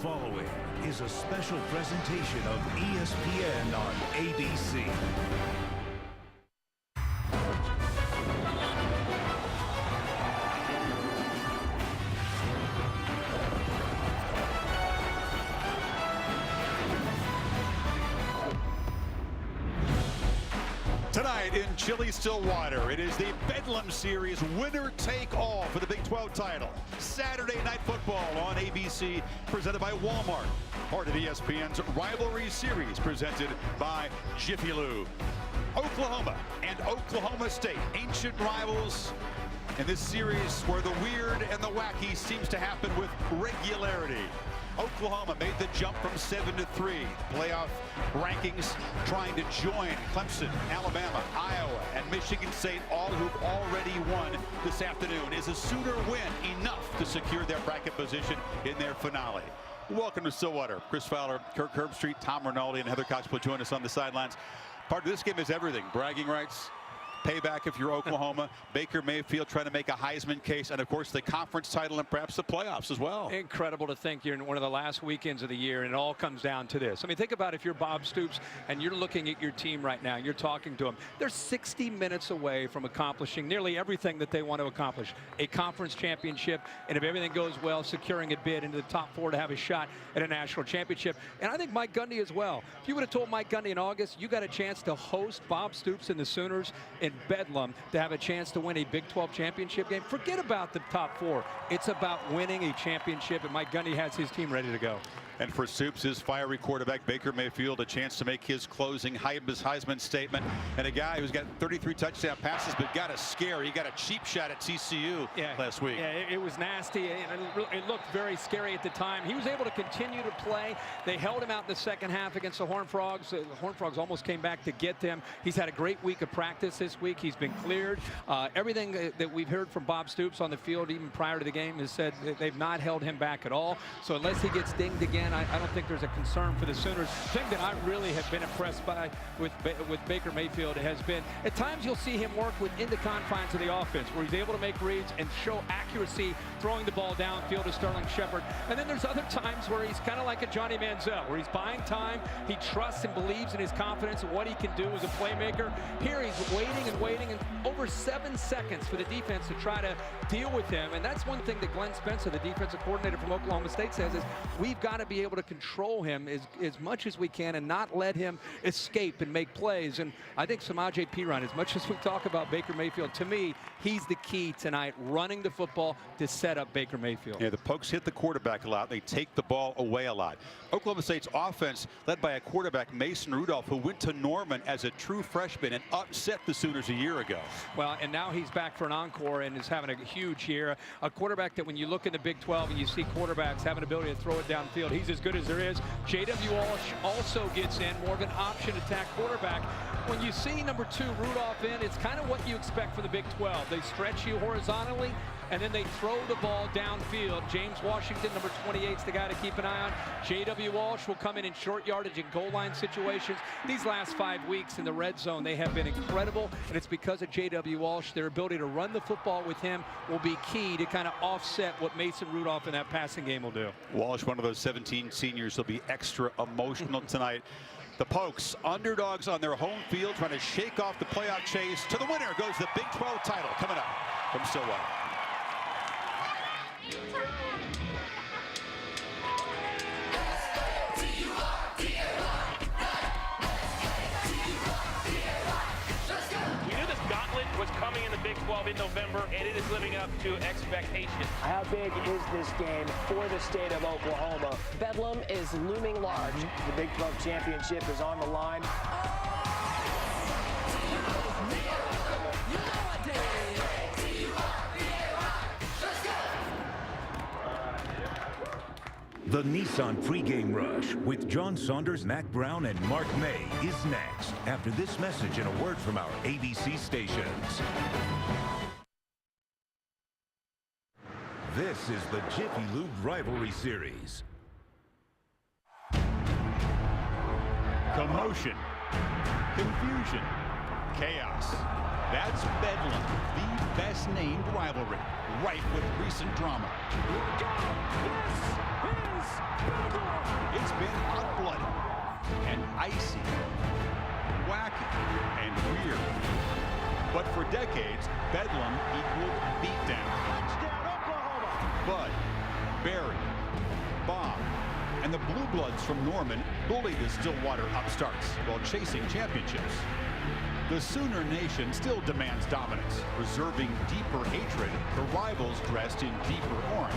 following is a special presentation of ESPN on ABC. Tonight in chilly Stillwater, it is the Bedlam Series winner-take-all for the Big 12 title. Saturday Night Football on ABC, presented by Walmart. Part of ESPN's Rivalry Series, presented by Jiffy Lube. Oklahoma and Oklahoma State, ancient rivals in this series where the weird and the wacky seems to happen with regularity. Oklahoma made the jump from 7-3. Playoff rankings trying to join Clemson, Alabama, Iowa, and Michigan State, all who've already won this afternoon. Is a Sooner win enough to secure their bracket position in their finale? Welcome to Stillwater. Chris Fowler, Kirk Herbstreit, Tom Rinaldi, and Heather Cox will join us on the sidelines. Part of this game is everything. Bragging rights, payback if you're Oklahoma, Baker Mayfield trying to make a Heisman case, and of course the conference title and perhaps the playoffs as well. Incredible to think you're in one of the last weekends of the year and it all comes down to this. I mean, think about if you're Bob Stoops and you're looking at your team right now, you're talking to them. They're 60 minutes away from accomplishing nearly everything that they want to accomplish. A conference championship, and if everything goes well, securing a bid into the top 4 to have a shot at a national championship. And I think Mike Gundy as well. If you would have told Mike Gundy in August, you got a chance to host Bob Stoops and the Sooners in Bedlam to have a chance to win a Big 12 championship game. Forget about the top 4. It's about winning a championship, and Mike Gundy has his team ready to go. And for Stoops, his fiery quarterback, Baker Mayfield, a chance to make his closing Heisman statement. And a guy who's got 33 touchdown passes, but got a scare. He got a cheap shot at TCU last week. Yeah, it was nasty. It looked very scary at the time. He was able to continue to play. They held him out in the second half against the Horned Frogs. The Horned Frogs almost came back to get them. He's had a great week of practice this week. He's been cleared. Everything that we've heard from Bob Stoops on the field, even prior to the game, has said that they've not held him back at all. So unless he gets dinged again, I don't think there's a concern for the Sooners. The thing that I really have been impressed by with Baker Mayfield has been, at times you'll see him work within the confines of the offense, where he's able to make reads and show accuracy throwing the ball downfield to Sterling Shepard. And then there's other times where he's kind of like a Johnny Manziel, where he's buying time. He trusts and believes in his confidence and what he can do as a playmaker. Here he's waiting, and over 7 seconds for the defense to try to deal with him. And that's one thing that Glenn Spencer, the defensive coordinator from Oklahoma State, says is we've got to be able to control him as much as we can and not let him escape and make plays. And I think Samaje Perine, as much as we talk about Baker Mayfield, to me, he's the key tonight, running the football to set up Baker Mayfield. Yeah, the Pokes hit the quarterback a lot. They take the ball away a lot. Oklahoma State's offense led by a quarterback, Mason Rudolph, who went to Norman as a true freshman and upset the Sooners a year ago. Well, and now he's back for an encore and is having a huge year. A quarterback that when you look in the Big 12 and you see quarterbacks having the ability to throw it downfield, he's as good as there is. J.W. Walsh also gets in, more of an option attack quarterback. When you see number 2 Rudolph in, it's kind of what you expect for the Big 12. They stretch you horizontally, and then they throw the ball downfield. James Washington, number 28, is the guy to keep an eye on. J.W. Walsh will come in short yardage and goal line situations. These last 5 weeks in the red zone, they have been incredible, and it's because of J.W. Walsh. Their ability to run the football with him will be key to kind of offset what Mason Rudolph in that passing game will do. Walsh, one of those 17 seniors, will be extra emotional tonight. The Pokes, underdogs on their home field, trying to shake off the playoff chase. To the winner goes the Big 12 title, coming up from Stillwater. Was coming in the Big 12 in November, and it is living up to expectations. How big is this game for the state of Oklahoma? Bedlam is looming large. The Big 12 championship is on the line. The Nissan pregame rush with John Saunders, Mac Brown, and Mark May is next after this message and a word from our ABC stations. This is the Jiffy Lube Rivalry Series. Commotion, confusion, chaos. That's Bedlam, the best named rivalry, rife with recent drama. Look out! This is It's been hot-blooded and icy, wacky, and weird. But for decades, Bedlam equaled beatdown. Touchdown, Oklahoma! Bud, Barry, Bob, and the Blue Bloods from Norman bullied the Stillwater upstarts while chasing championships. The Sooner Nation still demands dominance, reserving deeper hatred for rivals dressed in deeper orange.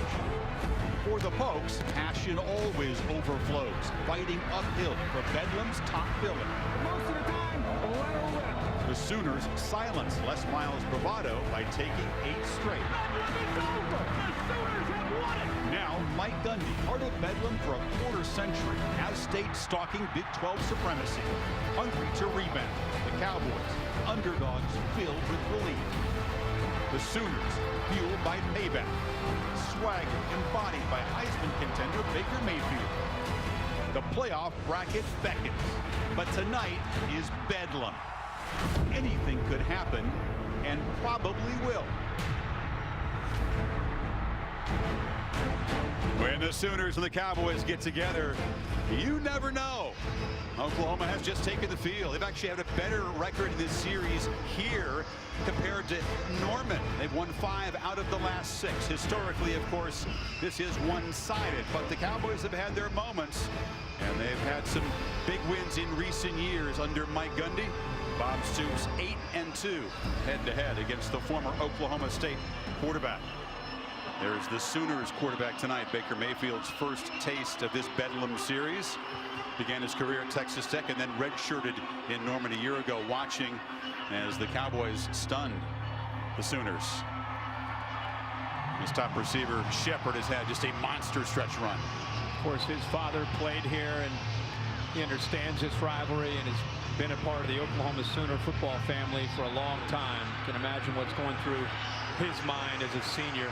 For the Pokes, passion always overflows, fighting uphill for Bedlam's top billing. Most of the time, let her rip. The Sooners silence Les Miles' bravado by taking 8 straight. Bedlam is over! The Sooners have won it! Now, Mike Gundy, part of Bedlam for a quarter century, has stayed stalking Big 12 supremacy, hungry to rebound. The Cowboys, underdogs filled with relief. The Sooners, fueled by payback. Swagger embodied by Heisman contender Baker Mayfield. The playoff bracket beckons, but tonight is Bedlam. Anything could happen, and probably will. When the Sooners and the Cowboys get together, you never know. Oklahoma has just taken the field. They've actually had a better record in this series here compared to Norman. They've won 5 out of the last 6. Historically, of course, this is one-sided, but the Cowboys have had their moments, and they've had some big wins in recent years under Mike Gundy. Bob Stoops 8-2 head-to-head against the former Oklahoma State quarterback. There's the Sooners quarterback tonight, Baker Mayfield's first taste of this Bedlam series. Began his career at Texas Tech and then redshirted in Norman a year ago, watching as the Cowboys stunned the Sooners. His top receiver, Shepard, has had just a monster stretch run. Of course, his father played here, and he understands this rivalry and has been a part of the Oklahoma Sooner football family for a long time. Can imagine what's going through his mind as a senior.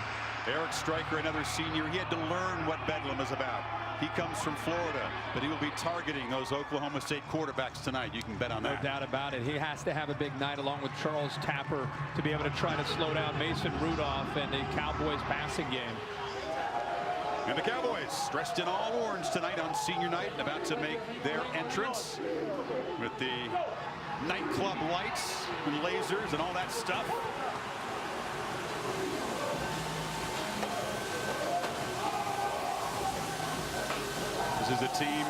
Eric Stryker, another senior, he had to learn what Bedlam is about. He comes from Florida, but he will be targeting those Oklahoma State quarterbacks tonight. You can bet on that. No doubt about it. He has to have a big night along with Charles Tapper to be able to try to slow down Mason Rudolph and the Cowboys passing game. And the Cowboys dressed in all orange tonight on senior night, about to make their entrance with the nightclub lights and lasers and all that stuff. This is a team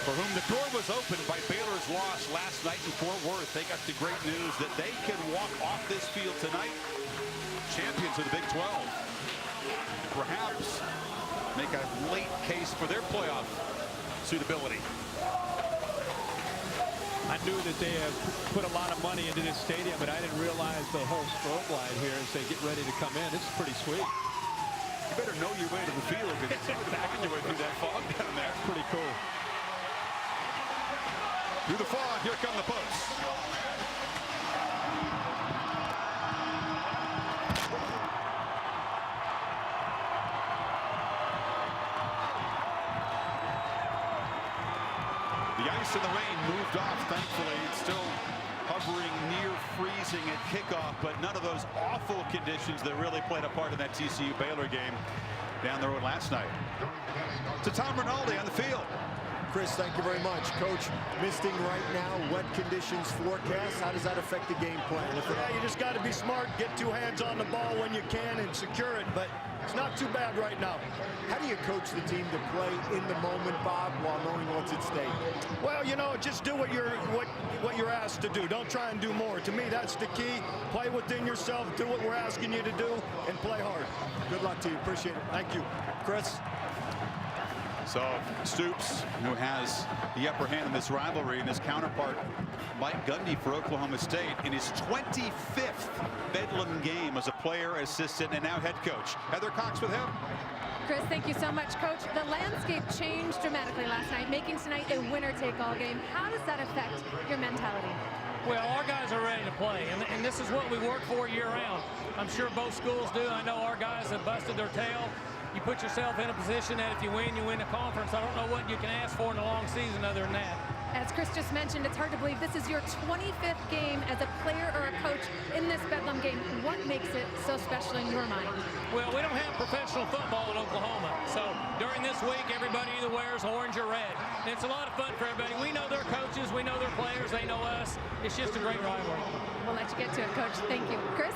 for whom the door was opened by Baylor's loss last night in Fort Worth. They got the great news that they can walk off this field tonight, champions of the Big 12. And perhaps make a late case for their playoff suitability. I knew that they have put a lot of money into this stadium, but I didn't realize the whole strobe light here as they get ready to come in. This is pretty sweet. You better know your way to the field because it's hard to find your way through that fog down there. Pretty cool. Through the fog, here come the Pokes. The ice and the rain moved off, thankfully. It's still hovering near freezing at kickoff, but none of those awful conditions that really played a part in that TCU Baylor game down the road last night. To Tom Rinaldi on the field. Chris, thank you very much. Coach, misting right now, wet conditions forecast. How does that affect the game plan? Yeah, you just got to be smart, get 2 hands on the ball when you can and secure it, but it's not too bad right now. How do you coach the team to play in the moment, Bob, while knowing what's at stake? Well, you know, just do what you're asked to do. Don't try and do more. To me, that's the key. Play within yourself, do what we're asking you to do, and play hard. Good luck to you. Appreciate it. Thank you. Chris? So Stoops, who has the upper hand in this rivalry, and his counterpart, Mike Gundy for Oklahoma State, in his 25th Bedlam game as a player, assistant, and now head coach. Heather Cox with him. Chris, thank you so much, Coach. The landscape changed dramatically last night, making tonight a winner-take-all game. How does that affect your mentality? Well, our guys are ready to play, and this is what we work for year-round. I'm sure both schools do. I know our guys have busted their tail. You put yourself in a position that if you win the conference. I don't know what you can ask for in a long season other than that. As Chris just mentioned, it's hard to believe this is your 25th game as a player or a coach in this Bedlam game. What makes it so special in your mind? Well, we don't have professional football in Oklahoma. So during this this week, everybody either wears orange or red. And it's a lot of fun for everybody. We know their coaches. We know their players. They know us. It's just a great rivalry. We'll let you get to it, Coach. Thank you. Chris?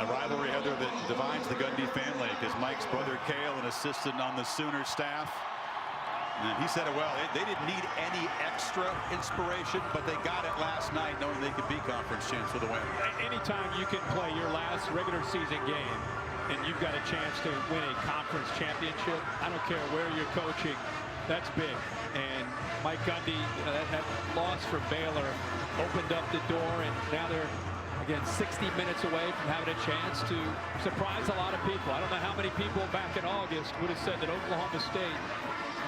A rivalry, Heather, that defines the Gundy family, because Mike's brother Cale, an assistant on the Sooner staff. And he said it well. They didn't need any extra inspiration, but they got it last night, knowing they could be conference champs for the win. Anytime you can play your last regular season game and you've got a chance to win a conference championship, I don't care where you're coaching, that's big. And Mike Gundy, that loss for Baylor opened up the door, and now they're, again, 60 minutes away from having a chance to surprise a lot of people. I don't know how many people back in August would have said that Oklahoma State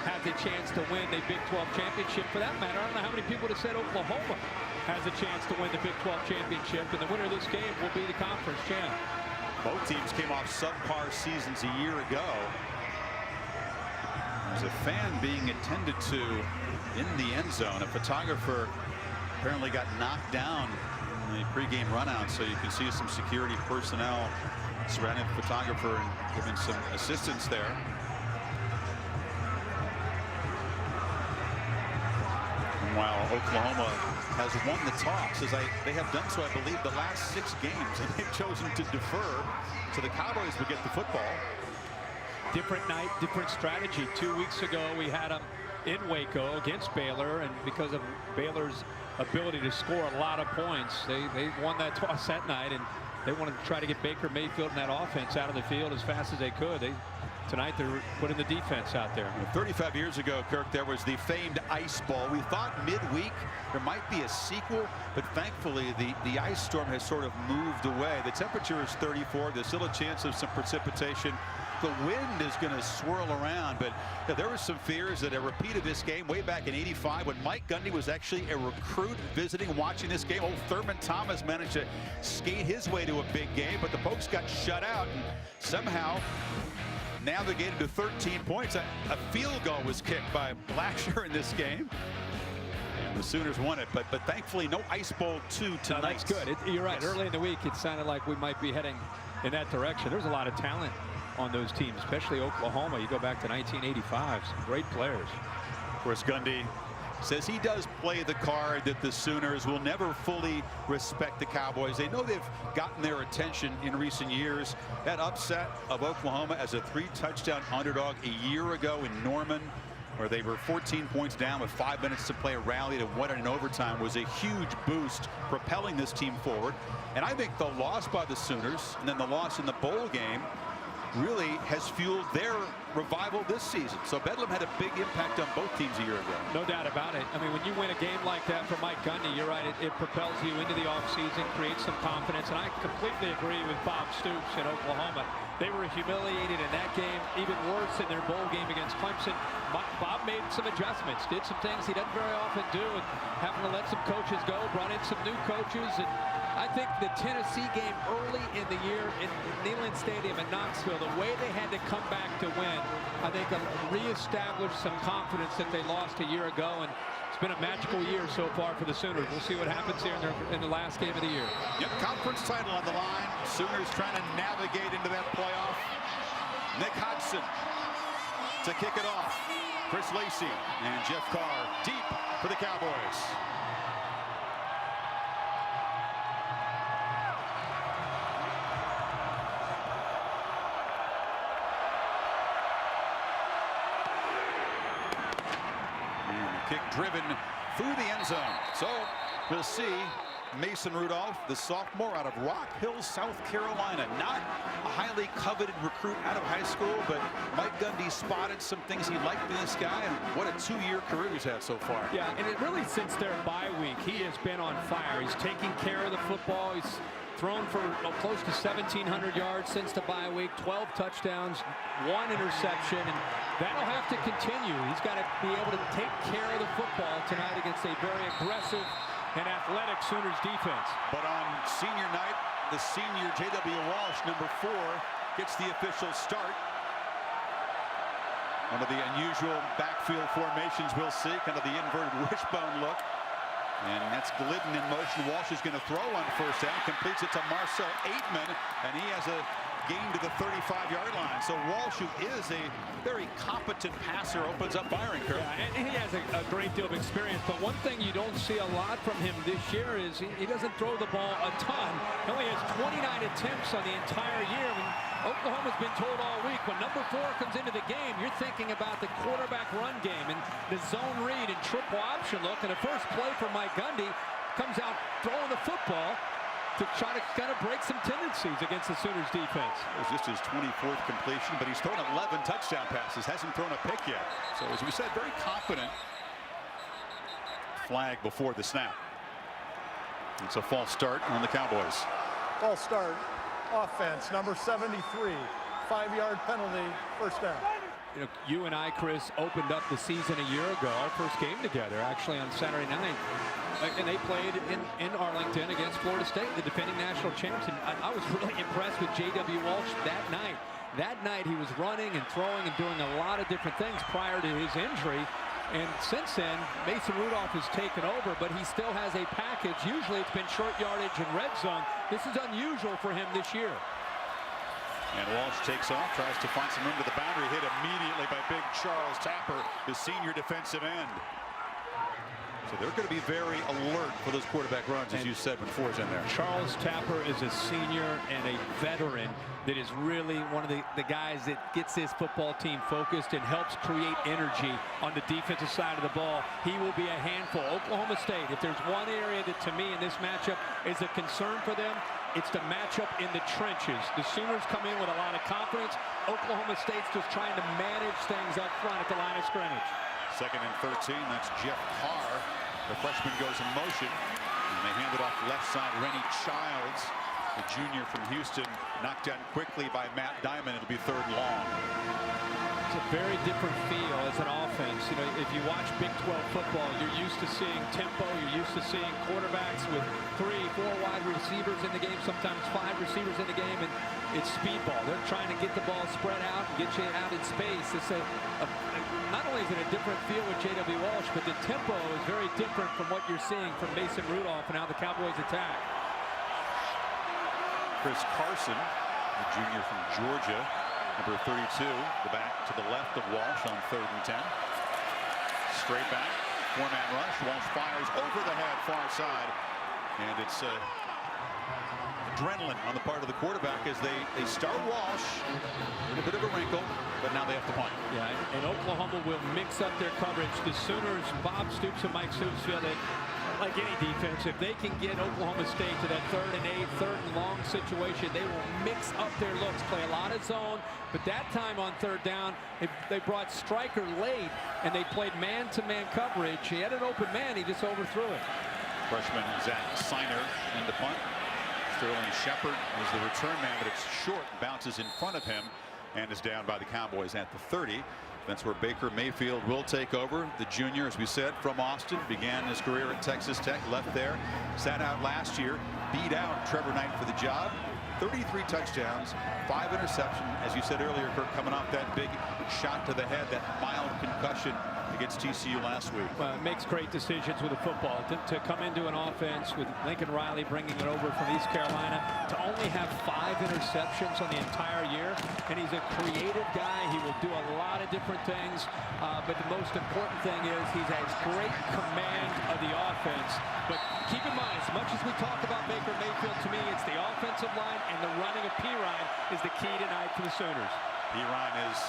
has a chance to win the Big 12 championship. For that matter, I don't know how many people would have said Oklahoma has a chance to win the Big 12 championship, and the winner of this game will be the conference champ. Both teams came off subpar seasons a year ago. There's a fan being attended to in the end zone. A photographer apparently got knocked down in the pregame run-out, so you can see some security personnel surrounding the photographer and giving some assistance there. While Oklahoma has won the toss, as they have done so, I believe, the last 6 games, and they've chosen to defer, so the Cowboys would get the football. Different night, different strategy. 2 weeks ago, we had them in Waco against Baylor, and because of Baylor's ability to score a lot of points, they won that toss that night, and they wanted to try to get Baker Mayfield and that offense out of the field as fast as they could. Tonight they're putting the defense out there. 35 years ago, Kirk, there was the famed ice ball. We thought midweek there might be a sequel, but thankfully the ice storm has sort of moved away. The temperature is 34. There's still a chance of some precipitation. The wind is going to swirl around, but there were some fears that a repeat of this game way back in '85 when Mike Gundy was actually a recruit visiting, watching this game. Old Thurman Thomas managed to skate his way to a big game, but the Pokes got shut out and somehow navigated to 13 points. A field goal was kicked by Blacksher in this game, and the Sooners won it. But thankfully, no Ice Bowl 2 tonight. No, that's good. You're right. Yes. Early in the week, it sounded like we might be heading in that direction. There's a lot of talent on those teams, especially Oklahoma. You go back to 1985, some great players. Of course, Gundy says he does play the card that the Sooners will never fully respect the Cowboys. They know they've gotten their attention in recent years. That upset of Oklahoma as a 3-touchdown underdog a year ago in Norman, where they were 14 points down with 5 minutes to play, rallied and won it in overtime, was a huge boost, propelling this team forward. And I think the loss by the Sooners and then the loss in the bowl game really has fueled their revival this season. So Bedlam had a big impact on both teams a year ago. No doubt about it. I mean, when you win a game like that for Mike Gundy, you're right, it propels you into the offseason, creates some confidence. And I completely agree with Bob Stoops in Oklahoma. They were humiliated in that game, even worse in their bowl game against Clemson. Bob made some adjustments, did some things he doesn't very often do, and having to let some coaches go, brought in some new coaches. And I think the Tennessee game early in the year in Neyland Stadium in Knoxville, the way they had to come back to win, I think reestablished some confidence that they lost a year ago. And it's been a magical year so far for the Sooners. We'll see what happens here in the last game of the year. Yep, conference title on the line. Sooners trying to navigate into that playoff. Nick Hudson to kick it off. Chris Lacey and Jeff Carr deep for the Cowboys. Kick driven through the end zone. So we'll see Mason Rudolph, the sophomore out of Rock Hill, South Carolina. Not a highly coveted recruit out of high school, but Mike Gundy spotted some things he liked in this guy, and what a 2-year career he's had so far. Yeah, and it really, since their bye week, he has been on fire. He's taking care of the football. He's thrown for close to 1,700 yards since the bye week, 12 touchdowns, 1 interception, and that'll have to continue. He's got to be able to take care of the football tonight against a very aggressive and athletic Sooners defense. But on senior night, the senior J.W. Walsh, number 4, gets the official start. One of the unusual backfield formations we'll see, kind of the inverted wishbone look. And that's Glidden in motion. Walsh is going to throw on first down, completes it to Marcel Aitman, and he has a gain to the 35-yard line. So Walsh, who is a very competent passer, opens up firing, Kirk. Yeah, and he has a great deal of experience. But one thing you don't see a lot from him this year is he doesn't throw the ball a ton. He only has 29 attempts on the entire year. I mean, Oklahoma's been told all week when number 4 comes into the game, you're thinking about the quarterback run game and the zone read and triple option look. And the first play for Mike Gundy comes out throwing the football to try to kind of break some tendencies against the Sooners defense. It was just his 24th completion, but he's thrown 11 touchdown passes, hasn't thrown a pick yet. So as we said, very confident. Flag before the snap. It's a false start on the Cowboys. False start, offense, number 73, 5-yard penalty, first down. You know, you and I, Chris, opened up the season a year ago, our first game together, actually on Saturday night. And they played in Arlington against Florida State, the defending national champs. And I was really impressed with J.W. Walsh that night. That night he was running and throwing and doing a lot of different things prior to his injury. And since then, Mason Rudolph has taken over, but he still has a package. Usually it's been short yardage and red zone. This is unusual for him this year. And Walsh takes off, tries to find some room to the boundary, hit immediately by big Charles Tapper, the senior defensive end. So they're going to be very alert for those quarterback runs, as you said, when Ford's in there. Charles Tapper is a senior and a veteran that is really one of the guys that gets this football team focused and helps create energy on the defensive side of the ball. He will be a handful. Oklahoma State, if there's one area that to me in this matchup is a concern for them, it's the matchup in the trenches. The Sooners come in with a lot of confidence. Oklahoma State's just trying to manage things up front at the line of scrimmage. 2nd and 13, that's Jeff Carr. The freshman goes in motion, and they hand it off left side. Rennie Childs, the junior from Houston, knocked down quickly by Matt Diamond. It'll be 3rd long. It's a very different feel as an offense. You know, if you watch Big 12 football, you're used to seeing tempo. You're used to seeing quarterbacks with 3, 4 wide receivers in the game, sometimes 5 receivers in the game, and it's speedball. They're trying to get the ball spread out and get you out in space. It's not only is it a different feel with J.W. Walsh, but the tempo is very different from what you're seeing from Mason Rudolph and how the Cowboys attack. Chris Carson, the junior from Georgia, number 32, the back to the left of Walsh on 3rd and 10. Straight back, 4-man rush. Walsh fires over the head, far side, and it's adrenaline on the part of the quarterback as they start Walsh. A little bit of a wrinkle, but now they have to punt. Yeah, and Oklahoma will mix up their coverage. The Sooners, Bob Stoops and Mike Stoops feel that, like any defense, if they can get Oklahoma State to that 3rd and 8, 3rd and long situation, they will mix up their looks, play a lot of zone. But that time on 3rd down, they brought Stryker late, and they played man-to-man coverage. He had an open man, he just overthrew it. Freshman Zach Seiner in the punt. Sterling Shepard is the return man, but it's short, bounces in front of him, and is down by the Cowboys at the 30. That's where Baker Mayfield will take over. The junior, as we said, from Austin, began his career at Texas Tech, left there, sat out last year, beat out Trevor Knight for the job. 33 touchdowns, 5 interceptions. As you said earlier, Kirk, coming off that big shot to the head, that mild concussion against TCU last week. Well, makes great decisions with the football. To come into an offense with Lincoln Riley bringing it over from East Carolina, to only have 5 interceptions on the entire year, and he's a creative guy. He will do a lot of different things, but the most important thing is he has great command of the offense. But keep in mind, as much as we talk about Baker Mayfield, to me, it's the offensive line and the running of Perine is the key tonight for the Sooners. Perine is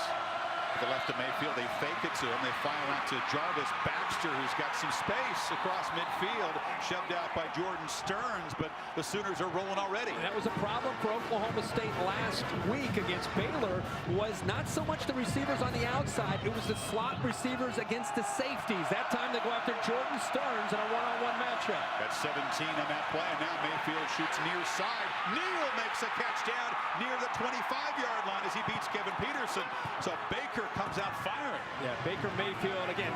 to the left of Mayfield. They fake it to him. They fire out to Jarvis Baxter, who's got some space across midfield, shoved out by Jordan Stearns, but the Sooners are rolling already. And that was a problem for Oklahoma State last week against Baylor, was not so much the receivers on the outside, it was the slot receivers against the safeties. That time they go after Jordan Stearns in a one-on-one matchup. Got 17 on that play, and now Mayfield shoots near side. Neal makes a catch down near the 25-yard line as he beats Kevin Peterson. So Baker comes out firing. Yeah, Baker Mayfield, again,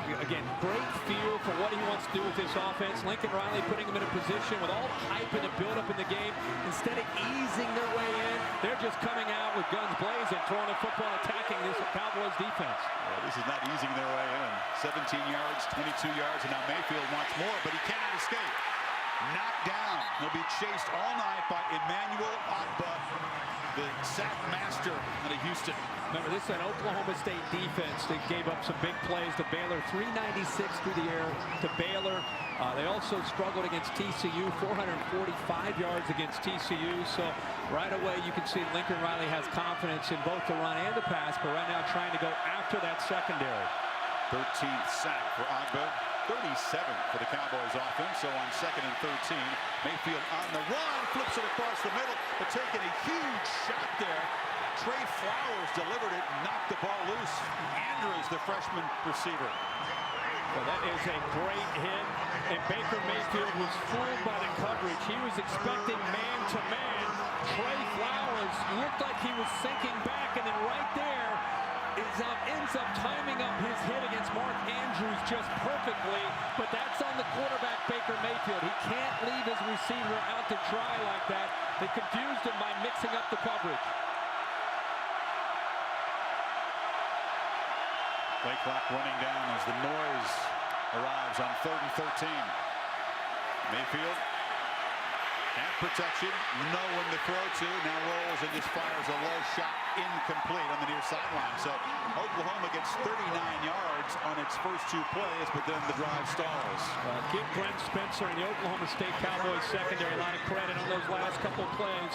great feel for what he wants to do with this offense. Lincoln Riley putting him in a position with all the hype and the build-up in the game. Instead of easing their way in, they're just coming out with guns blazing, throwing the football, attacking this Cowboys defense. Well, this is not easing their way in. 17 yards, 22 yards, and now Mayfield wants more, but he cannot escape. knocked down. He'll be chased all night by Emmanuel Ogbah, the sack master out of Houston. Remember, this is an Oklahoma State defense that gave up some big plays to Baylor. 396 through the air to Baylor. They also struggled against TCU, 445 yards against TCU. So right away you can see Lincoln Riley has confidence in both the run and the pass, but right now trying to go after that secondary. 13th sack for Ogbah, 37th for the Cowboys offense. So on 2nd and 13, Mayfield on the run, flips it across the middle, but taking a huge shot there. Trey Flowers delivered it, knocked the ball loose. Andrews, the freshman receiver. Well, that is a great hit, and Baker Mayfield was fooled by the coverage. He was expecting man-to-man. Trey Flowers looked like he was sinking back, and then right there ends up timing up his hit against Mark Andrews just perfectly, but that's on the quarterback, Baker Mayfield. He can't leave his receiver out to dry like that. They confused him by mixing up the coverage. Play clock running down as the noise arrives on 3rd and 13. Mayfield at protection, know when to throw to, now rolls and just fires a low shot, incomplete on the near sideline. So Oklahoma gets 39 yards on its first 2 plays, but then the drive stalls. Give Brent Spencer and the Oklahoma State Cowboys secondary a lot of credit on those last couple plays.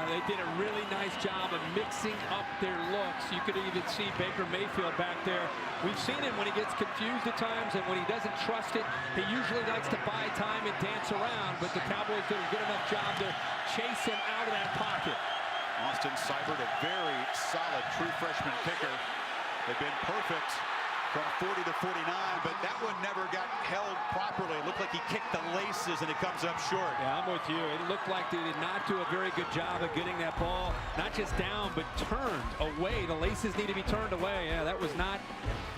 They did a really nice job of mixing up their looks. You could even see Baker Mayfield back there. We've seen him when he gets confused at times, and when he doesn't trust it, he usually likes to buy time and dance around, but the Cowboys did a good enough job to chase him out of that pocket. Austin Seibert, a very solid true freshman kicker. They've been perfect from 40 to 49, but that one never got held properly. It looked like he kicked the laces and it comes up short. Yeah, I'm with you. It looked like they did not do a very good job of getting that ball, not just down, but turned away. The laces need to be turned away. Yeah, that was not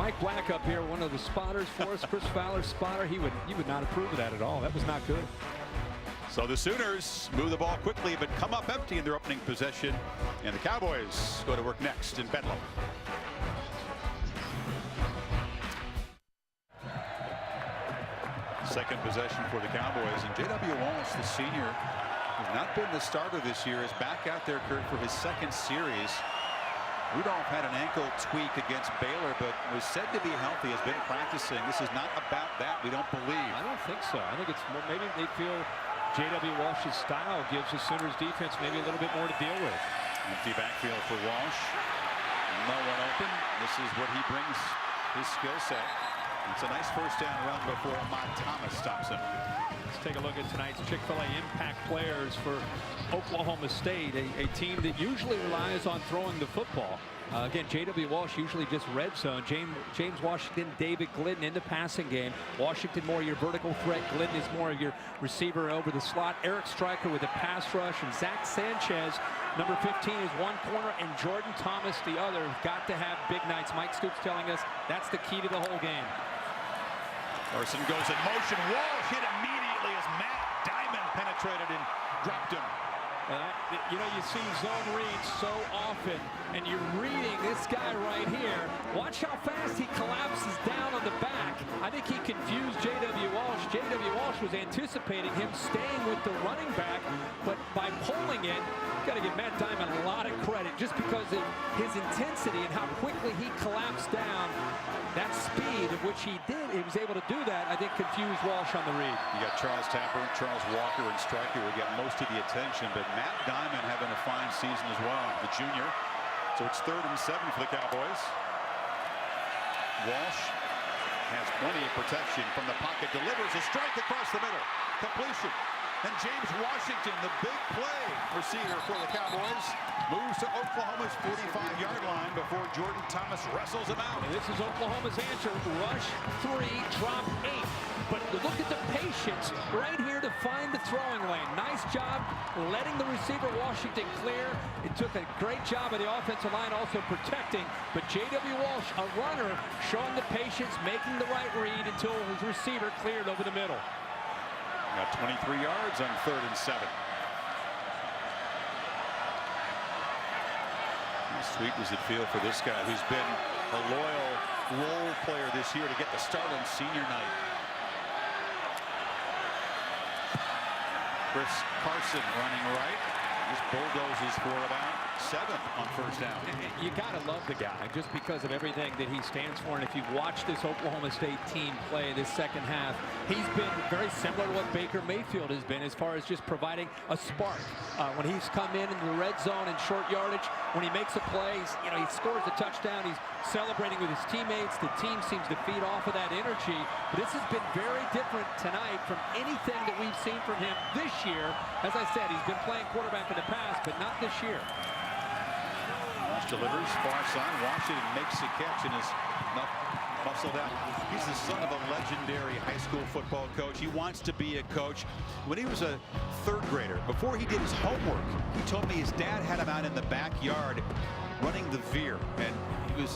Mike Wack up here, one of the spotters for us, Chris Fowler's spotter. He would not approve of that at all. That was not good. So the Sooners move the ball quickly, but come up empty in their opening possession. And the Cowboys go to work next in Bedlam. Second possession for the Cowboys, and J.W. Walsh, the senior, has not been the starter this year, is back out there, Kurt, for his 2nd series. Rudolph had an ankle tweak against Baylor, but was said to be healthy, has been practicing. This is not about that, we don't believe. I don't think so. I think it's more, maybe they feel J.W. Walsh's style gives the Sooners defense maybe a little bit more to deal with. Empty backfield for Walsh. No one open. This is what he brings, his skill set. It's a nice first down run before Ahmad Thomas stops him. Let's take a look at tonight's Chick-fil-A impact players for Oklahoma State, a team that usually relies on throwing the football. Again, J.W. Walsh usually just red zone. James Washington, David Glidden in the passing game. Washington more your vertical threat. Glidden is more of your receiver over the slot. Eric Stryker with a pass rush. And Zach Sanchez, number 15, is one corner, and Jordan Thomas the other. Got to have big nights. Mike Stoops telling us that's the key to the whole game. Larson goes in motion. Walsh hit immediately as Matt Diamond penetrated and dropped him. You know, you see zone reads so often, and you're reading this guy right here. Watch how fast he collapses down on the back. I think he confused J.W. Walsh. J.W. Walsh was anticipating him staying with the running back, but by pulling it, got to give Matt Diamond a lot of credit just because of his intensity and how quickly he collapsed down. That speed of which he was able to do that, I think confused Walsh on the read. You got Charles Tapper, Charles Walker, and Stryker will get most of the attention, but Matt Diamond having a fine season as well, the junior. So it's 3rd and 7 for the Cowboys. Walsh has plenty of protection from the pocket, delivers a strike across the middle. Completion. And James Washington, the big play receiver for the Cowboys, moves to Oklahoma's 45-yard line before Jordan Thomas wrestles him out. And this is Oklahoma's answer. Rush 3, drop 8. But look at the patience right here to find the throwing lane. Nice job letting the receiver Washington clear. It took a great job of the offensive line also protecting. But J.W. Walsh, a runner, showing the patience, making the right read until his receiver cleared over the middle. Got 23 yards on 3rd and 7. How sweet does it feel for this guy who's been a loyal role player this year to get the start on senior night? Chris Carson running right. Just bulldozes for about 7 on first down. You got to love the guy just because of everything that he stands for. And if you've watched this Oklahoma State team play this second half, he's been very similar to what Baker Mayfield has been as far as just providing a spark. When he's come in the red zone and short yardage, when he makes a play, he scores a touchdown. He's celebrating with his teammates. The team seems to feed off of that energy. But this has been very different tonight from anything that we've seen from him this year. As I said, he's been playing quarterback in the past, but not this year. Walsh delivers far side. Washington makes a catch and is muscled out. He's the son of a legendary high school football coach. He wants to be a coach. When he was a 3rd grader, before he did his homework, he told me his dad had him out in the backyard running the veer, and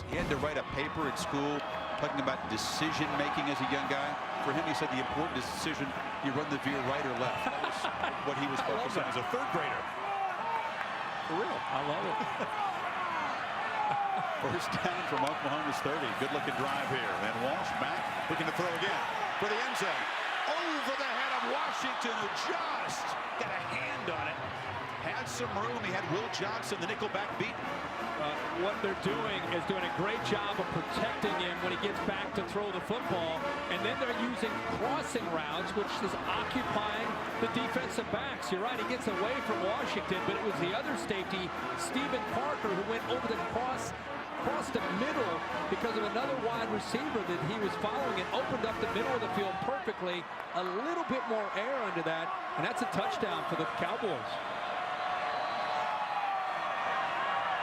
he had to write a paper at school talking about decision making as a young guy. For him, he said the important decision, you run the veer right or left. That was what he was focused on as a 3rd grader. For real. I love it. First down from Oklahoma's 30. Good looking drive here. And Walsh back, looking to throw again for the end zone. Over the head of Washington, who just got a hand on it. Had some room. He had Will Johnson, the nickelback, beat. What they're doing is doing a great job of protecting him when he gets back to throw the football. And then they're using crossing routes, which is occupying the defensive backs. You're right, he gets away from Washington, but it was the other safety, Stephen Parker, who went over the cross the middle because of another wide receiver that he was following and opened up the middle of the field perfectly. A little bit more air under that, and that's a touchdown for the Cowboys.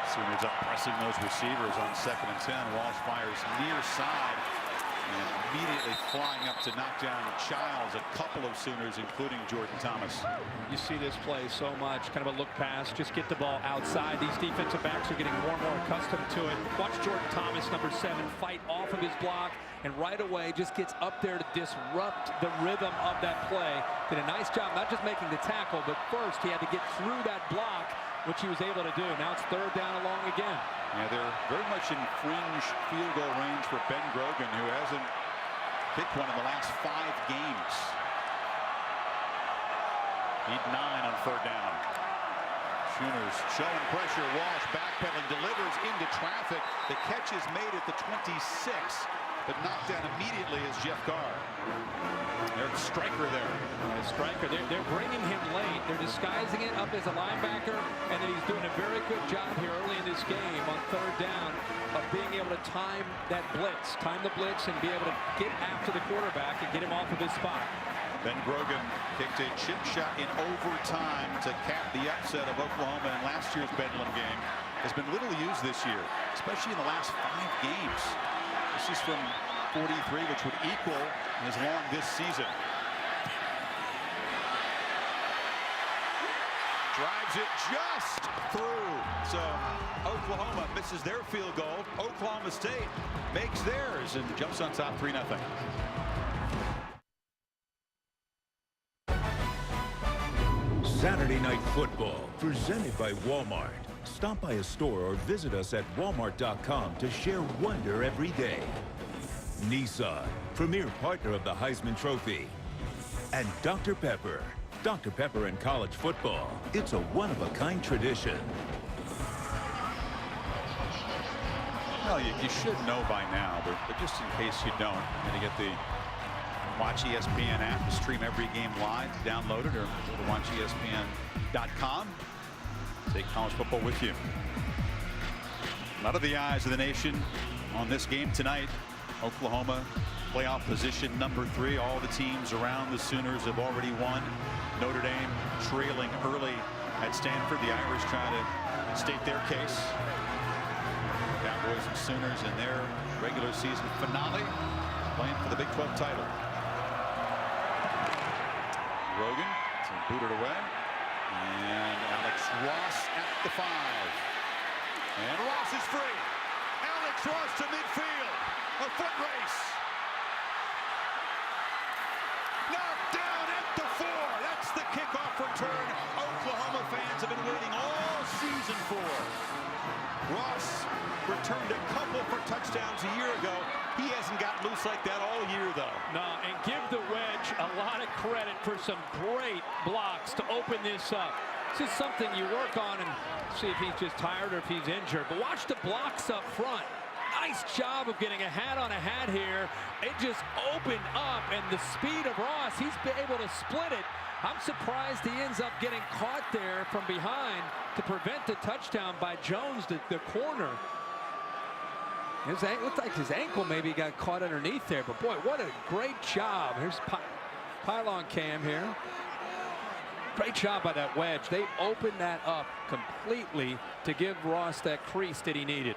Sooners up pressing those receivers on 2nd and 10. Walsh fires near side and immediately flying up to knock down Childs. A couple of Sooners, including Jordan Thomas. You see this play so much, kind of a look pass, just get the ball outside. These defensive backs are getting more and more accustomed to it. Watch Jordan Thomas, number 7, fight off of his block and right away just gets up there to disrupt the rhythm of that play. Did a nice job, not just making the tackle, but first he had to get through that block, which he was able to do. Now it's 3rd down and long again. Yeah, they're very much in fringe field goal range for Ben Grogan, who hasn't kicked one in the last 5 games. Need 9 on 3rd down. Sooners showing pressure. Walsh backpedaling, delivers into traffic. The catch is made at the 26, but knocked down immediately is Jeff Carr. There's Stryker there. Stryker, they're bringing him late. They're disguising it up as a linebacker, and then he's doing a very good job here early in this game on 3rd down of being able to time that blitz, and be able to get after the quarterback and get him off of his spot. Ben Grogan kicked a chip shot in overtime to cap the upset of Oklahoma in last year's Bedlam game. Has been little used this year, especially in the last 5 games. This is from 43, which would equal his long this season. Drives it just through. So Oklahoma misses their field goal. Oklahoma State makes theirs and jumps on top 3-0. Saturday Night Football, presented by Walmart. Stop by a store or visit us at walmart.com to share wonder every day. Nissan, premier partner of the Heisman Trophy. And Dr. Pepper. Dr. Pepper in college football. It's a one-of-a-kind tradition. Well, you should know by now, but just in case you don't, you're going to get the Watch ESPN app to stream every game live. Download it or go to watchespn.com. Take college football with you. A lot of the eyes of the nation on this game tonight. Oklahoma, playoff position number 3. All the teams around the Sooners have already won. Notre Dame trailing early at Stanford. The Irish trying to state their case. Cowboys and Sooners in their regular season finale, playing for the Big 12 title. Rogan booted away, and Alex Ross at the 5. And Ross is free. Alex Ross to midfield. A foot race. Knocked down at the 4. That's the kickoff return Oklahoma fans have been waiting all season for. Ross returned a couple for touchdowns a year ago. He hasn't got loose like that all year, though. No, and give the wedge a lot of credit for some great blocks to open this up. This is something you work on and see if he's just tired or if he's injured. But watch the blocks up front. Nice job of getting a hat on a hat here. It just opened up, and the speed of Ross, he's been able to split it. I'm surprised he ends up getting caught there from behind to prevent the touchdown by Jones, the corner. It looked like his ankle maybe got caught underneath there, but boy, what a great job. Here's pylon cam here. Great job by that wedge. They opened that up completely to give Ross that crease that he needed.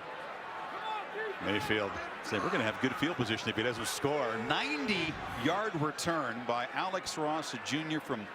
Mayfield said we're going to have good field position if he doesn't score. 90-yard return by Alex Ross, a junior from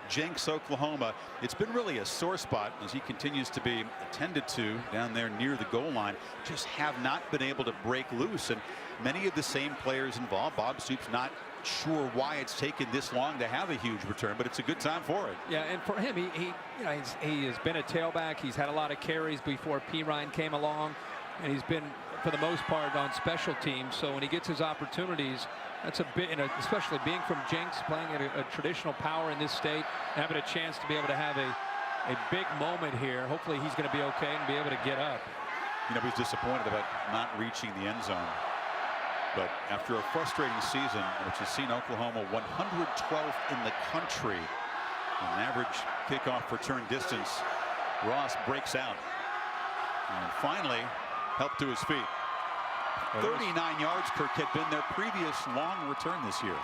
Jenks, Oklahoma. It's been really a sore spot as he continues to be attended to down there near the goal line. Just have not been able to break loose, and many of the same players involved. Bob Stoops not sure why it's taken this long to have a huge return, but it's a good time for it. Yeah, and for him, he has been a tailback. He's had a lot of carries before Perine came along, and he's been, for the most part, on special teams. So when he gets his opportunities, that's a bit, especially being from Jenks, playing at a traditional power in this state, having a chance to be able to have a big moment here. Hopefully he's going to be okay and be able to get up. You know, he's disappointed about not reaching the end zone. But after a frustrating season, which has seen Oklahoma 112th in the country in average kickoff return distance, Ross breaks out and finally helped to his feet. 39 yards, Kirk, had been their previous long return this year.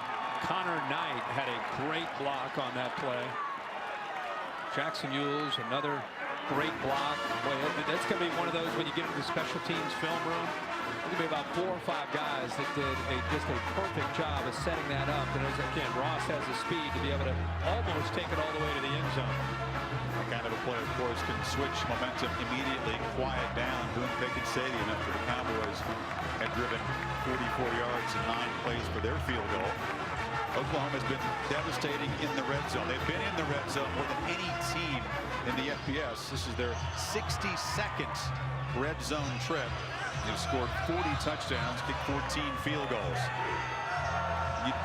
Connor Knight had a great block on that play. Jackson Ewells, another great block. Boy, that's going to be one of those when you get into the special teams film room. There's going to be about 4 or 5 guys that did just a perfect job of setting that up. And as again, Ross has the speed to be able to almost take it all the way to the end zone. That kind of a play, of course, can switch momentum immediately, quiet down Boone Pickens Stadium after the Cowboys had driven 44 yards and 9 plays for their field goal. Oklahoma has been devastating in the red zone. They've been in the red zone more than any team in the FBS. This is their 62nd red zone trip. They've scored 40 touchdowns, kicked 14 field goals. You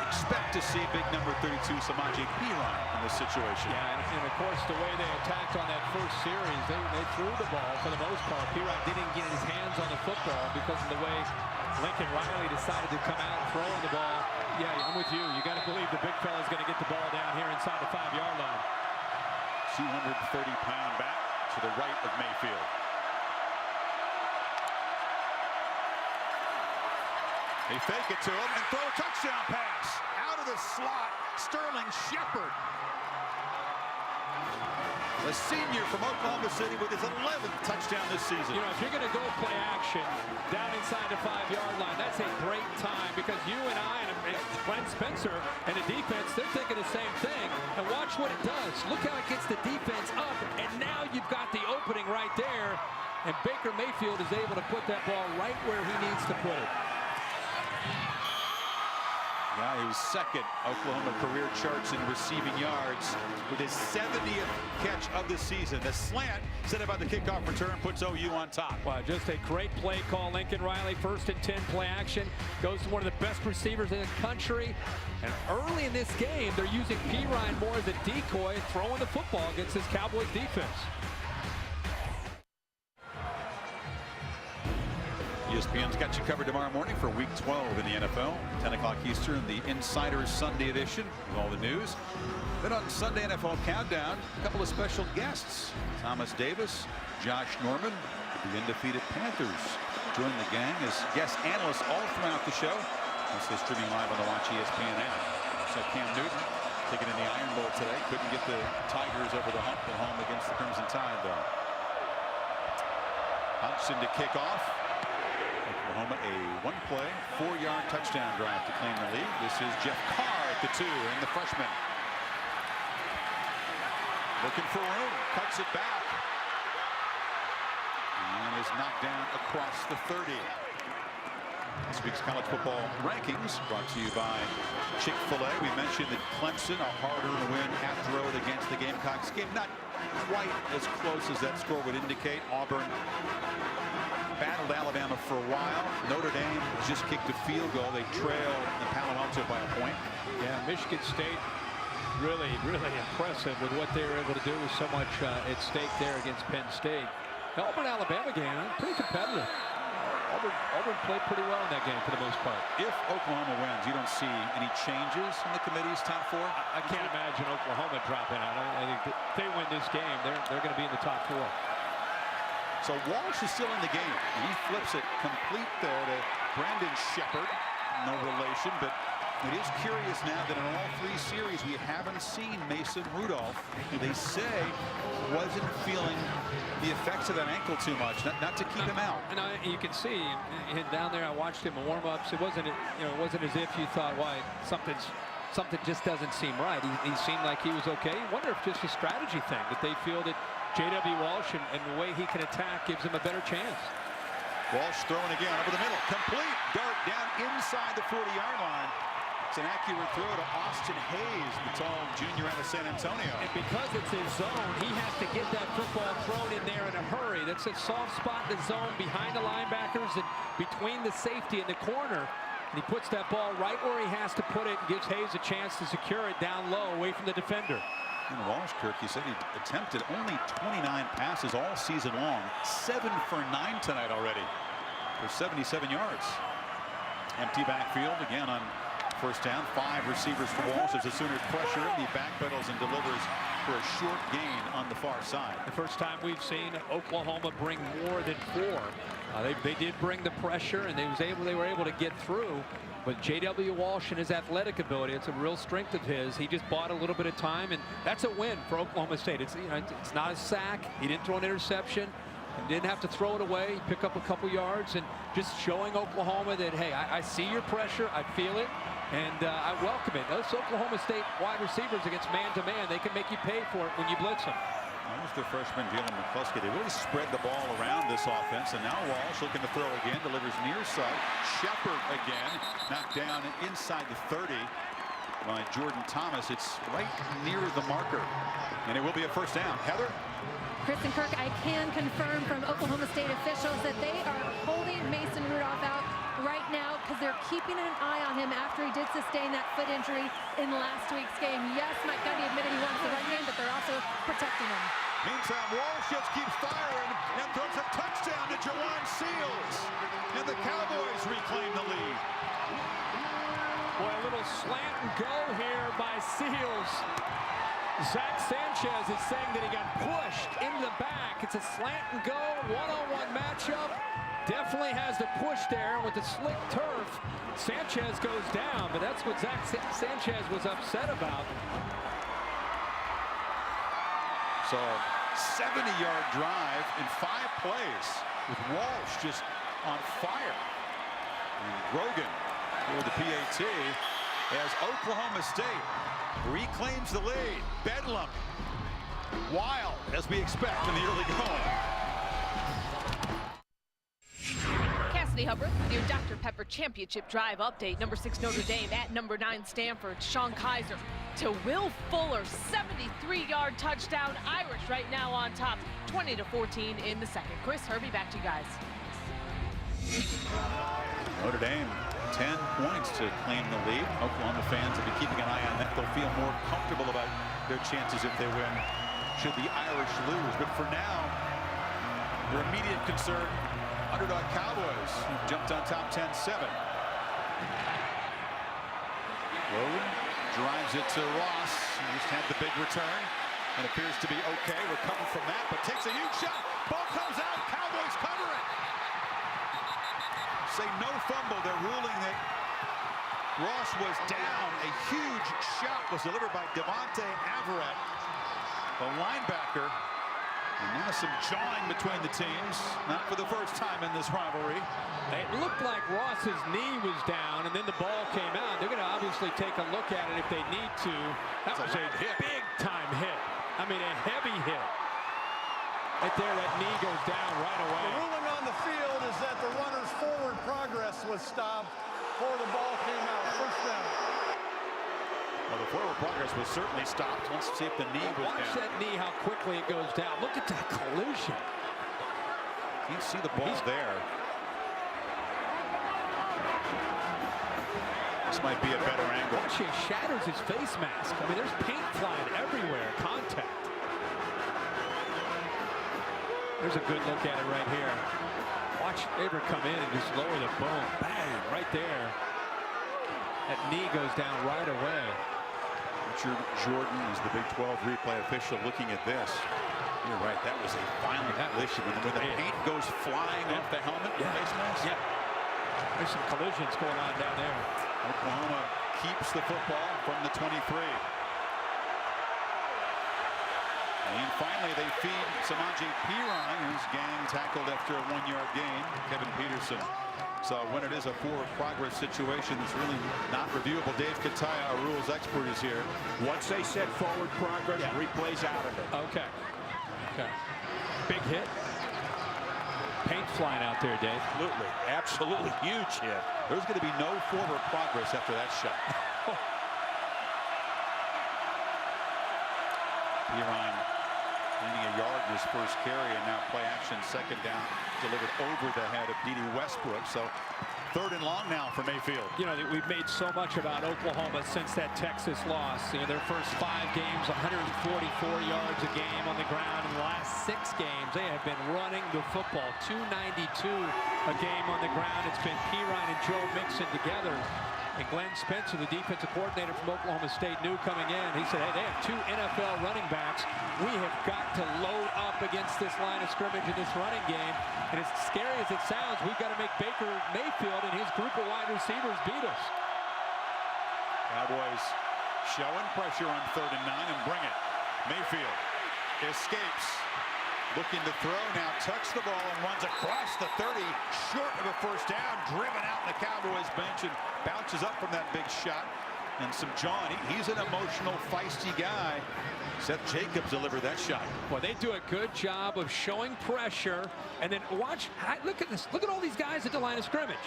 expect to see big number 32 Samaje Perine in this situation. Yeah, and of course the way they attacked on that first series, they threw the ball for the most part. Perine didn't get his hands on the football because of the way Lincoln Riley decided to come out throwing the ball. Yeah, I'm with you. You got to believe the big fella's going to get the ball down here inside the 5-yard line. 230-pound back to the right of Mayfield. They fake it to him and throw a touchdown pass. Out of the slot, Sterling Shepard. The senior from Oklahoma City with his 11th touchdown this season. You know, if you're going to go play action down inside the 5-yard line, that's a great time because you and I and Glenn Spencer and the defense, they're thinking the same thing. And watch what it does. Look how it gets the defense up, and now you've got the opening right there. And Baker Mayfield is able to put that ball right where he needs to put it. Yeah, his second Oklahoma career charts in receiving yards with his 70th catch of the season. The slant set up by the kickoff return puts OU on top. Wow, just a great play call. Lincoln Riley, 1st and 10 play action. Goes to one of the best receivers in the country. And early in this game, they're using Perine more as a decoy, throwing the football against this Cowboys defense. ESPN's got you covered tomorrow morning for Week 12 in the NFL. 10 o'clock Eastern, the Insiders Sunday edition with all the news. Then on Sunday NFL Countdown, a couple of special guests. Thomas Davis, Josh Norman, the undefeated Panthers, join the gang as guest analysts all throughout the show. This is streaming live on the Watch ESPN app. So Cam Newton taking in the Iron Bowl today. Couldn't get the Tigers over the hump at home against the Crimson Tide, though. Hudson to kick off. Oklahoma a 1-play, 4-yard touchdown drive to claim the lead. This is Jeff Carr at the 2 and the freshman. Looking for room, cuts it back. And is knocked down across the 30. This week's college football rankings brought to you by Chick-fil-A. We mentioned that Clemson, a hard-earned win at the road against the Gamecocks. Game not quite as close as that score would indicate. Auburn battled Alabama for a while. Notre Dame just kicked a field goal. They trailed the Palo Alto by a point. Yeah, Michigan State really impressive with what they were able to do with so much at stake there against Penn State. The Auburn-Alabama game, pretty competitive. Auburn played pretty well in that game for the most part. If Oklahoma wins, you don't see any changes in the committee's top 4? I can't imagine Oklahoma dropping out. I think if they win this game, they're going to be in the top 4. So Walsh is still in the game. He flips it complete there to Brandon Shepard. No relation, but it is curious now that in all 3 series we haven't seen Mason Rudolph, who they say wasn't feeling the effects of that ankle too much, not to keep him out. And you can see down there. I watched him in warm-ups. It wasn't as if you thought, why something just doesn't seem right. He seemed like he was okay. I wonder if just a strategy thing that they feel that J.W. Walsh and the way he can attack gives him a better chance. Walsh throwing again over the middle, complete dart down inside the 40-yard line. It's an accurate throw to Austin Hayes, the tall junior out of San Antonio. And because it's his zone, he has to get that football thrown in there in a hurry. That's a soft spot in the zone behind the linebackers and between the safety and the corner. And he puts that ball right where he has to put it and gives Hayes a chance to secure it down low away from the defender. And Walsh, Kirk, he said he attempted only 29 passes all season long. 7 for 9 tonight already for 77 yards. Empty backfield again on first down. 5 receivers for Walsh as the Sooners pressure. He backpedals and delivers for a short gain on the far side. The first time we've seen Oklahoma bring more than 4. They did bring the pressure, and they were able to get through. But J.W. Walsh and his athletic ability, it's a real strength of his. He just bought a little bit of time, and that's a win for Oklahoma State. It's not a sack. He didn't throw an interception. He didn't have to throw it away. Pick up a couple yards, and just showing Oklahoma that, hey, I see your pressure. I feel it. And I welcome it. Those Oklahoma State wide receivers against man-to-man, they can make you pay for it when you blitz them. That was the freshman Jalen McCluskey. They really spread the ball around this offense. And now Walsh looking to throw again, delivers near side. Shepard again, knocked down inside the 30 by Jordan Thomas. It's right near the marker. And it will be a first down. Heather? Chris and Kirk, I can confirm from Oklahoma State officials that they are holding Mason Rudolph out right now because they're keeping an eye on him after he did sustain that foot injury in last week's game. Yes, Mike Gundy admitted he wants the run game, but they're also protecting him. Meantime, Walsh just keeps firing and throws a touchdown to Jawan Seals. And the Cowboys reclaim the lead. Boy, a little slant and go here by Seals. Zach Sanchez is saying that he got pushed in the back. It's a slant and go, one-on-one matchup. Definitely has the push there with the slick turf. Sanchez goes down, but that's what Zach Sanchez was upset about. So a 70-yard drive in 5 plays with Walsh just on fire. And Grogan for the PAT as Oklahoma State reclaims the lead. Bedlam wild as we expect in the early going. Cassidy Hubbard with your Dr. Pepper Championship Drive update. Number 6 Notre Dame at number 9 Stanford. Sean Kaiser to Will Fuller, 73-yard touchdown. Irish right now on top, 20-14 in the second. Chris, Herbie, back to you guys. Notre Dame 10 points to claim the lead. Oklahoma fans will be keeping an eye on that. They'll feel more comfortable about their chances if they win should the Irish lose. But for now, their immediate concern, underdog Cowboys, who jumped on top 10-7. Logan drives it to Ross. He just had the big return and appears to be okay. Recovered from that, but takes a huge shot. Ball comes out. Cowboys cover it. Say no fumble. They're ruling that Ross was down. A huge shot was delivered by Devontae Everett, the linebacker. And now some jawing between the teams, not for the first time in this rivalry. It looked like Ross's knee was down, and then the ball came out. They're going to obviously take a look at it if they need to. That was a big-time hit. I mean, a heavy hit. Right there, that knee goes down right away. The ruling on the field is that the runner's forward progress was stopped before the ball came out. First down. Well, the forward progress was certainly stopped. Let's see if the knee was down. Watch that knee, how quickly it goes down. Look at that collision. Can't see the ball there. This might be a better angle. Watch, he shatters his face mask. I mean, there's paint flying everywhere. Contact. There's a good look at it right here. Watch Faber come in and just lower the boom. Bang, right there. That knee goes down right away. Richard Jordan is the Big 12 replay official looking at this. You're right, that was a violent collision. When the paint goes flying off the helmet, face mask. Yeah. There's some collisions going on down there. Oklahoma keeps the football from the 23. And finally, they feed Samaje Perine, who's gang tackled after a 1-yard gain. Kevin Peterson. So when it is a forward progress situation, it's really not reviewable. Dave Kataya, our rules expert, is here. Once they said forward progress, replays out of it. Okay. Okay. Big hit. Paint flying out there, Dave. Absolutely. Absolutely huge hit. There's going to be no forward progress after that shot. Perine gaining a yard in his first carry, and now play action, second down, delivered over the head of Dede Westbrook. So 3rd and long now for Mayfield. You know, we've made so much about Oklahoma since that Texas loss. You know, their first 5 games, 144 yards a game on the ground. In the last 6 games, they have been running the football. 292 a game on the ground. It's been Perine and Joe Mixon together. And Glenn Spencer, the defensive coordinator from Oklahoma State, knew coming in. He said, hey, they have 2 NFL running backs. We have got to load up against this line of scrimmage in this running game. And as scary as it sounds, we've got to make Baker Mayfield and his group of wide receivers beat us. Cowboys showing pressure on 3rd and 9 and bring it. Mayfield escapes. Looking to throw, now tucks the ball and runs across the 30, short of a first down, driven out in the Cowboys bench and bounces up from that big shot. And some John, he's an emotional, feisty guy. Seth Jacobs delivered that shot. Well, they do a good job of showing pressure. And then watch, look at this. Look at all these guys at the line of scrimmage.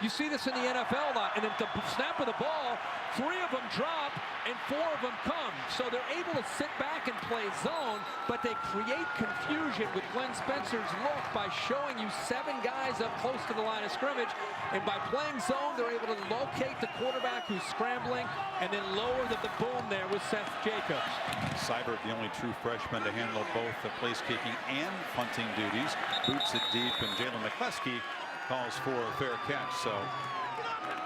You see this in the NFL a lot. And then the snap of the ball, 3 of them drop and 4 of them come. So they're able to sit back and play zone, but they create confusion with Glenn Spencer's look by showing you 7 guys up close to the line of scrimmage. And by playing zone, they're able to locate the quarterback who's scrambling and then lower the boom there with Seth Jacobs. Seibert, the only true freshman to handle both the place-kicking and punting duties. Boots it deep, and Jalen McCleskey calls for a fair catch. So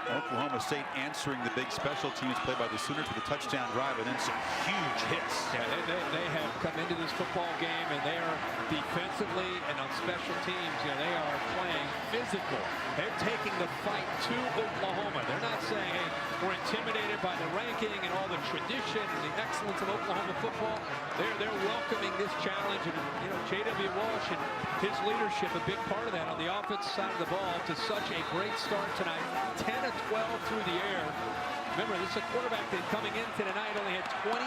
Oklahoma State answering the big special teams play by the Sooners with a touchdown drive and then some huge hits. Yeah, they have come into this football game, and they are defensively and on special teams, you know, they are playing physical. They're taking the fight to Oklahoma. They're not saying, hey, we're intimidated by the ranking and all the tradition and the excellence of Oklahoma football. They're welcoming this challenge, and you know, J.W. Walsh and his leadership, a big part of that on the offensive side of the ball, to such a great start tonight. 10 of 12 through the air. Remember, this is a quarterback that coming into tonight only had 29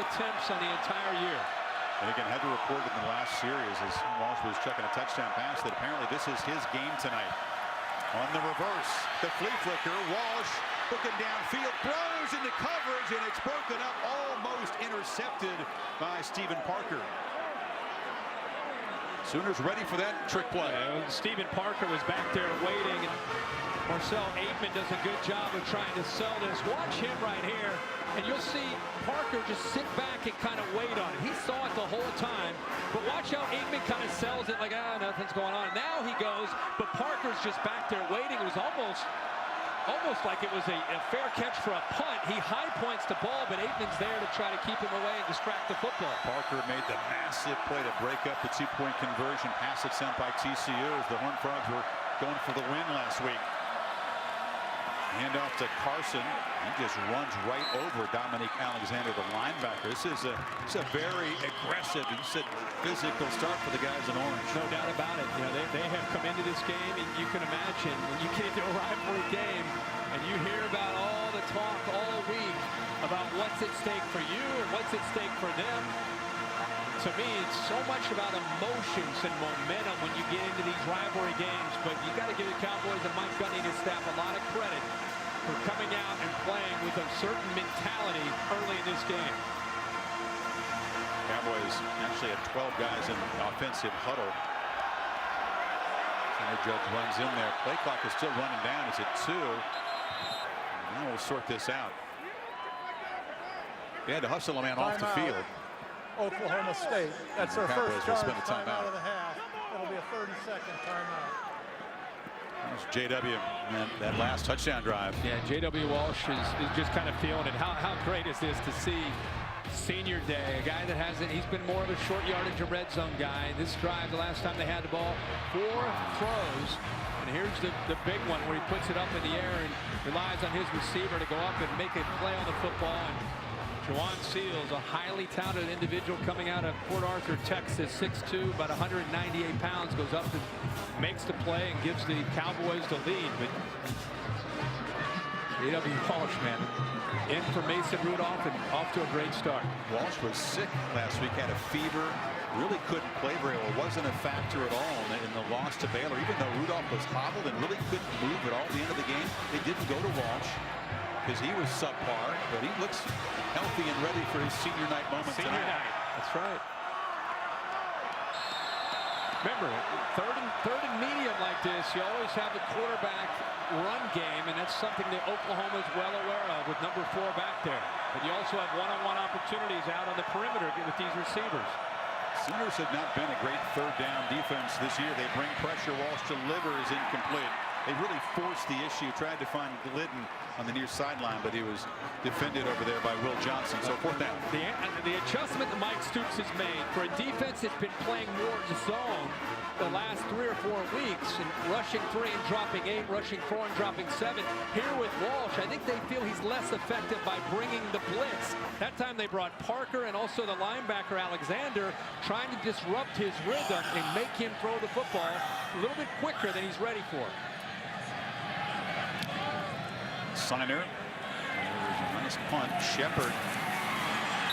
attempts on the entire year. And again, had to report in the last series as Walsh was checking a touchdown pass that apparently this is his game tonight. On the reverse, the flea flicker, Walsh looking downfield, throws into coverage, and it's broken up, almost intercepted by Stephen Parker. Sooners ready for that trick play. Stephen Parker was back there waiting, and Marcel Aitman does a good job of trying to sell this. Watch him right here, and you'll see Parker just sit back and kind of wait on it. He saw it the whole time, but watch how Aitman kind of sells it like, nothing's going on. Now he goes, but Parker's just back there waiting. It was almost like it was a fair catch for a punt. He high points the ball, but Aitman's there to try to keep him away and distract the football. Parker made the massive play to break up the 2-point conversion. Pass it sent by TCU as the Horned Frogs were going for the win last week. Hand off to Carson. He just runs right over Dominique Alexander, the linebacker. This is a very aggressive and physical start for the guys in orange. No doubt about it. You know, they have come into this game, and you can imagine when you get into a rivalry game and you hear about all the talk all week about what's at stake for you and what's at stake for them. To me, it's so much about emotions and momentum when you get into these rivalry games, but you got to give the Cowboys and Mike Gundy and his staff a lot of credit for coming out and playing with a certain mentality early in this game. Cowboys actually had 12 guys in the offensive huddle. Judge runs in there. Play clock is still running down. It's at 2. Now we'll sort this out. They had to hustle a man off the field. Oklahoma State. That's their first Cowboys charge will spend a timeout of the half. It'll be a 30-second timeout. There's JW and that last touchdown drive. Yeah, J.W. Walsh is just kind of feeling it. How great is this to see senior day, a guy that hasn't, he's been more of a short yardage or red zone guy. This drive, the last time they had the ball, 4 throws. And here's the big one where he puts it up in the air and relies on his receiver to go up and make a play on the football. And Juwan Seals, a highly talented individual coming out of Port Arthur, Texas, 6'2", about 198 pounds, goes up and makes the play and gives the Cowboys the lead. But J.W. Walsh, man, in for Mason Rudolph and off to a great start. Walsh was sick last week, had a fever, really couldn't play very well. Wasn't a factor at all in the loss to Baylor. Even though Rudolph was hobbled and really couldn't move at all at the end of the game, they didn't go to Walsh because he was subpar, but he looks healthy and ready for his senior night moment tonight. That's right. Remember, third and medium like this, you always have a quarterback run game, and that's something that Oklahoma is well aware of with number 4 back there. But you also have one-on-one opportunities out on the perimeter with these receivers. Sooners have not been a great third down defense this year. They bring pressure. Walsh delivers incomplete. They really forced the issue, tried to find Glidden on the near sideline, but he was defended over there by Will Johnson. So 4th down. The adjustment that Mike Stoops has made for a defense that's been playing more zone the last 3 or 4 weeks, and rushing 3 and dropping 8, rushing 4 and dropping 7. Here with Walsh, I think they feel he's less effective by bringing the blitz. That time they brought Parker and also the linebacker Alexander, trying to disrupt his rhythm and make him throw the football a little bit quicker than he's ready for. Signer. There's a nice punt. Shepard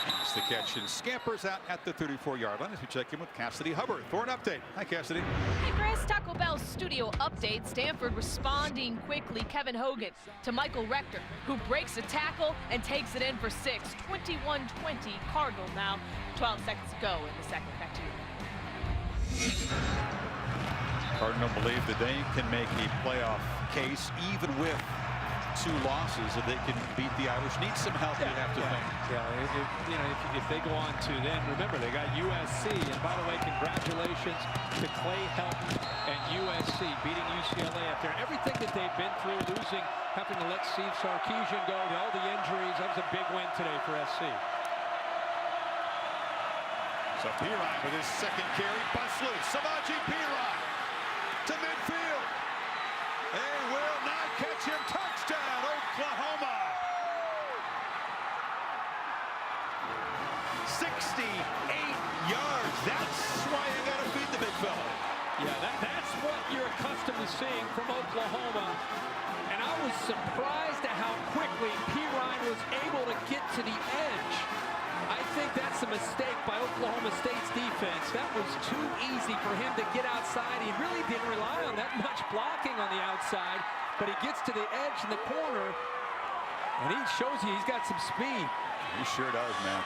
makes the catch and scampers out at the 34-yard line as we check in with Cassidy Hubbard for an update. Hi, Cassidy. Hey, Chris. Taco Bell's studio update. Stanford responding quickly. Kevin Hogan to Michael Rector, who breaks a tackle and takes it in for 6. 21-20 Cardinal now. 12 seconds to go in the second. Back to you. Cardinal believe that they can make a playoff case even with 2 losses, if they can beat the Irish. Need some help, you have to think. Yeah, if they go on to then, remember, they got USC. And by the way, congratulations to Clay Helton and USC beating UCLA after everything that they've been through, losing, having to let Steve Sarkisian go, all the injuries. That was a big win today for SC. So Perine with his second carry, bust loose. Samaje Perine to midfield. They will not catch him. Touchdown, Oklahoma. 68 yards. That's why you got to feed the big fella. Yeah, that's what you're accustomed to seeing from Oklahoma. And I was surprised at how quickly Perine was able to get to the edge. I think that's a mistake by Oklahoma State's defense. That was too easy for him to get outside. He really didn't rely on that much blocking on the outside, but he gets to the edge in the corner, and he shows you he's got some speed. He sure does, man.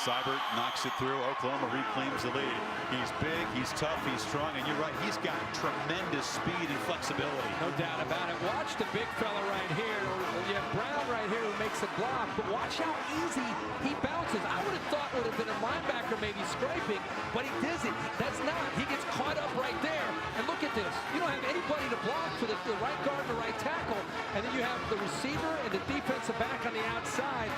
Seibert knocks it through. Oklahoma reclaims the lead. He's big, he's tough, he's strong, and you're right, he's got tremendous speed and flexibility. No doubt about it. Watch the big fella right here. You have Brown right here who makes a block, but watch how easy he bounces. I would have thought it would have been a linebacker maybe scraping, but he doesn't. That's not. He gets caught up right there. And look at this. You don't have anybody to block for the right guard and the right tackle, and then you have the receiver and the defensive back on the outside.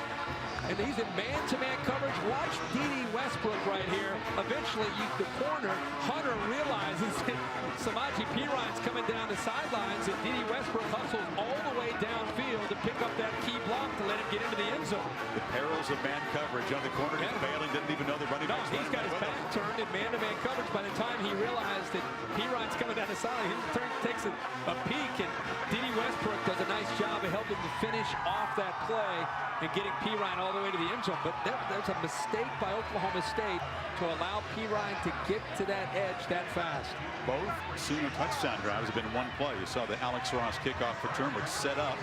And he's in man-to-man coverage. Watch D.D. Westbrook right here. Eventually, the corner, Hunter realizes that Samaje Perine's coming down the sidelines, and D.D. Westbrook hustles all the way downfield to pick up that key block to let him get into the end zone. The perils of man coverage on the corner. Yeah. Bailing didn't even know the running back. He's got his back turned in man-to-man coverage. By the time he realized that Perine's coming down the sideline, he takes a peek, and D.D. Westbrook does a nice job of helping to finish off that play and getting Perine all the way to the end zone. But there's a mistake by Oklahoma State to allow Perine to get to that edge that fast. Both Sooner touchdown drives have been one play. You saw the Alex Ross kickoff return, which set up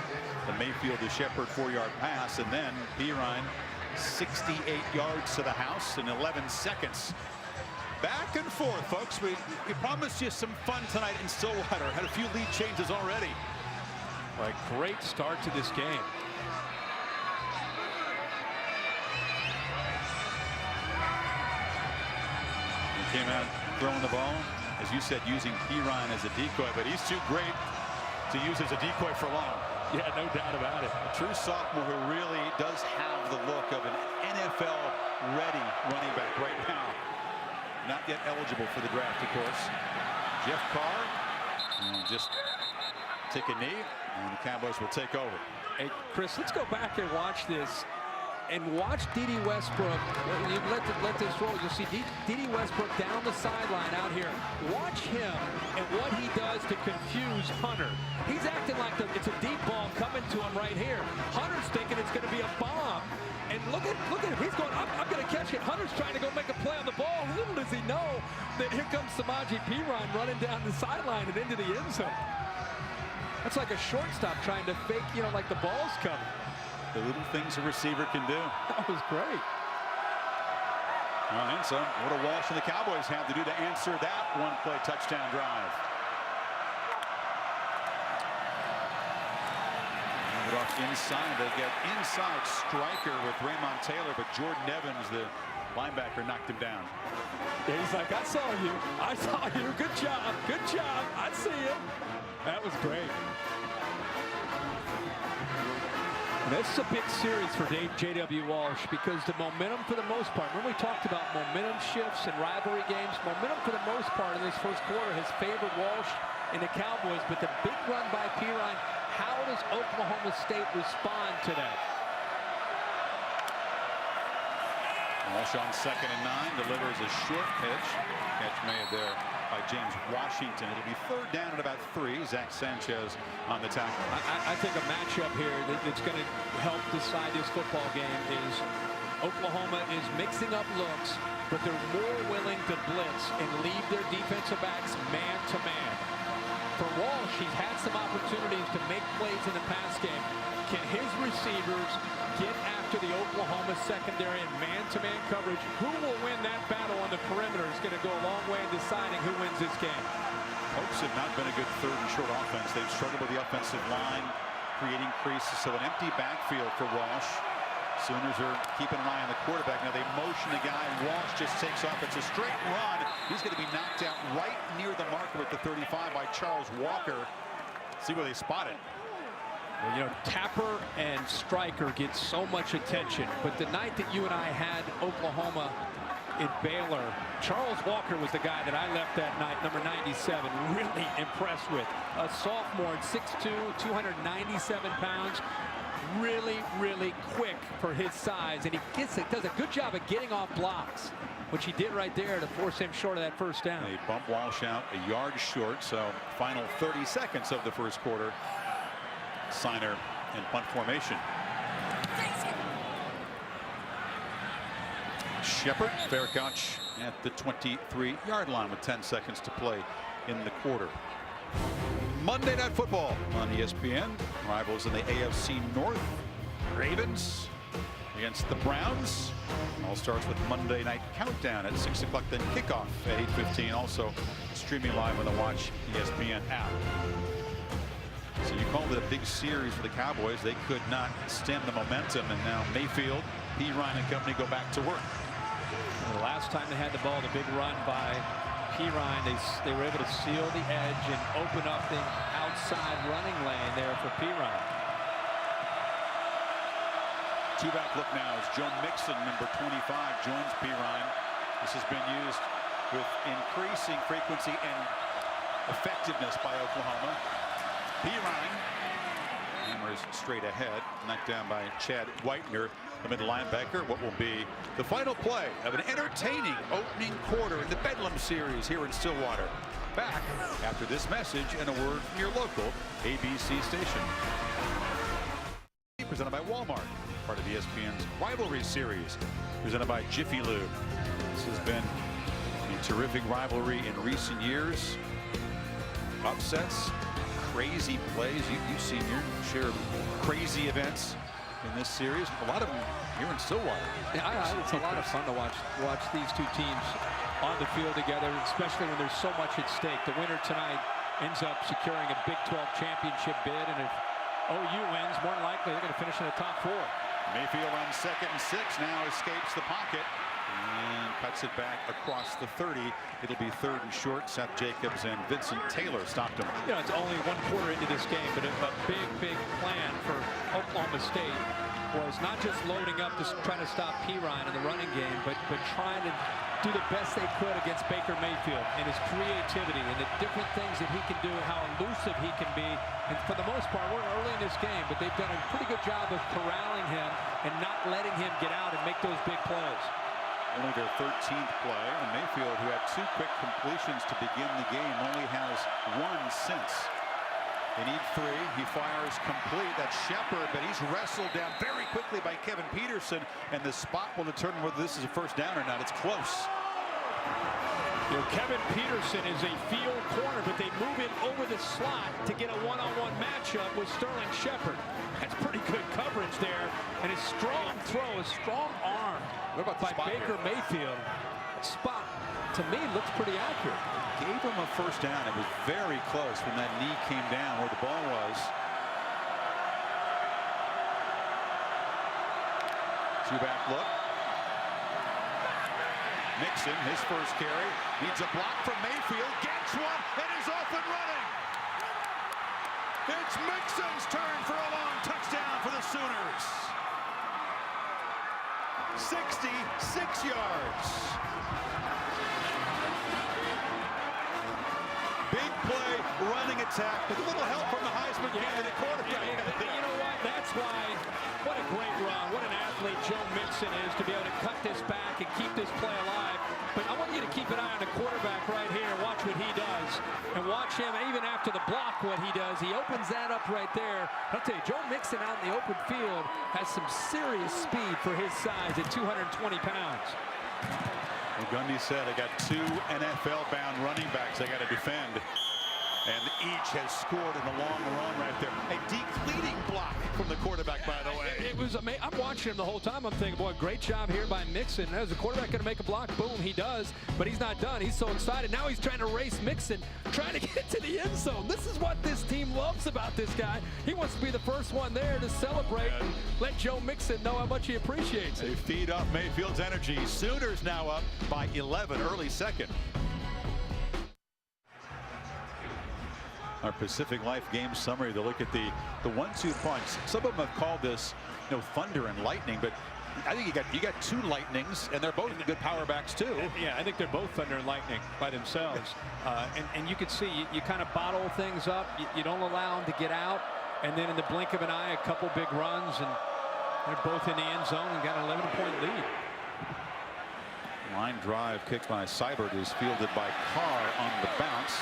the Mayfield to Shepard 4-yard pass, and then Perine 68 yards to the house in 11 seconds. Back and forth, folks. We promised you some fun tonight in Stillwater. Had a few lead changes already. A great start to this game. He came out throwing the ball, as you said, using Perine as a decoy, but he's too great to use as a decoy for long. Yeah, no doubt about it. A true sophomore who really does have the look of an NFL-ready running back right now. Not yet eligible for the draft, of course. Jeff Carr will just take a knee, and the Cowboys will take over. Hey, Chris, let's go back and watch this. And watch Dede Westbrook. You let this roll. You'll see Dede Westbrook down the sideline out here. Watch him and what he does to confuse Hunter. He's acting like it's a deep ball coming to him right here. Hunter's thinking it's going to be a bomb. And look at him. He's going, I'm going to catch it. Hunter's trying to go make a play on the ball. Little does he know that here comes Samaje Perine running down the sideline and into the end zone. That's like a shortstop trying to fake, like the ball's coming. The little things a receiver can do. That was great. Well, and so what do Walsh and the Cowboys have to do to answer that one-play touchdown drive? Move it off inside. They get inside striker with Raymond Taylor, but Jordan Evans, the linebacker, knocked him down. Yeah, he's like, I saw you. I saw you. Good job. Good job. I see you. That was great. This is a big series for J.W. Walsh because the momentum for the most part, remember we talked about momentum shifts and rivalry games, momentum for the most part in this first quarter has favored Walsh and the Cowboys, but the big run by Perine, how does Oklahoma State respond to that? Walsh on 2nd and 9 delivers a short pitch. Catch made there by James Washington. It'll be 3rd down at about 3. Zach Sanchez on the tackle. I think a matchup here that's going to help decide this football game is Oklahoma is mixing up looks, but they're more willing to blitz and leave their defensive backs man to man. For Walsh, he's had some opportunities to make plays in the pass game. Can his receivers get after the Oklahoma secondary in man-to-man coverage? Who will win that battle on the perimeter is going to go a long way in deciding who wins this game. Hopes have not been a good 3rd and short offense. They've struggled with the offensive line, creating creases. So an empty backfield for Walsh. Sooners are keeping an eye on the quarterback. Now they motion the guy. Walsh just takes off. It's a straight run. He's going to be knocked out right near the marker at the 35 by Charles Walker. See where they spot it. Well, Tapper and Stryker get so much attention, but the night that you and I had Oklahoma in Baylor, Charles Walker was the guy that I left that night, number 97, really impressed with. A sophomore at 6'2", 297 pounds, really quick for his size, and he does a good job of getting off blocks, which he did right there to force him short of that 1st down. They bump Walsh out a yard short, so final 30 seconds of the first quarter. Signer in punt formation. Shepard, fair catch at the 23-yard line with 10 seconds to play in the quarter. Monday Night Football on ESPN. Rivals in the AFC North. Ravens against the Browns. All starts with Monday Night Countdown at 6 o'clock, then kickoff at 8:15. Also streaming live on the Watch ESPN app. So you called it a big series for the Cowboys. They could not stem the momentum, and now Mayfield, Perine and company go back to work. The last time they had the ball, the big run by Perine, they were able to seal the edge and open up the outside running lane there for Perine. Two-back look now as Joe Mixon, number 25, joins Perine. This has been used with increasing frequency and effectiveness by Oklahoma. Perine hammers straight ahead, knocked down by Chad Whitener, the middle linebacker. What will be the final play of an entertaining opening quarter in the Bedlam series here in Stillwater. Back after this message and a word from your local ABC station. Presented by Walmart, part of ESPN's rivalry series, presented by Jiffy Lube. This has been a terrific rivalry in recent years. Upsets, crazy plays. You've seen your share of crazy events in this series. A lot of them here in Stillwater. Yeah, it's a lot of fun to watch these two teams on the field together, especially when there's so much at stake. The winner tonight ends up securing a Big 12 championship bid, and if OU wins, more than likely they're going to finish in the top 4. Mayfield on 2nd and 6 now escapes the pocket and cuts it back across the 30. It'll be 3rd and short. Seth Jacobs and Vincent Taylor stopped him. You know, it's only 1 quarter into this game, but a big plan for Oklahoma State was not just loading up to try to stop Perine in the running game, but trying to do the best they could against Baker Mayfield and his creativity and the different things that he can do, how elusive he can be. And for the most part, we're early in this game, but they've done a pretty good job of corralling him and not letting him get out and make those big plays. Only their 13th play, and Mayfield, who had 2 quick completions to begin the game, only has 1 since. They need 3. He fires complete. That's Shepard, but he's wrestled down very quickly by Kevin Peterson, and the spot will determine whether this is a first down or not. It's close. You know, Kevin Peterson is a field corner, but they move him over the slot to get a one-on-one matchup with Sterling Shepard. That's pretty good coverage there, and a strong throw, a strong arm by Baker Mayfield. Spot, to me, looks pretty accurate. Gave him a first down. It was very close when that knee came down where the ball was. Two-back look. Mixon, his first carry, needs a block from Mayfield, gets one, and he's off and running. It's Mixon's turn for a long touchdown for the Sooners. 66 yards. Big play, running attack, with a little help from the Heisman candidate quarterback. You know what? That's why, what a great run. What an athlete Joe Mixon is to be able to cut this back and keep this play alive. But I want you to keep an eye on the quarterback right here. Watch what he does. And watch him, even after the block, what he does. He opens that up right there. I'll tell you, Joe Mixon out in the open field has some serious speed for his size at 220 pounds. Well, Gundy said, I got 2 NFL-bound running backs I got to defend. And each has scored in the long run right there. A depleting block from the quarterback, by the way. It was amazing. I'm watching him the whole time. I'm thinking, boy, great job here by Mixon. As the quarterback going to make a block, boom, he does. But he's not done. He's so excited. Now he's trying to race Mixon, trying to get to the end zone. This is what this team loves about this guy. He wants to be the first one there to celebrate and let Joe Mixon know how much he appreciates it. They feed off Mayfield's energy. Sooners now up by 11, early 2nd. Our Pacific Life game summary to look at the 1-2 punch. Some of them have called this, you know, thunder and lightning, but I think you got 2 lightnings, and they're both good power backs too. Yeah, I think they're both thunder and lightning by themselves. And you can see you kind of bottle things up. You don't allow them to get out, and then in the blink of an eye, a couple big runs, and they're both in the end zone and got an 11-point lead. Line drive kicked by Seibert is fielded by Carr on the bounce.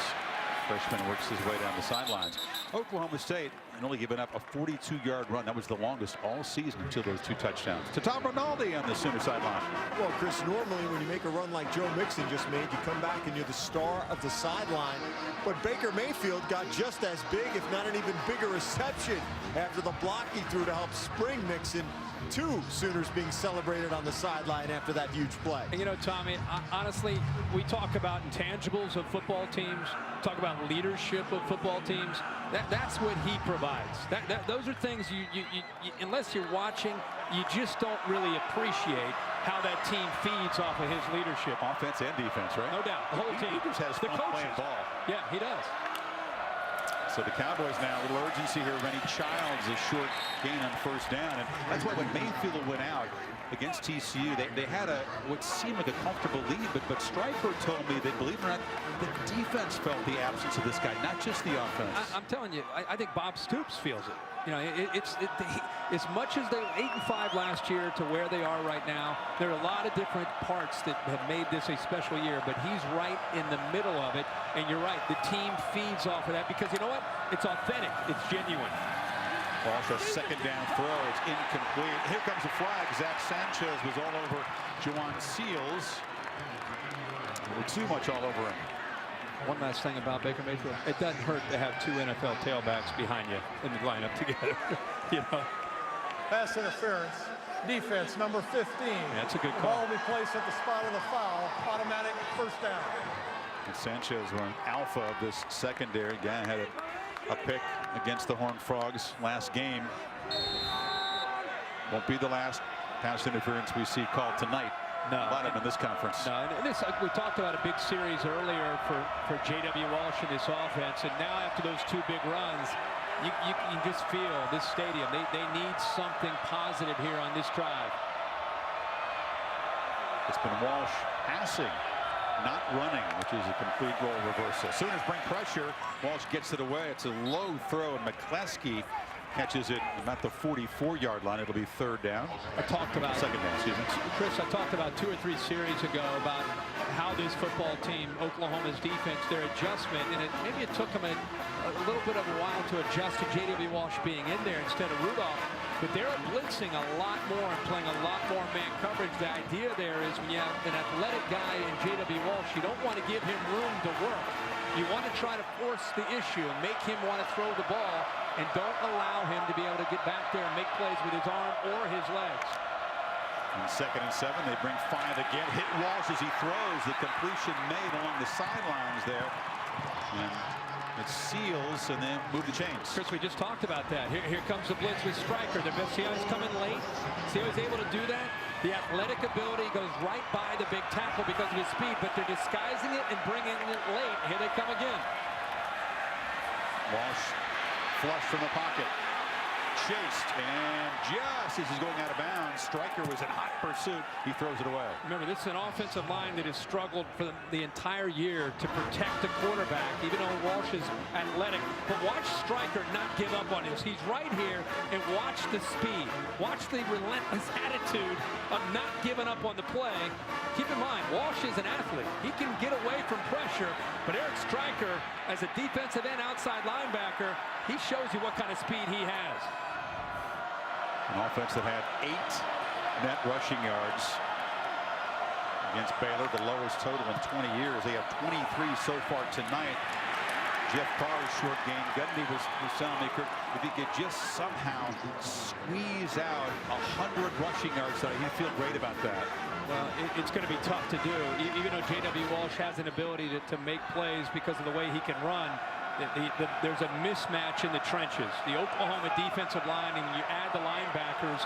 Freshman works his way down the sidelines. Oklahoma State had only given up a 42-yard run. That was the longest all season until those 2 touchdowns. To Tom Rinaldi on the Sooner sideline. Well, Chris, normally when you make a run like Joe Mixon just made, you come back and you're the star of the sideline. But Baker Mayfield got just as big, if not an even bigger reception after the block he threw to help spring Mixon. 2 Sooners being celebrated on the sideline after that huge play. And you know, Tommy, honestly, we talk about intangibles of football teams, talk about leadership of football teams. That's what he provides. Those are things you unless you're watching, you just don't really appreciate how that team feeds off of his leadership. Offense and defense, right? No doubt. The whole team. He just has fun playing ball. Yeah, he does. So the Cowboys now, a little urgency here. Rennie Childs, a short gain on first down. And that's why when Mayfield went out against TCU, they had what seemed like a comfortable lead. But Stryker told me that, believe it or not, the defense felt the absence of this guy, not just the offense. I'm telling you, I think Bob Stoops feels it. You know, as much as they were 8-5 last year to where they are right now, there are a lot of different parts that have made this a special year, but he's right in the middle of it. And you're right, the team feeds off of that because you know what? It's authentic. It's genuine. Also, 2nd down throw. It's incomplete. Here comes a flag. Zach Sanchez was all over Juwan Seals. A little too much all over him. One last thing about Baker Mayfield. It doesn't hurt to have 2 NFL tailbacks behind you in the lineup together. You know, Pass interference. Defense, number 15. That's a good The call. ball will be placed at the spot of the foul. Automatic first down. And Sanchez were an alpha of this secondary. Guy had a pick against the Horned Frogs last game. Won't be the last pass interference we see called tonight. No, a lot of them in this conference. No, and this, we talked about a big series earlier for J.W. Walsh and this offense, and now after those two big runs, you just feel this stadium, they need something positive here on this drive. It's been Walsh passing, not running, which is a complete role reversal. Sooners bring pressure. Walsh gets it away. It's a low throw, and McCleskey catches it about the 44-yard line. It'll be third down. I talked about second down, excuse me. Chris, I talked about 2 or 3 series ago about how this football team, Oklahoma's defense, their adjustment, and maybe it took them a little bit of a while to adjust to J.W. Walsh being in there instead of Rudolph. But they're blitzing a lot more and playing a lot more man coverage. The idea there is when you have an athletic guy in J.W. Walsh, you don't want to give him room to work. You want to try to force the issue and make him want to throw the ball, and don't allow him to be able to get back there and make plays with his arm or his legs. On 2nd and 7, they bring 5 again. Hit Walsh as he throws. The completion made along the sidelines there. And it seals, and then move the chains. Chris, we just talked about that. Here comes the blitz with Stryker. See how he's coming late? See how he's able to do that? The athletic ability goes right by the big tackle because of his speed, but they're disguising it and bringing it late. Here they come again. Walsh flush from the pocket. Chased, and just as he's going out of bounds, Stryker was in hot pursuit. He throws it away. Remember, this is an offensive line that has struggled for the entire year to protect the quarterback, even though Walsh is athletic. But watch Stryker not give up on this. He's right here, and watch the speed. Watch the relentless attitude of not giving up on the play. Keep in mind, Walsh is an athlete. He can get away from pressure, but Eric Stryker, as a defensive end outside linebacker, he shows you what kind of speed he has. An offense that had 8 net rushing yards against Baylor, the lowest total in 20 years. They have 23 so far tonight. Jeff Carr's short game. Gundy was telling me, if he could just somehow squeeze out 100 rushing yards, he'd feel great about that. Well, it's going to be tough to do. Even though J.W. Walsh has an ability to make plays because of the way he can run, there's a mismatch in the trenches. The Oklahoma defensive line, and when you add the linebackers,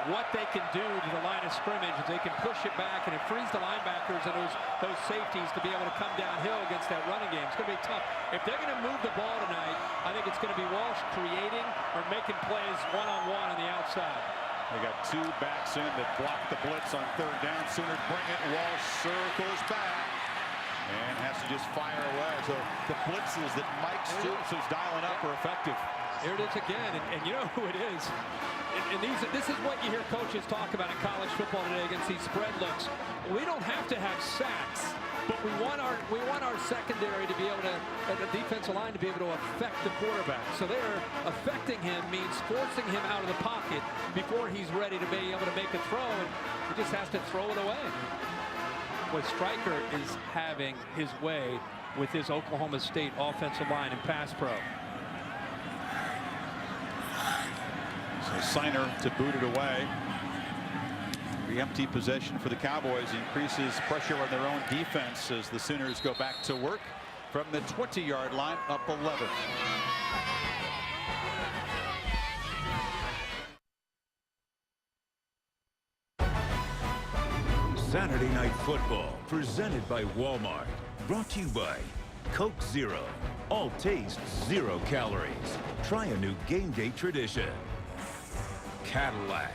what they can do to the line of scrimmage is they can push it back, and it frees the linebackers and those safeties to be able to come downhill against that running game. It's going to be tough. If they're going to move the ball tonight, I think it's going to be Walsh creating or making plays one-on-one on the outside. They got 2 backs in that block the blitz on 3rd down. Sooners bring it. Walsh circles back and has to just fire away. So the blitzes that Mike Stoops is dialing up are effective. Here it is again, and you know who it is. And this is what you hear coaches talk about in college football today against these spread looks. We don't have to have sacks, but we want our secondary to be able to, the defensive line to be able to affect the quarterback. So they're affecting him means forcing him out of the pocket before he's ready to be able to make a throw, and he just has to throw it away. Boy, Stryker is having his way with his Oklahoma State offensive line and pass pro. So Signer to boot it away. The empty possession for the Cowboys increases pressure on their own defense as the Sooners go back to work from the 20-yard line, up 11. Saturday Night Football, presented by Walmart. Brought to you by Coke Zero. All taste, 0 calories. Try a new game day tradition. Cadillac.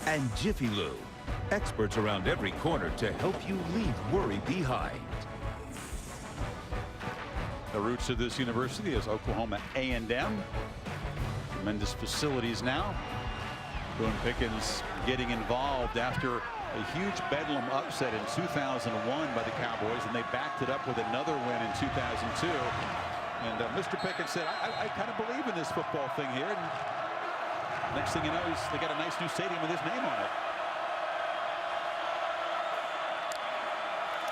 And Jiffy Lube. Experts around every corner to help you leave worry behind. The roots of this university is Oklahoma A&M. Tremendous facilities now. Boone Pickens getting involved after a huge Bedlam upset in 2001 by the Cowboys, and they backed it up with another win in 2002. And Mr. Pickens said, I kind of believe in this football thing here. And next thing you know, they got a nice new stadium with his name on it.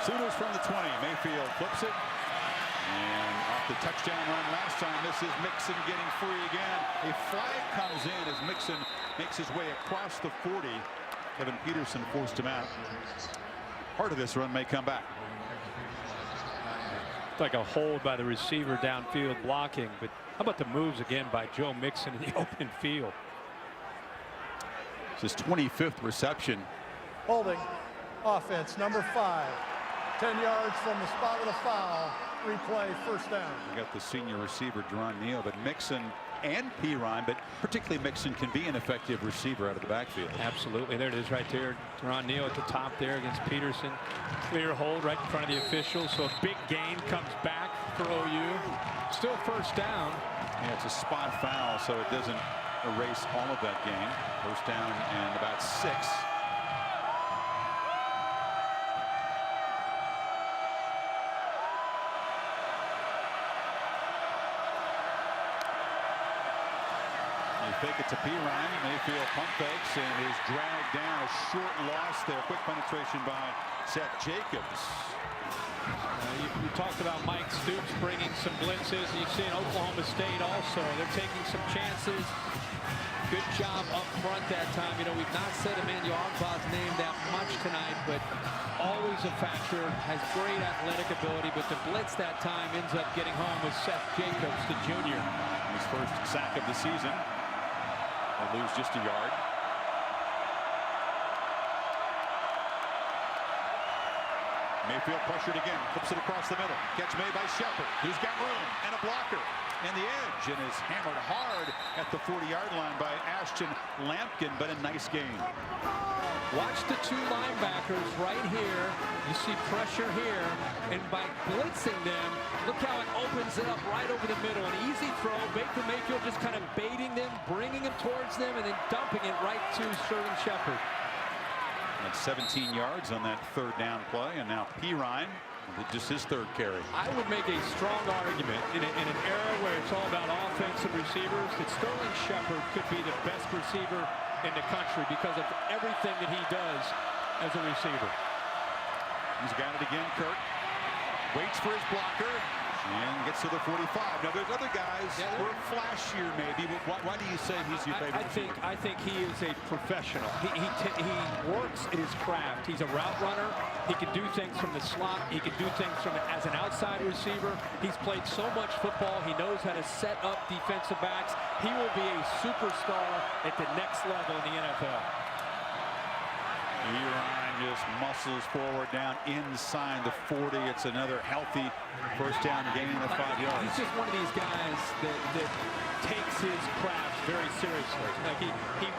Sooners from the 20. Mayfield flips it. And off the touchdown run last time. This is Mixon getting free again. A flag comes in as Mixon makes his way across the 40. Kevin Peterson forced him out. Part of this run may come back. It's like a hold by the receiver downfield blocking, but how about the moves again by Joe Mixon in the open field? It's his 25th reception. Holding. Offense, number 5. 10 yards from the spot of the foul. Replay, first down. We got the senior receiver, Deron Neal, but Mixon and Perine, but particularly Mixon, can be an effective receiver out of the backfield. Absolutely. There it is right there. Deron Neal at the top there against Peterson. Clear hold right in front of the officials. So a big gain comes back for OU. Still first down. Yeah, it's a spot foul, so it doesn't erase all of that gain. First down and about 6. Fake it to Perine. Mayfield pump fakes and is dragged down. A short loss there. Quick penetration by Seth Jacobs. You talked about Mike Stoops bringing some blitzes. You see in Oklahoma State also. They're taking some chances. Good job up front that time. You know, we've not said Emmanuel Ogbah's name that much tonight, but always a factor. Has great athletic ability, but the blitz that time ends up getting home with Seth Jacobs, the junior. His first sack of the season. They'll lose just a yard. Mayfield pressured again, flips it across the middle. Catch made by Shepard, who's got room and a blocker. And the edge, and is hammered hard at the 40-yard line by Ashton Lampkin, but a nice game. Watch the 2 linebackers right here. You see pressure here, and by blitzing them, look how it opens it up right over the middle. An easy throw. Baker Mayfield just kind of baiting them, bringing them towards them, and then dumping it right to Sterling Shepard. And 17 yards on that third down play, and now Perine, just his 3rd carry. I would make a strong argument in an era where it's all about offense and receivers that Sterling Shepard could be the best receiver in the country because of everything that he does as a receiver. He's got it again, Kirk. Waits for his blocker and gets to the 45. Now there's other guys who are flashier maybe, but why do you say he's your favorite receiver? I think he is a professional. He works at his craft. He's a route runner. He can do things from the slot. He can do things from as an outside receiver. He's played so much football. He knows how to set up defensive backs. He will be a superstar at the next level in the NFL. Perine just muscles forward down inside the 40. It's another healthy first down gain of 5 yards. He's just one of these guys that takes his craft very seriously. Like he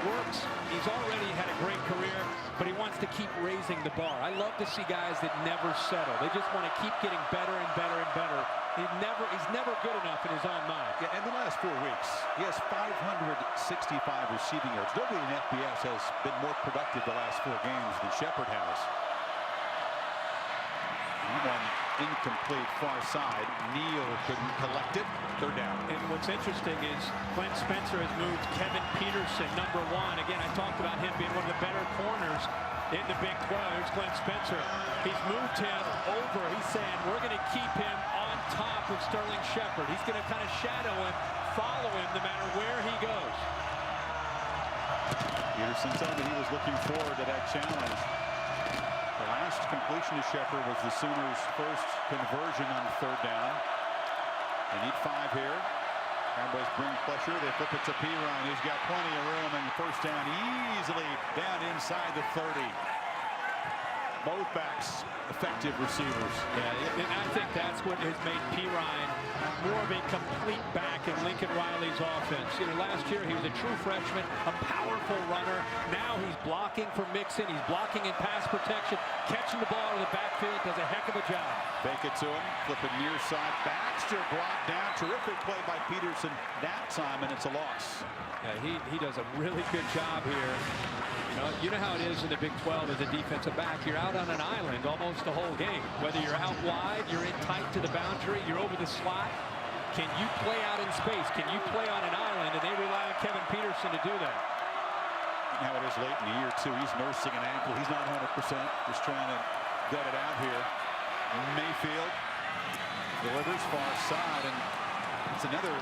works. He's already had a great career, but he wants to keep raising the bar. I love to see guys that never settle. They just want to keep getting better and better and better. He's never good enough in his own mind. Yeah, in the last 4 weeks, he has 565 receiving yards. Nobody in FBS has been more productive the last 4 games than Shepard has. One incomplete far side. Neal couldn't collect it. 3rd down. And what's interesting is Clint Spencer has moved Kevin Peterson, number 1. Again, I talked about him being one of the better corners in the Big 12. Here's Clint Spencer. He's moved him over. He's saying we're going to keep him on top of Sterling Shepard. He's going to kind of shadow him, follow him no matter where he goes. Peterson told me he was looking forward to that challenge. The last completion to Shepard was the Sooners' first conversion on 3rd down. They need 5 here. Cowboys bring pressure. They flip it to Perine. He's got plenty of room, and first down easily down inside the 30. Both backs effective receivers. Yeah, and I think that's what has made Perine more of a complete back in Lincoln Riley's offense. You know, last year he was a true freshman, a powerful runner. Now he's blocking for Mixon. He's blocking in pass protection, catching the ball in the backfield, does a heck of a job. Fake it to him, flip it near side. Baxter brought down. Terrific play by Peterson that time, and it's a loss. Yeah, he does a really good job here. You know how it is in the Big 12 as a defensive back. You're out on an island almost the whole game. Whether you're out wide, you're in tight to the boundary, you're over the slot. Can you play out in space? Can you play on an island? And they rely on Kevin Peterson to do that. Now it is late in the year, too. He's nursing an ankle. He's not 100%. Just trying to gut it out here. Mayfield delivers far side, and it's another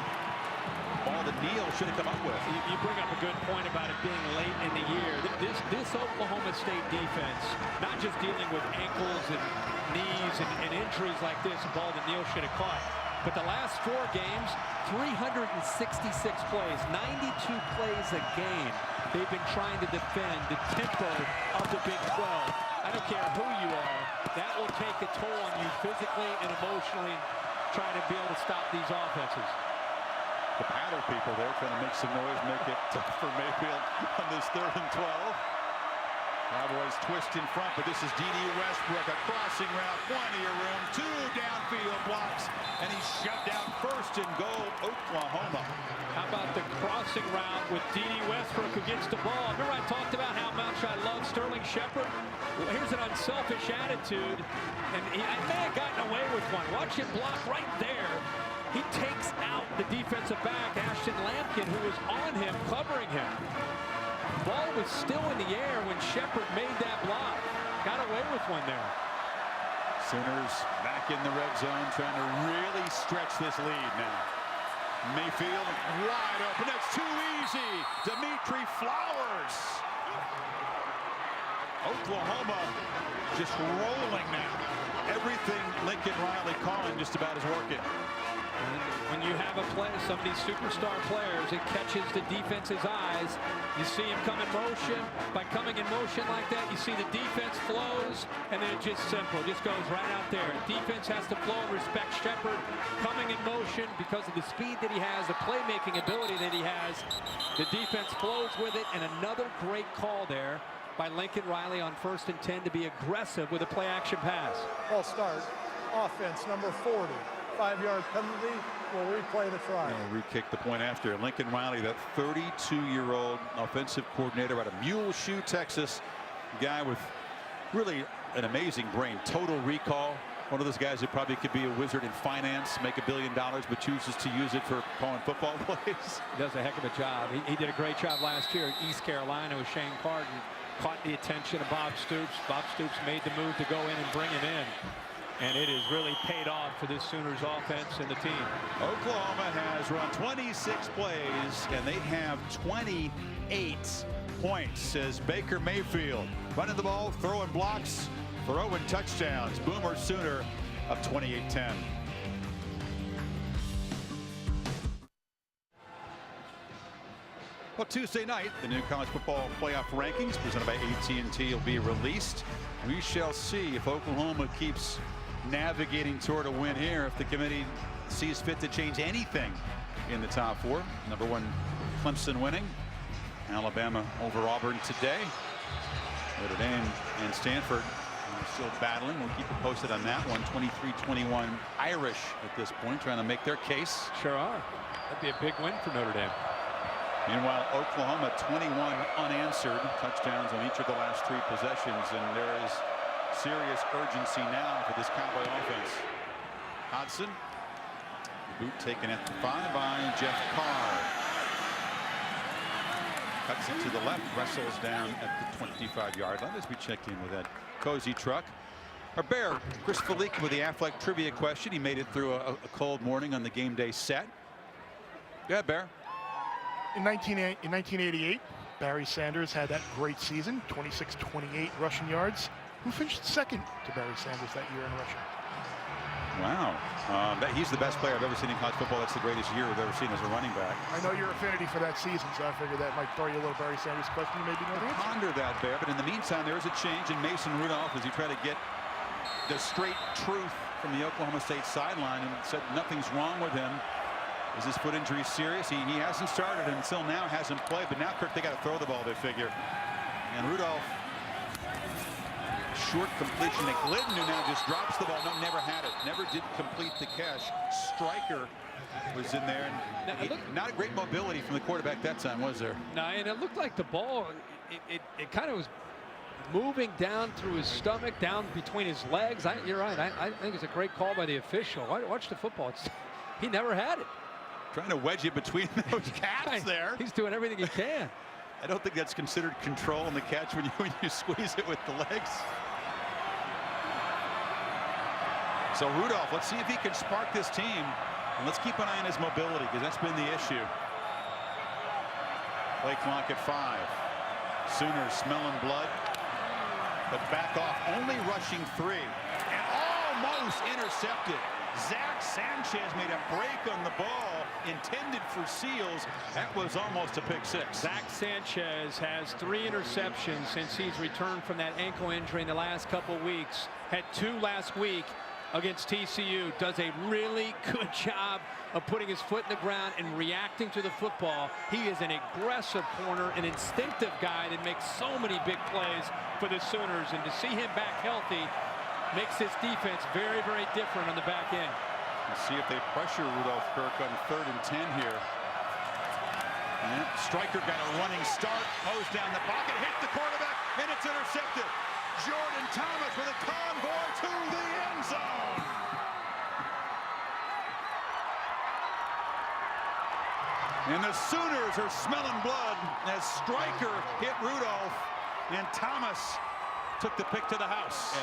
ball that Neal should have come up with. You bring up a good point about it being late in the year. This Oklahoma State defense, not just dealing with ankles and knees and injuries like this, a ball that Neal should have caught, but the last 4 games, 366 plays, 92 plays a game. They've been trying to defend the tempo of the Big 12. I don't care who you are, that will take a toll on you physically and emotionally, trying to be able to stop these offenses. The paddle people there trying to make some noise, make it tough for Mayfield on this 3rd and 12. Cowboys twist in front, but this is D.D. Westbrook, a crossing route, plenty of room, 2 downfield blocks, and he's shoved out first and goal, Oklahoma. How about the crossing route with D.D. Westbrook who gets the ball? Remember I talked about how much I love Sterling Shepard? Well, here's an unselfish attitude, and I may have gotten away with one. Watch him block right there. He takes out the defensive back, Ashton Lampkin, who was on him, covering him. Ball was still in the air when Shepard made that block. Got away with one there. Sooners back in the red zone, trying to really stretch this lead now. Mayfield wide open. That's too easy. Dimitri Flowers. Oklahoma just rolling now. Everything Lincoln Riley calling just about is working. When you have a play, some of these superstar players, it catches the defense's eyes. You see him come in motion. By coming in motion like that, you see the defense flows, and then it's just simple. It just goes right out there. Defense has to flow and respect Shepard coming in motion because of the speed that he has, the playmaking ability that he has. The defense flows with it, and another great call there by Lincoln Riley on 1st and 10 to be aggressive with a play-action pass. Ball start. Offense number 40. 5-yard penalty. Will replay the try. Re-kick the point after. Lincoln Riley, that 32-year-old offensive coordinator out of Muleshoe, Texas. Guy with really an amazing brain. Total recall. One of those guys that probably could be a wizard in finance, make $1 billion, but chooses to use it for calling football plays. He does a heck of a job. He did a great job last year at East Carolina with Shane Carden. Caught the attention of Bob Stoops. Bob Stoops made the move to go in and bring him in. And it has really paid off for this Sooners offense and the team. Oklahoma has run 26 plays, and they have 28 points as Baker Mayfield running the ball, throwing blocks, throwing touchdowns. Boomer Sooner up 28-10. Well, Tuesday night, the new college football playoff rankings presented by AT&T will be released. We shall see if Oklahoma keeps navigating toward a win here, if the committee sees fit to change anything in the top 4. Number 1, Clemson winning. Alabama over Auburn today. Notre Dame and Stanford are still battling. We'll keep you posted on that one. 23-21 Irish at this point, trying to make their case. Sure are. That'd be a big win for Notre Dame. Meanwhile, Oklahoma 21 unanswered touchdowns on each of the last 3 possessions, and there is serious urgency now for this Cowboy offense. Hodson, boot taken at the 5 by Jeff Carr. Cuts it to the left, wrestles down at the 25-yard line as we check in with that cozy truck. Our bear, Chris Felique, with the Affleck trivia question. He made it through a cold morning on the game day set. Go ahead, Bear. In 1988, Barry Sanders had that great season, 26-28 rushing yards. Who finished second to Barry Sanders that year in rushing? Wow. He's the best player I've ever seen in college football. That's the greatest year we've ever seen as a running back. I know your affinity for that season, so I figured that might throw you a little Barry Sanders question. You maybe know the answer. Ponder that, Bear. But in the meantime, there is a change in Mason Rudolph as he tried to get the straight truth from the Oklahoma State sideline and said nothing's wrong with him. Is his foot injury serious? He hasn't started until now, hasn't played. But now, Kirk, they got to throw the ball, they figure. And Rudolph, short completion to Glidden, who now just drops the ball. No, never had it. Never did complete the catch. Stryker was in there. And not a great mobility from the quarterback that time, was there? No, and it looked like the ball, it kind of was moving down through his stomach, down between his legs. You're right. I think it's a great call by the official. Watch the football. He never had it. Trying to wedge it between those cats there. He's doing everything he can. I don't think that's considered control in the catch when you squeeze it with the legs. So Rudolph, let's see if he can spark this team. And let's keep an eye on his mobility, because that's been the issue. Play clock at 5. Sooners smelling blood, but back off, only rushing 3. And almost intercepted. Zach Sanchez made a break on the ball intended for Seals. That was almost a pick 6. Zach Sanchez has 3 interceptions since he's returned from that ankle injury in the last couple weeks. Had 2 last week against TCU. Does a really good job of putting his foot in the ground and reacting to the football. He is an aggressive corner, an instinctive guy that makes so many big plays for the Sooners. And to see him back healthy makes this defense very, very different on the back end. Let's see if they pressure Rudolph Kirk on 3rd and 10 here. And Stryker got a running start, goes down the pocket, hit the quarterback, and it's intercepted. Jordan Thomas with a convoy to the end zone. And the Sooners are smelling blood as Stryker hit Rudolph, and Thomas took the pick to the house.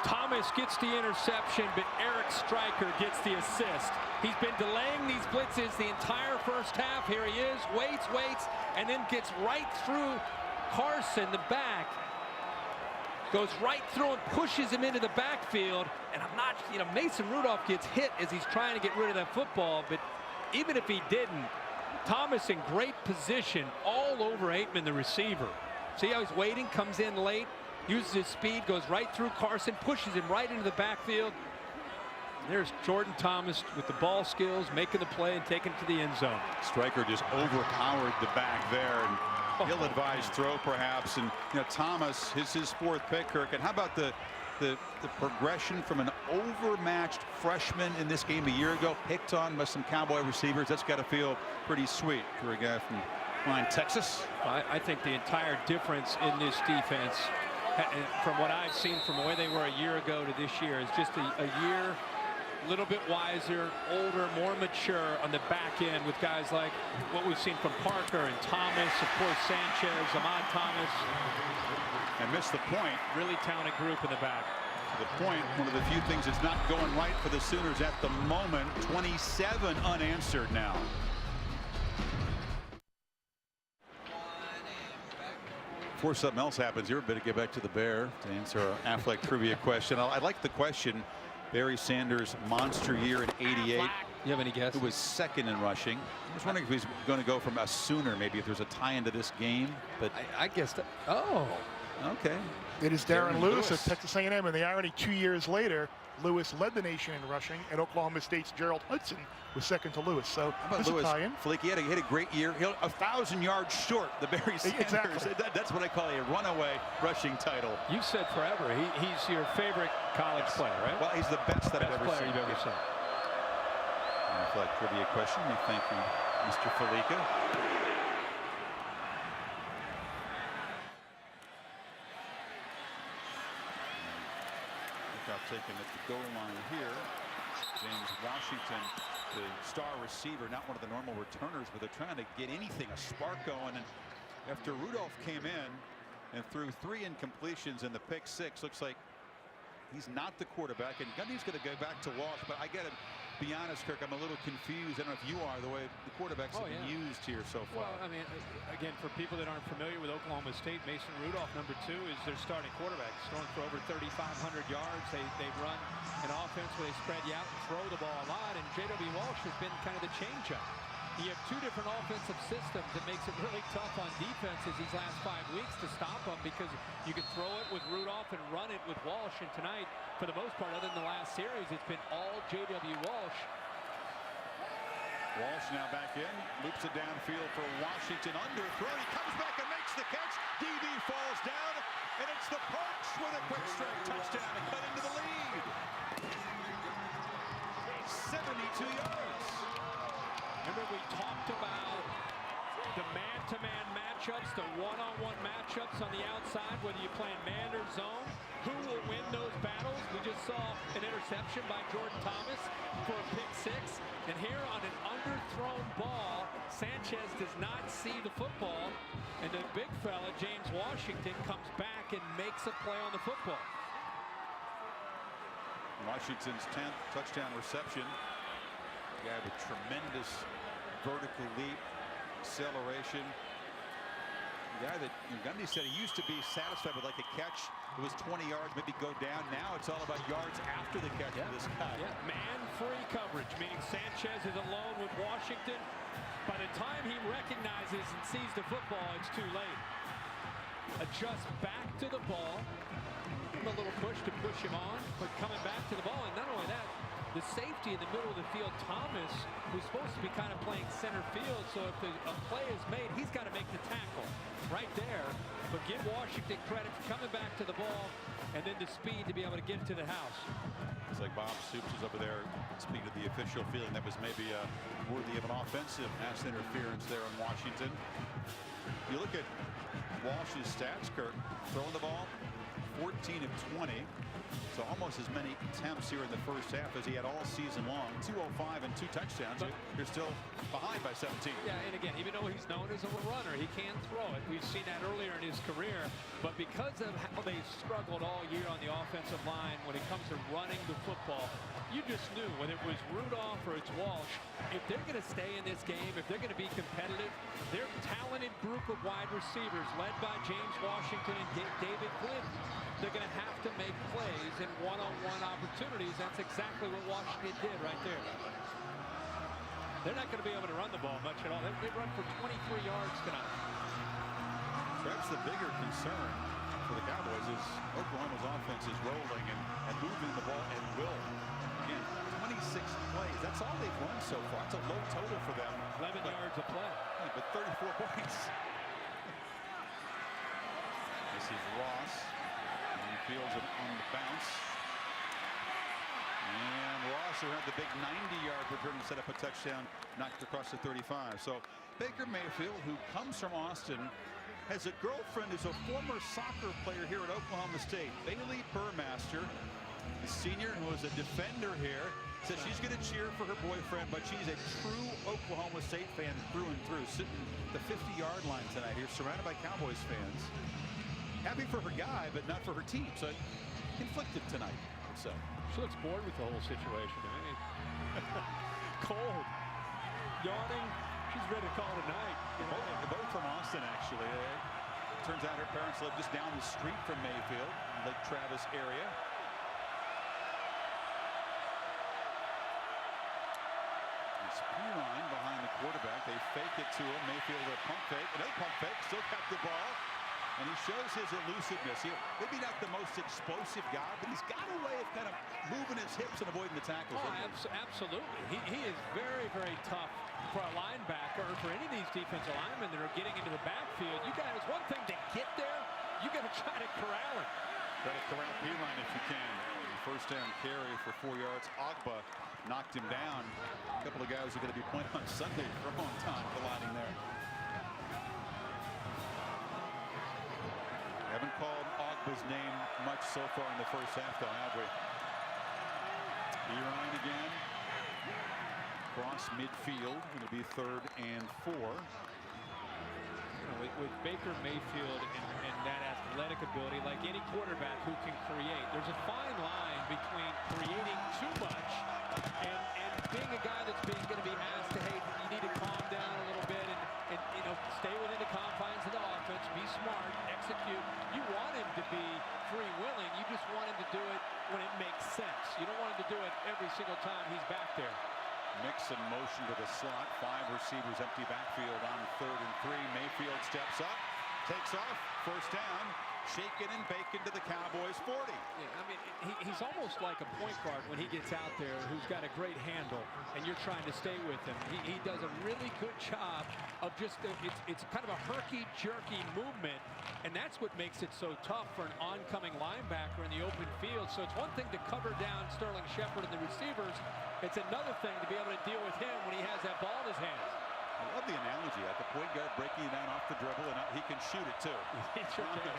Thomas gets the interception, but Eric Stryker gets the assist. He's been delaying these blitzes the entire first half. Here he is, waits, and then gets right through Carson, the back. Goes right through and pushes him into the backfield. And I'm not, Mason Rudolph gets hit as he's trying to get rid of that football. But even if he didn't, Thomas in great position all over Aitman, the receiver. See how he's waiting, comes in late, uses his speed, goes right through Carson, pushes him right into the backfield. There's Jordan Thomas with the ball skills, making the play and taking it to the end zone. Stryker just overpowered the back there, and ill-advised throw perhaps. And Thomas, his 4th pick, Kirk. And how about the progression from an overmatched freshman in this game a year ago, picked on by some Cowboy receivers? That's got to feel pretty sweet for a guy from Klein, Texas. I think the entire difference in this defense, from what I've seen from the way they were a year ago to this year, is just a year, a little bit wiser, older, more mature on the back end with guys like what we've seen from Parker and Thomas, of course Sanchez, Ahmad Thomas. And missed the point. Really talented group in the back. The point, one of the few things that's not going right for the Sooners at the moment. 27 unanswered now. Before something else happens here, better get back to the Bear to answer our Affleck trivia question. I like the question. Barry Sanders' monster year in '88. You have any guess? Who was 2nd in rushing. I was wondering if he's going to go from a Sooner, maybe if there's a tie into this game. But I guess that. Oh. Okay. It is Darren Lewis at Texas A&M, and they already 2 years later, Lewis led the nation in rushing, and Oklahoma State's Gerald Hudson was 2nd to Lewis. So there's a tie-in. Flake, he had a great year. 1,000 yards short, the Barry Sanders. Exactly. That's what I call a runaway rushing title. You said forever. He's your favorite college player, right? Well, he's the best that I've ever seen. You've ever seen. Affleck trivia question. Thank you, Mr. Felica. Taken at the goal line here. James Washington, the star receiver, not one of the normal returners, but they're trying to get anything, a spark going. And after Rudolph came in and threw 3 incompletions in the pick 6, looks like he's not the quarterback. And Gundy's going to go back to Walsh, but I got to be honest, Kirk, I'm a little confused. I don't know if you are, the way the quarterbacks have been used here so far. Well, I mean, again, for people that aren't familiar with Oklahoma State, Mason Rudolph, number 2, is their starting quarterback. He's thrown for over 3,500 yards. They run an offense where they spread you out and throw the ball a lot. And J.W. Walsh has been kind of the change-up. You have 2 different offensive systems that makes it really tough on defenses these last 5 weeks to stop them, because you can throw it with Rudolph and run it with Walsh. And tonight, for the most part, other than the last series, it's been all J.W. Walsh. Walsh now back in, loops it downfield for Washington, underthrown. He comes back and makes the catch. DB falls down, and it's the Parks with a quick strike touchdown and cut into the lead. 72 yards. Remember, we talked about the man-to-man matchups, the one-on-one matchups on the outside, whether you play man or zone. Who will win those battles? We just saw an interception by Jordan Thomas for a pick 6. And here on an underthrown ball, Sanchez does not see the football. And the big fella, James Washington, comes back and makes a play on the football. Washington's 10th touchdown reception. A guy with tremendous vertical leap, acceleration. A guy that Gundy said he used to be satisfied with, like a catch. It was 20 yards, maybe go down. Now it's all about yards after the catch for this guy. Yeah, man-free coverage, meaning Sanchez is alone with Washington. By the time he recognizes and sees the football, it's too late. Adjust back to the ball. A little push to push him on, but coming back to the ball. And not only that, the safety in the middle of the field, Thomas, who's supposed to be kind of playing center field, so if a play is made, he's got to make the tackle right there. But give Washington credit for coming back to the ball and then the speed to be able to get it to the house. It's like Bob Stoops is over there speaking to the official, feeling that was maybe worthy of an offensive pass interference there in Washington. You look at Walsh's stats, Kirk, throwing the ball 14 of 20. So almost as many attempts here in the first half as he had all season long. 205 and 2 touchdowns. You're still behind by 17. Yeah, and again, even though he's known as a runner, he can throw it. We've seen that earlier in his career. But because of how they've struggled all year on the offensive line when it comes to running the football, you just knew whether it was Rudolph or it's Walsh, if they're going to stay in this game, if they're going to be competitive, their talented group of wide receivers led by James Washington and David Glynn, they're going to have to make plays in one-on-one opportunities. That's exactly what Washington did right there. They're not going to be able to run the ball much at all. They run for 23 yards tonight. Perhaps the bigger concern for the Cowboys is Oklahoma's offense is rolling and moving the ball at will. Again, 26 plays. That's all they've run so far. It's a low total for them. 11 yards a play. Yeah, but 34 points. This is Ross. He fields it on the bounce. And Ross, who had the big 90-yard return to set up a touchdown, knocked across the 35. So Baker Mayfield, who comes from Austin, has a girlfriend who's a former soccer player here at Oklahoma State, Bailey Burmaster, the senior who is a defender here. Says she's going to cheer for her boyfriend, but she's a true Oklahoma State fan through and through, sitting the 50-yard line tonight here, surrounded by Cowboys fans. Happy for her guy, but not for her team. So conflicted tonight, I'd say. She looks bored with the whole situation. I mean, cold, yawning. She's ready to call it a night. Both from Austin, actually. Turns out her parents live just down the street from Mayfield, Lake Travis area. It's Pirine behind the quarterback. They fake it to him. Mayfield a pump fake. Another pump fake. Still got the ball. And he shows his elusiveness. Maybe not the most explosive guy, but he's got a way of kind of moving his hips and avoiding the tackles. Oh, absolutely. He is very, very tough for a linebacker or for any of these defensive linemen that are getting into the backfield. You guys, one thing to get there, you got to try to corral him. Try to corral Pirine if you can. First down carry for 4 yards. Ogba knocked him down. A couple of guys are going to be playing on Sunday for a long time, colliding there. Haven't called Ogba's name much so far in the first half, though, have we? Pirine again. Cross midfield. Going to be 3rd and 4. With Baker Mayfield and that athletic ability, like any quarterback who can create, there's a fine line between creating too much and being a guy that's going to be asked to, hey, you need to calm down a little bit and stay within the confines of the offense, be smart, execute. You want him to be free-willing. You just want him to do it when it makes sense. You don't want him to do it every single time he's back there. Mix in motion to the slot. 5 receivers, empty backfield on 3rd and 3. Mayfield steps up, takes off, first down, shaken and bacon to the Cowboys 40. Yeah, I mean, he's almost like a point guard when he gets out there who's got a great handle and you're trying to stay with him. He does a really good job of just, it's kind of a herky-jerky movement, and that's what makes it so tough for an oncoming linebacker in the open field. So it's one thing to cover down Sterling Shepard and the receivers. It's another thing to be able to deal with him when he has that ball in his hands. I love the analogy. At the point guard breaking it down off the dribble, and he can shoot it too. He sure can.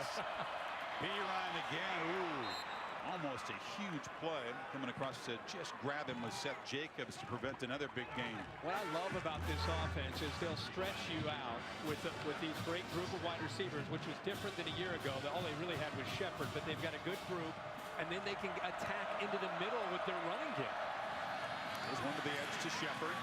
Pirine again. Ooh, almost a huge play. Coming across to just grab him with Seth Jacobs to prevent another big gain. What I love about this offense is they'll stretch you out with these great group of wide receivers, which was different than a year ago. All they really had was Shepard, but they've got a good group. and then they can attack into the middle with their running game. There's one to the edge to Shepard.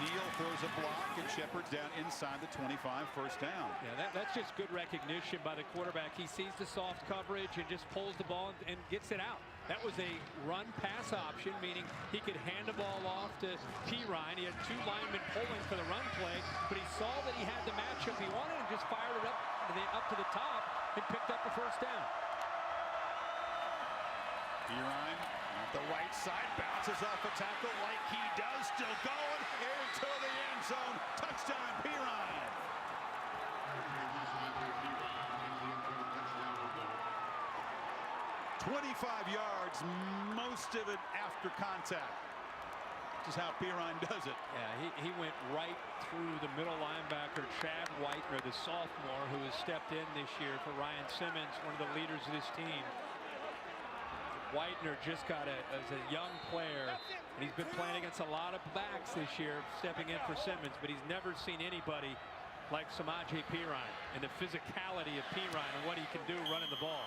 Neal throws a block, and Shepard's down inside the 25, first down. Yeah, that's just good recognition by the quarterback. He sees the soft coverage and just pulls the ball and gets it out. That was a run-pass option, meaning he could hand the ball off to Perine. He had two linemen pulling for the run play, but he saw that he had the matchup he wanted and just fired it up to the top and picked up a first down. Perine at the right side, bounces off a tackle like he does, still going into the end zone. Touchdown, Perine. "25 yards, most of it after contact." Just how Perine does it. Yeah, he went right through the middle linebacker, Chad Whitener, the sophomore, who has stepped in this year for Ryan Simmons, one of the leaders of this team. Whitener just got as a young player, and he's been playing against a lot of backs this year, stepping in for Simmons, but he's never seen anybody like Samaje Perine and the physicality of Perine and what he can do running the ball.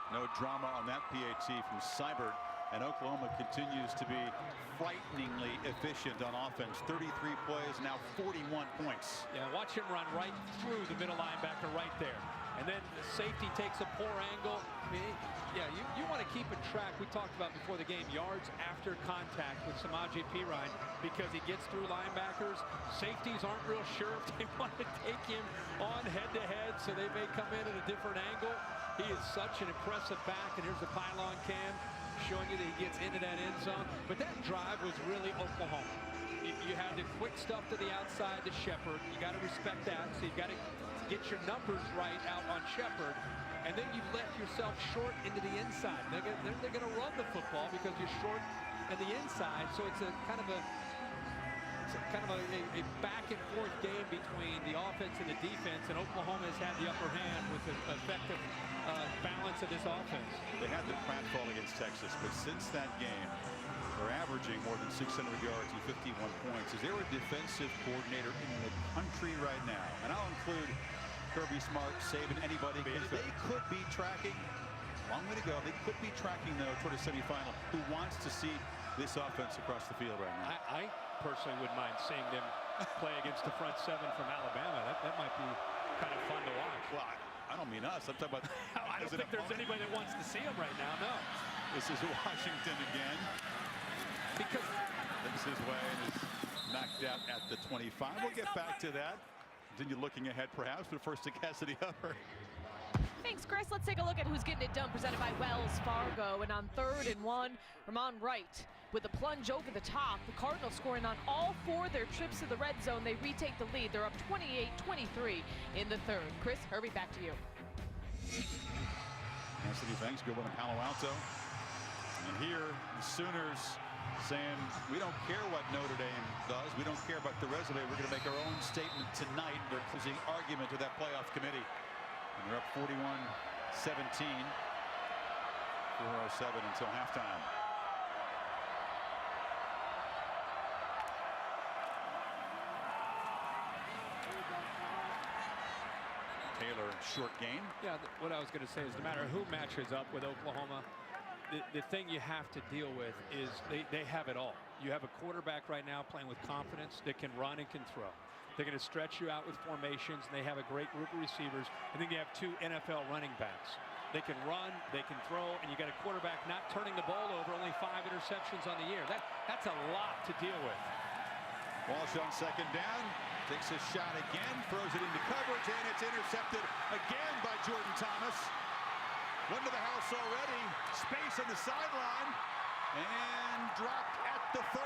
No drama on that PAT from Seibert, and Oklahoma continues to be frighteningly efficient on offense. 33 plays, now 41 points. Yeah, watch him run right through the middle linebacker right there. And then the safety takes a poor angle. I mean, yeah, you want to keep a track. We talked about before the game, yards after contact with Samaje Perine, because he gets through linebackers. Safeties aren't real sure if they want to take him on head-to-head, so they may come in at a different angle. He is such an impressive back, and here's the pylon cam showing you that he gets into that end zone. But that drive was really Oklahoma. You had the quick stuff to the outside to Shepard. You got to respect that. So you've got to get your numbers right out on Shepard. And then you've left yourself short into the inside. They're going to run the football because you're short in the inside. So it's a kind of a back and forth game between the offense and the defense, and Oklahoma has had the upper hand with the effective balance of this offense. They had the pratfall against Texas, but since that game, they're averaging more than 600 yards and 51 points. Is there a defensive coordinator in the country right now? And I'll include Kirby Smart, Saban, anybody, because they could be tracking, long way to go, they could be tracking, though, toward a semifinal, who wants to see this offense across the field right now. I personally wouldn't mind seeing them play against the front seven from Alabama. That might be kind of fun to watch. Well, I don't mean us. I'm talking about. I don't think there's anybody that wants to see them right now. No. This is Washington again. Because thinks his way and is knocked out at the 25. We'll get back to that. Continue looking ahead, perhaps, but first to Cassidy Hubbard. Thanks, Chris. Let's take a look at who's getting it done, presented by Wells Fargo. And on 3rd and 1, Ramon Wright with a plunge over the top. The Cardinals scoring on all 4 of their trips to the red zone. They retake the lead. They're up 28-23 in the 3rd. Chris, Herbie, back to you. Cassidy, thanks. Good one in Palo Alto. And here, the Sooners saying, we don't care what Notre Dame does. We don't care about the resume. We're going to make our own statement tonight. They're closing argument to that playoff committee. And they're up 41-17. 4:07 until halftime. Taylor, short game. Yeah, what I was going to say is no matter who matches up with Oklahoma, the thing you have to deal with is they have it all. You have a quarterback right now playing with confidence that can run and can throw. They're going to stretch you out with formations, and they have a great group of receivers. And then you have 2 NFL running backs. They can run, they can throw, and you got a quarterback not turning the ball over, only 5 interceptions on the year. That's a lot to deal with. Walsh on 2nd down, takes a shot again, throws it into coverage, and it's intercepted again by Jordan Thomas. One to the house already, space on the sideline, and dropped at the 30.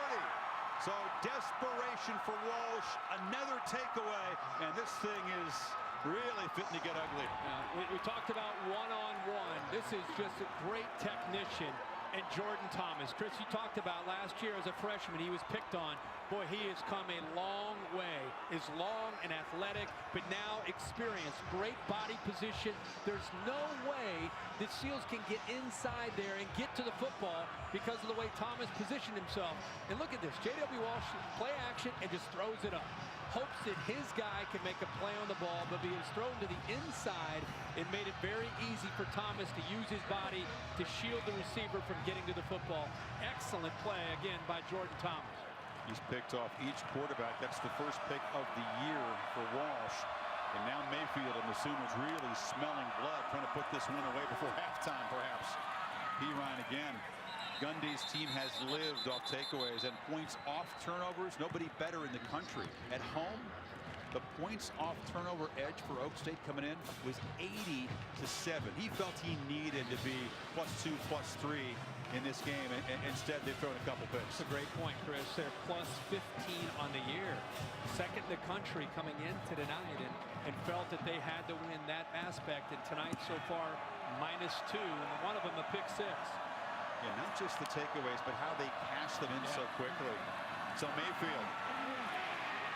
So desperation for Walsh, another takeaway, and this thing is really fitting to get ugly. We talked about one-on-one. This is just a great technician. And Jordan Thomas. Chris, you talked about last year as a freshman, he was picked on. Boy, he has come a long way. Is long and athletic, but now experienced. Great body position. There's no way the Seals can get inside there and get to the football because of the way Thomas positioned himself. And look at this. J.W. Walsh, play action, and just throws it up. hopes that his guy can make a play on the ball, but he was thrown to the inside. It made it very easy for Thomas to use his body to shield the receiver from getting to the football. Excellent play again by Jordan Thomas. He's picked off each quarterback. That's the first pick of the year for Walsh. And now Mayfield and the Sooners really smelling blood, trying to put this one away before halftime, perhaps. Perine again. Gundy's team has lived off takeaways and points off turnovers. Nobody better in the country. At home, the points off turnover edge for Oak State coming in was 80-7. He felt he needed to be +2, +3 in this game, and instead they've thrown a couple picks. That's a great point, Chris. They're +15 on the year. Second in the country coming into tonight, and felt that they had to win that aspect. And tonight so far, -2, and one of them a pick 6. Yeah, not just the takeaways, but how they cash them in so quickly. So Mayfield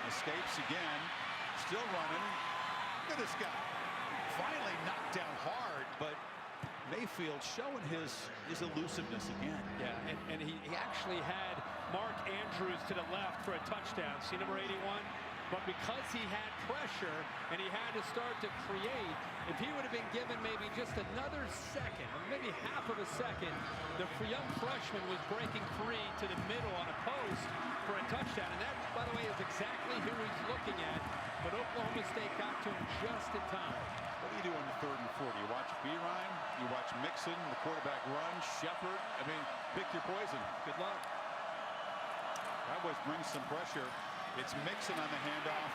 escapes again, still running. Look at this guy. Finally knocked down hard, but Mayfield showing his elusiveness again. Yeah, and he actually had Mark Andrews to the left for a touchdown. See number 81? But because he had pressure and he had to start to create, if he would have been given maybe just another second, or maybe half of a second, the young freshman was breaking free to the middle on a post for a touchdown. And that, by the way, is exactly who he's looking at. But Oklahoma State got to him just in time. What do you do on the 3rd and 40? You watch Perine, you watch Mixon, the quarterback run, Shepard. I mean, pick your poison. Good luck. Cowboys bring some pressure. It's Mixon on the handoff,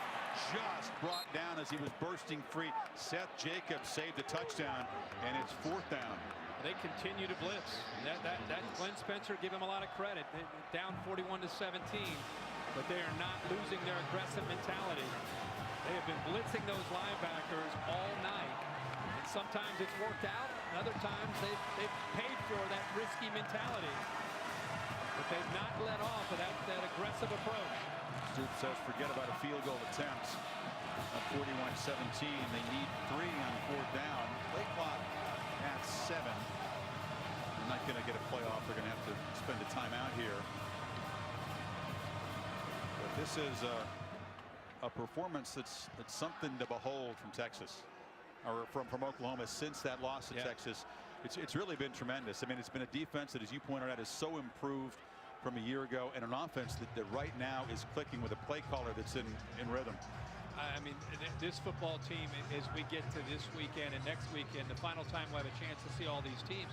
just brought down as he was bursting free. Seth Jacobs saved the touchdown, and it's 4th down. They continue to blitz. That Glenn Spencer, give him a lot of credit. They're down 41-17, but they are not losing their aggressive mentality. They have been blitzing those linebackers all night. And sometimes it's worked out, and other times they've paid for that risky mentality. But they've not let off of that aggressive approach. Stoops says forget about a field goal attempt. At 41-17, they need 3 on 4th down. Play clock at 7. They're not going to get a playoff. They're going to have to spend a timeout here. But this is a performance that's something to behold from Texas, or from Oklahoma since that loss to Texas. It's really been tremendous. I mean, it's been a defense that, as you pointed out, is so improved from a year ago, and an offense that right now is clicking with a play caller that's in rhythm. I mean, this football team, as we get to this weekend and next weekend, the final time we'll have a chance to see all these teams,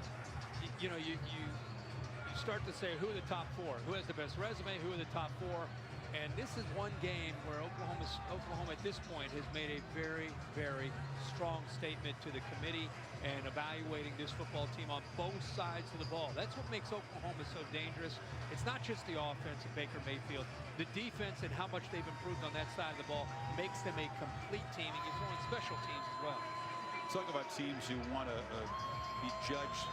you know, you start to say, who are the top 4? Who has the best resume? Who are the top 4? And this is one game where Oklahoma at this point has made a very, very strong statement to the committee and evaluating this football team on both sides of the ball. That's what makes Oklahoma so dangerous. It's not just the offense of Baker Mayfield. The defense and how much they've improved on that side of the ball makes them a complete team, and you throw in special teams as well. Talk about teams who want to be judged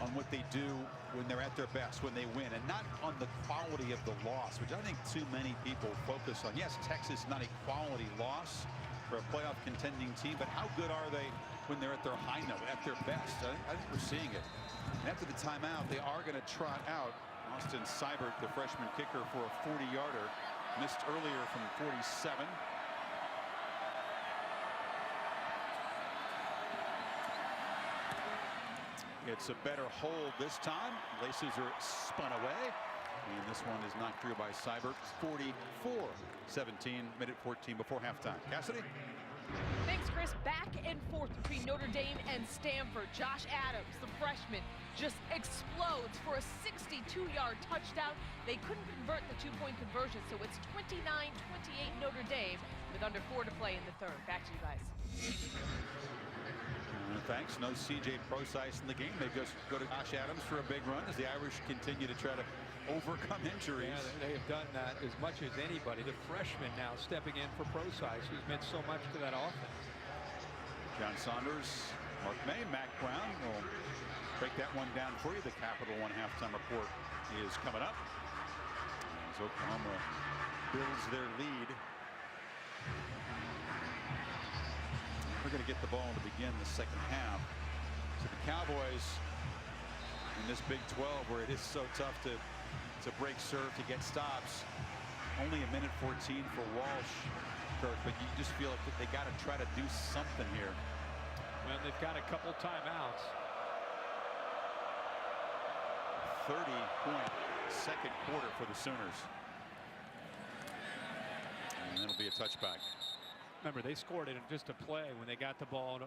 on what they do when they're at their best, when they win, and not on the quality of the loss, which I think too many people focus on. Yes, Texas not a quality loss for a playoff contending team, but how good are they when they're at their high note, at their best? I think we're seeing it. And after the timeout, they are going to trot out Austin Seibert, the freshman kicker, for a 40-yarder. Missed earlier from 47. It's a better hold this time. Laces are spun away. And this one is knocked through by Seibert. 44-17, minute 14 before halftime. Cassidy? Thanks, Chris. Back and forth between Notre Dame and Stanford. Josh Adams, the freshman, just explodes for a 62-yard touchdown. They couldn't convert the 2-point conversion, so it's 29-28 Notre Dame with under 4 to play in the 3rd. Back to you guys. Thanks. No C.J. Prosise in the game. They just go to Josh Adams for a big run as the Irish continue to try to overcome injuries. Yeah, they have done that as much as anybody. The freshman now stepping in for Prosise, who's meant so much to that offense. John Saunders, Mark May, Mac Brown will break that one down for you. The Capital One halftime report is coming up as Oklahoma builds their lead. We're going to get the ball to begin the second half. So the Cowboys in this Big 12, where it is so tough to break serve, to get stops, Only a minute 14 for Walsh, Kirk, but you just feel like they got to try to do something here. Well, they've got a couple timeouts. 30-point second quarter for the Sooners. And it'll be a touchback. Remember, they scored it in just a play when they got the ball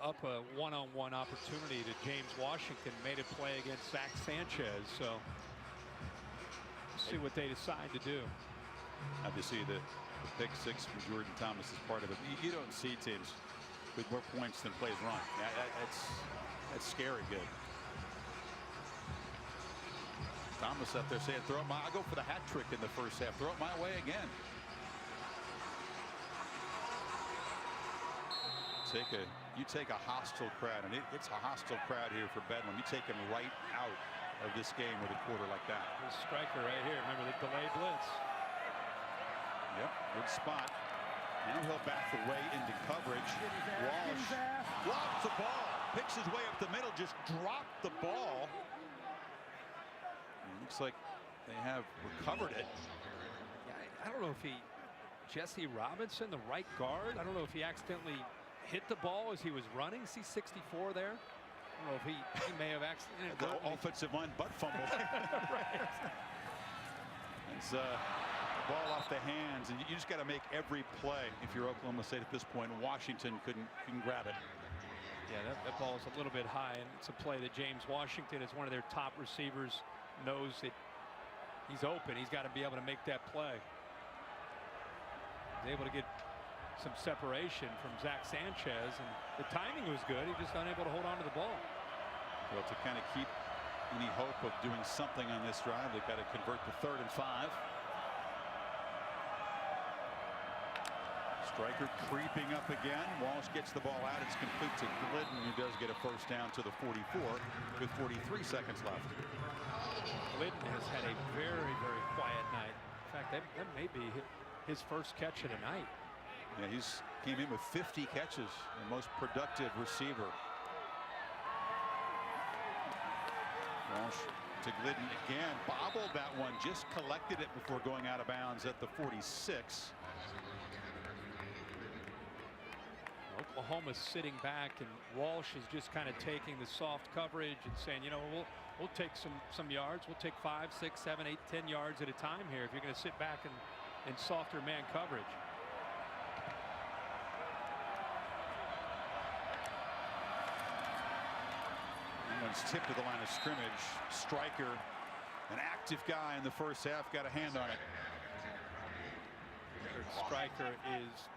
up a one-on-one opportunity to James Washington, made a play against Zach Sanchez. So let's see what they decide to do. Have to see the pick six from Jordan Thomas is part of it. You don't see teams with more points than plays run. That's scary good. Thomas up there saying, "Throw it my." I'll go for the hat trick in the first half. Throw it my way again. You take a hostile crowd, and it's a hostile crowd here for Bedlam. You take him right out of this game with a quarter like that. The striker right here. Remember the delayed blitz. Yep, good spot. Now he'll back the way into coverage. Walsh drops the ball, picks his way up the middle, just dropped the ball. It looks like they have recovered it. I don't know if Jesse Robinson, the right guard, I don't know if he accidentally hit the ball as he was running. See 64 there. I don't know if he may have accidentally. The offensive line butt fumble. Right. It's ball off the hands, and you just got to make every play if you're Oklahoma State at this point. Washington couldn't grab it. Yeah, that ball is a little bit high, and it's a play that James Washington, is one of their top receivers, knows that he's open. He's got to be able to make that play. He's able to get some separation from Zach Sanchez, and the timing was good. He just unable to hold on to the ball. Well, to kind of keep any hope of doing something on this drive, they've got to convert to 3rd and 5. Striker creeping up again. Walsh gets the ball out. It's complete to Glidden, who does get a first down to the 44 with 43 seconds left. Glidden has had a very, very quiet night. In fact, that may be his first catch of the night. Yeah, he's came in with 50 catches, the most productive receiver. Walsh to Glidden again, bobbled that one, just collected it before going out of bounds at the 46. Oklahoma's sitting back, and Walsh is just kind of taking the soft coverage and saying, you know, we'll take some yards. We'll take 5, 6, 7, 8, 10 yards at a time here if you're going to sit back in softer man coverage. One's tipped to the line of scrimmage. Striker, an active guy in the first half, got a hand on it. Striker is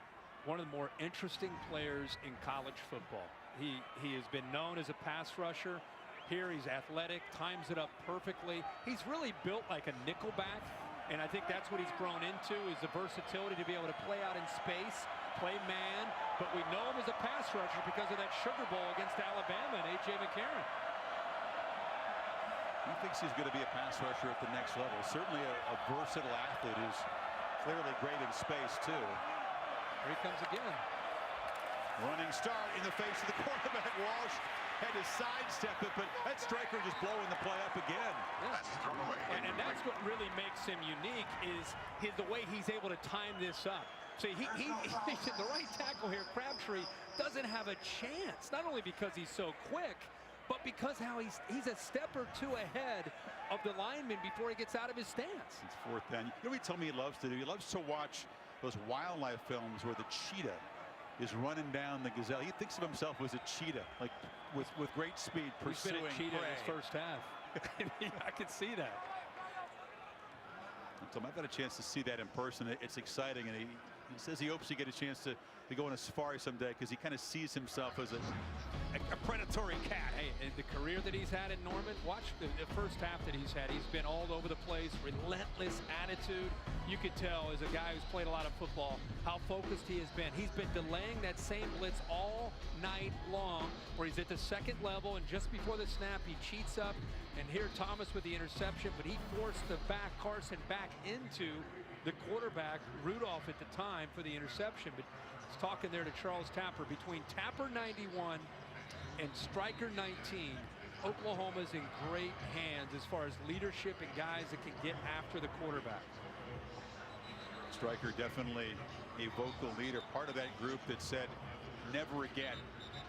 one of the more interesting players in college football. He has been known as a pass rusher. Here he's athletic, times it up perfectly. He's really built like a nickelback, and I think that's what he's grown into, is the versatility to be able to play out in space, play man, but we know him as a pass rusher because of that Sugar Bowl against Alabama and A.J. McCarron. He thinks he's going to be a pass rusher at the next level. Certainly a versatile athlete who's clearly great in space, too. Here he comes again. Running start in the face of the quarterback. Walsh had to sidestep it, but that striker just blowing the play up again. Yeah. And that's what really makes him unique, is the way he's able to time this up. So he's the right tackle here. Crabtree doesn't have a chance, not only because he's so quick, but because how he's a step or two ahead of the lineman before he gets out of his stance. It's 4th down. You know what he told me he loves to do? He loves to watch those wildlife films where the cheetah is running down the gazelle. He thinks of himself as a cheetah, like with great speed, pursuing He's been a cheetah prey. in his first half. I can see that. I've had a chance to see that in person. It's exciting, and he says he hopes to get a chance to go on a safari someday, because he kind of sees himself as a predatory cat. Hey, and the career that he's had in Norman, watch the first half that he's had. He's been all over the place, relentless attitude. You could tell, as a guy who's played a lot of football, how focused he has been. He's been delaying that same blitz all night long, where he's at the second level, and just before the snap, he cheats up. And here Thomas with the interception, but he forced Carson back into the quarterback, Rudolph, at the time, for the interception. But he's talking there to Charles Tapper. Between Tapper 91 and Striker 19, Oklahoma's in great hands as far as leadership and guys that can get after the quarterback. Stryker definitely a vocal leader, part of that group that said never again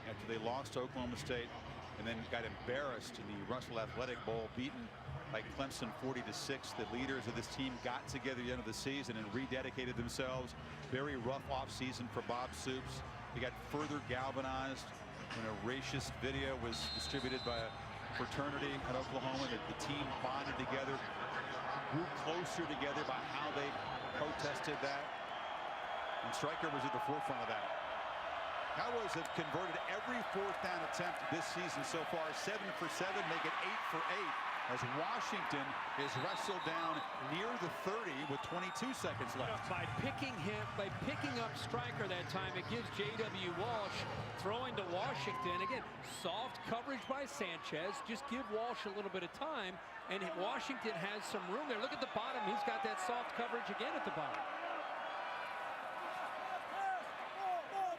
after they lost to Oklahoma State and then got embarrassed in the Russell Athletic Bowl, beaten by Clemson 40-6. The leaders of this team got together at the end of the season and rededicated themselves. Very rough offseason for Bob Stoops. They got further galvanized when a racist video was distributed by a fraternity at Oklahoma. That the team bonded together, grew closer together by how they protested that. And Stryker was at the forefront of that. Cowboys have converted every fourth down attempt this season so far. 7 for 7, make it 8 for 8. As Washington is wrestled down near the 30 with 22 seconds left. By picking up Stryker that time, it gives J.W. Walsh throwing to Washington. Again, soft coverage by Sanchez. Just give Walsh a little bit of time, and Washington has some room there. Look at the bottom. He's got that soft coverage again at the bottom.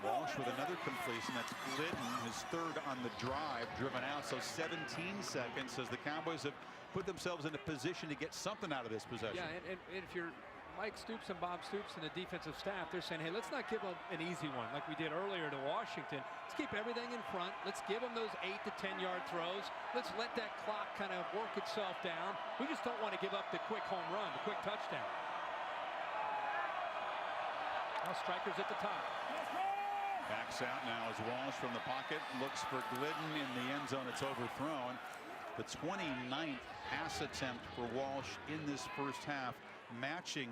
Walsh with another completion. That's Glidden, his third on the drive, driven out. So 17 seconds as the Cowboys have put themselves in a position to get something out of this possession. Yeah, and if you're Mike Stoops and Bob Stoops and the defensive staff, they're saying, hey, let's not give them an easy one like we did earlier to Washington. Let's keep everything in front. Let's give them those 8 to 10 yard throws. Let's let that clock kind of work itself down. We just don't want to give up the quick home run, the quick touchdown. Now Stryker's at the top. Backs out now as Walsh from the pocket looks for Glidden in the end zone. It's overthrown. The 29th pass attempt for Walsh in this first half, matching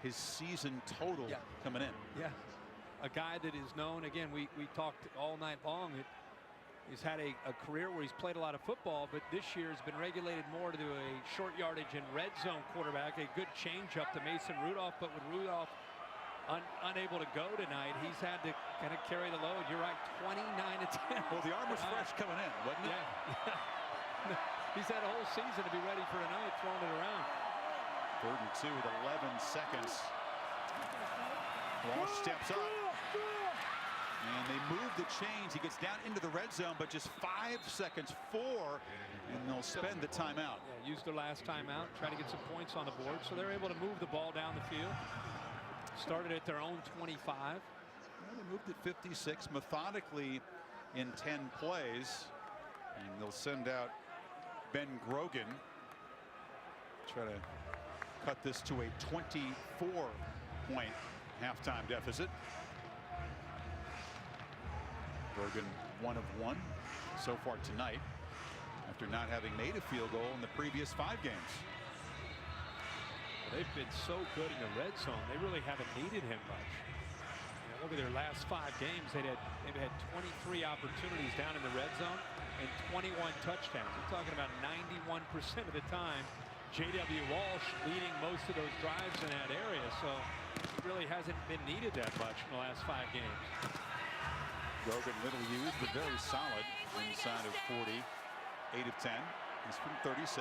his season total coming in. Yeah, a guy that is known, again, we talked all night long. He's had a career where he's played a lot of football, but this year has been regulated more to a short yardage and red zone quarterback. A good change up to Mason Rudolph, but with Rudolph unable to go tonight, he's had to kind of carry the load. You're right, 29 attempts. Well, the arm was fresh coming in, wasn't it? Yeah. He's had a whole season to be ready for tonight, throwing it around. 3rd and 2 with 11 seconds. Walsh steps up. And they move the chains. He gets down into the red zone, but just 5 seconds, 4, and they'll spend the timeout. Yeah, used their last timeout, try to get some points on the board, so they're able to move the ball down the field. Started at their own 25. Well, they moved at 56 methodically in 10 plays. And they'll send out Ben Grogan. Try to cut this to a 24-point halftime deficit. Grogan 1 of 1 so far tonight after not having made a field goal in the previous 5 games. They've been so good in the red zone. They really haven't needed him much. Look at their last 5 games. They've had 23 opportunities down in the red zone and 21 touchdowns. We're talking about 91% of the time. J.W. Walsh leading most of those drives in that area. So it really hasn't been needed that much in the last 5 games. Grogan little used, but very solid inside of 40. 8 of 10. He's from 36.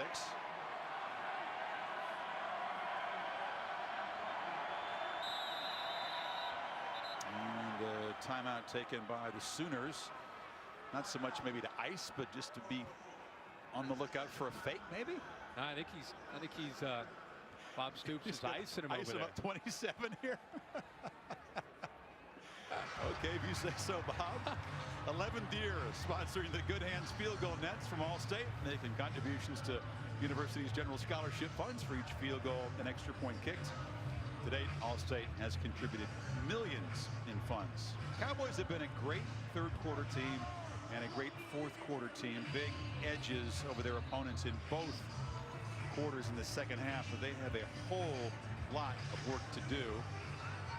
Timeout taken by the Sooners. Not so much maybe to ice, but just to be on the lookout for a fake, maybe. No, I think he's Bob Stoops is icing him over there. About 27 here. Okay, if you say so, Bob. 11 Deer sponsoring the Good Hands Field Goal Nets from Allstate, making contributions to university's general scholarship funds for each field goal and extra point kicked. To date, Allstate has contributed millions in funds. Cowboys have been a great third quarter team and a great fourth quarter team. Big edges over their opponents in both quarters in the second half, but they have a whole lot of work to do.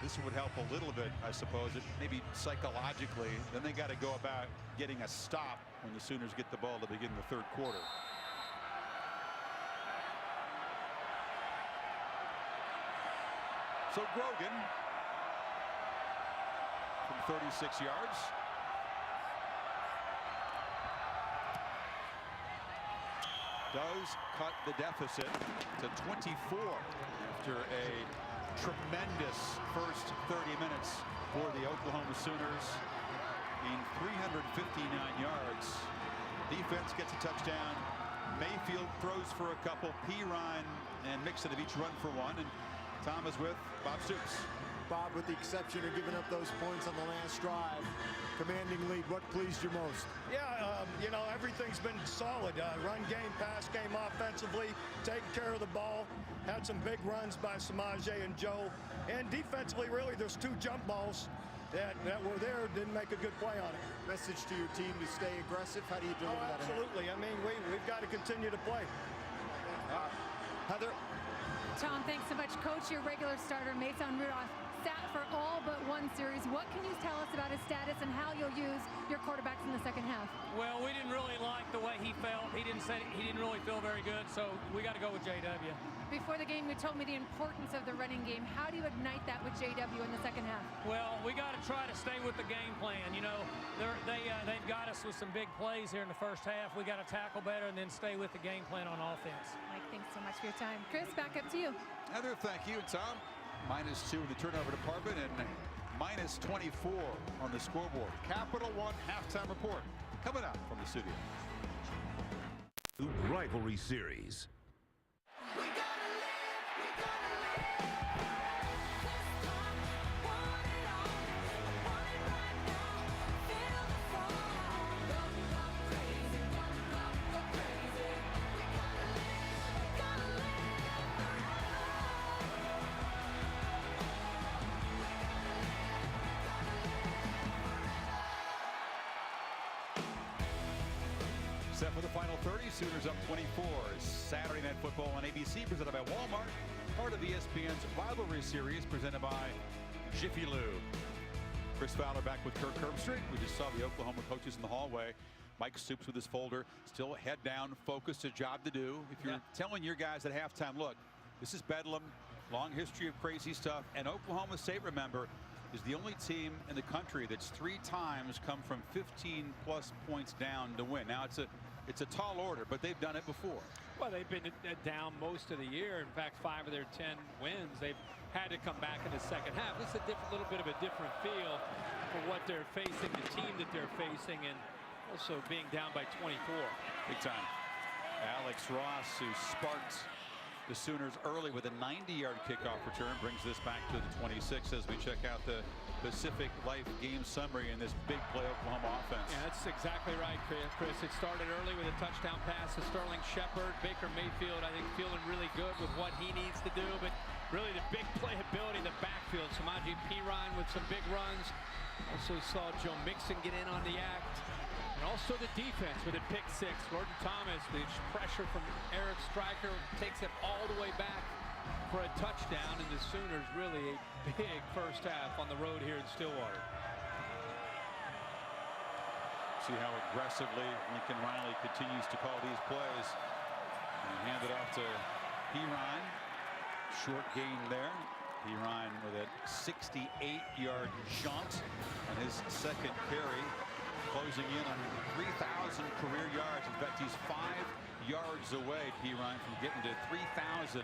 This would help a little bit, I suppose, maybe psychologically. Then they got to go about getting a stop when the Sooners get the ball to begin the third quarter. So Grogan from 36 yards. Does cut the deficit to 24 after a tremendous first 30 minutes for the Oklahoma Sooners. In 359 yards. Defense gets a touchdown. Mayfield throws for a couple. Perine and Mixon have each run for one. And Tom is with Bob Stoops. Bob, with the exception of giving up those points on the last drive, commanding lead, what pleased you most? Yeah, you know, everything's been solid. Run game, pass game offensively, taking care of the ball. Had some big runs by Samaje and Joe. And defensively, really, there's 2 jump balls that were there, didn't make a good play on it. Message to your team to stay aggressive. How do you deliver that? Absolutely. I mean, we've got to continue to play. Heather. Tom, thanks so much. Coach, your regular starter, Mason Rudolph, sat for all but 1 series. What can you tell us about his status and how you'll use your quarterbacks in the second half? Well, we didn't really like the way he felt. He didn't really feel very good, so we got to go with JW. Before the game, you told me the importance of the running game. How do you ignite that with JW in the second half? Well, we got to try to stay with the game plan. You know, they've got us with some big plays here in the first half. We got to tackle better and then stay with the game plan on offense. Mike, thanks so much for your time. Chris, back up to you. Heather, thank you. And Tom, -2 in the turnover department and -24 on the scoreboard. Capital One halftime report coming up from the studio. Rivalry series. Set for the final 30. Sooners up 24. Saturday Night Football on ABC, presented by Walmart. Part of ESPN's rivalry series, presented by Jiffy Lube. Chris Fowler back with Kirk Herbstreit. We just saw the Oklahoma coaches in the hallway. Mike Stoops with his folder, still head down, focused, a job to do. If you're telling your guys at halftime, look, this is Bedlam, long history of crazy stuff, and Oklahoma State, remember, is the only team in the country that's 3 times come from 15+ points down to win. Now it's a tall order, but they've done it before. Well, they've been down most of the year. In fact, 5 of their 10 wins, they've had to come back in the second half. This is a little bit of a different feel for what they're facing, the team that they're facing, and also being down by 24. Big time. Alex Ross, who sparked the Sooners early with a 90-yard kickoff return, brings this back to the 26 as we check out the Pacific Life game summary in this big play Oklahoma offense. Yeah, that's exactly right, Chris. It started early with a touchdown pass to Sterling Shepard. Baker Mayfield, I think, feeling really good with what he needs to do, but really the big playability in the backfield. Samaje Perine with some big runs. Also saw Joe Mixon get in on the act. And also the defense with a pick 6. Gordon Thomas, the pressure from Eric Stryker takes it all the way back for a touchdown. And the Sooners really a big first half on the road here in Stillwater. See how aggressively Lincoln Riley continues to call these plays. And hand it off to Perine. Short gain there. Perine with a 68-yard jaunt on his second carry. Closing in on 3,000 career yards. In fact, he's 5 yards away, Perine, from getting to 3,000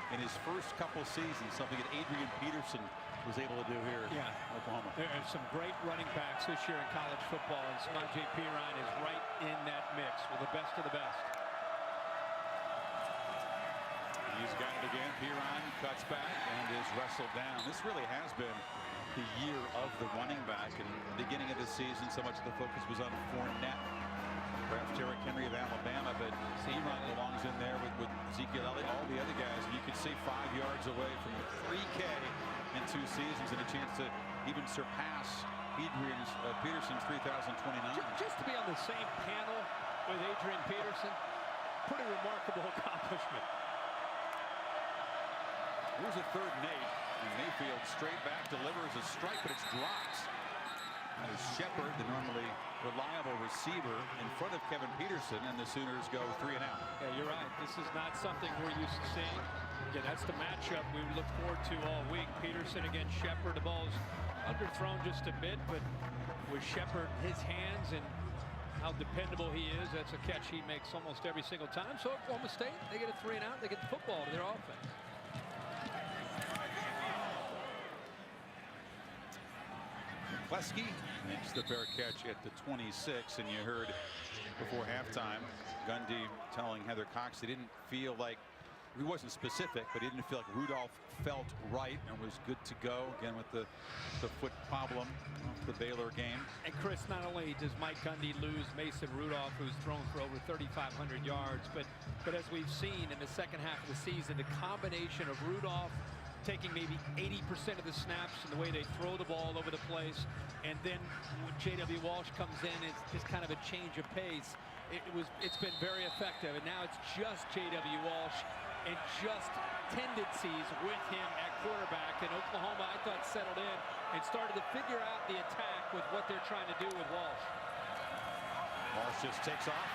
in his first couple seasons, something that Adrian Peterson was able to do here in Oklahoma. There are some great running backs this year in college football, and Samaje Perine is right in that mix with the best of the best. He's got it again. Perine cuts back and is wrestled down. This really has been the year of the running back. And the beginning of the season, so much of the focus was on Fournette, perhaps Derrick Henry of Alabama, but Perine belongs in there with Ezekiel Elliott, all the other guys. And you could see 5 yards away from 3K in 2 seasons and a chance to even surpass Peterson's 3,029. Just to be on the same panel with Adrian Peterson, pretty remarkable accomplishment. Here's a 3rd and 8. And Mayfield straight back, delivers a strike, but it's dropped. And it's Shepard, the normally reliable receiver, in front of Kevin Peterson, and the Sooners go 3 and out. Yeah, you're right. This is not something we're used to seeing. Again, that's the matchup we look forward to all week. Peterson against Shepard. The ball's underthrown just a bit, but with Shepard, his hands and how dependable he is, that's a catch he makes almost every single time. So Oklahoma State, they get a 3 and out. They get the football to their offense. Plesky makes the fair catch at the 26, and you heard before halftime Gundy telling Heather Cox they didn't feel like he wasn't specific, but he didn't feel like Rudolph felt right and was good to go. Again, with the foot problem of the Baylor game. And Chris, not only does Mike Gundy lose Mason Rudolph, who's thrown for over 3,500 yards, but as we've seen in the second half of the season, the combination of Rudolph taking maybe 80% of the snaps and the way they throw the ball over the place, and then when J.W. Walsh comes in, it's just kind of a change of pace. It's been very effective, and now it's just J.W. Walsh and just tendencies with him at quarterback. And Oklahoma, I thought, settled in and started to figure out the attack with what they're trying to do with Walsh. Walsh just takes off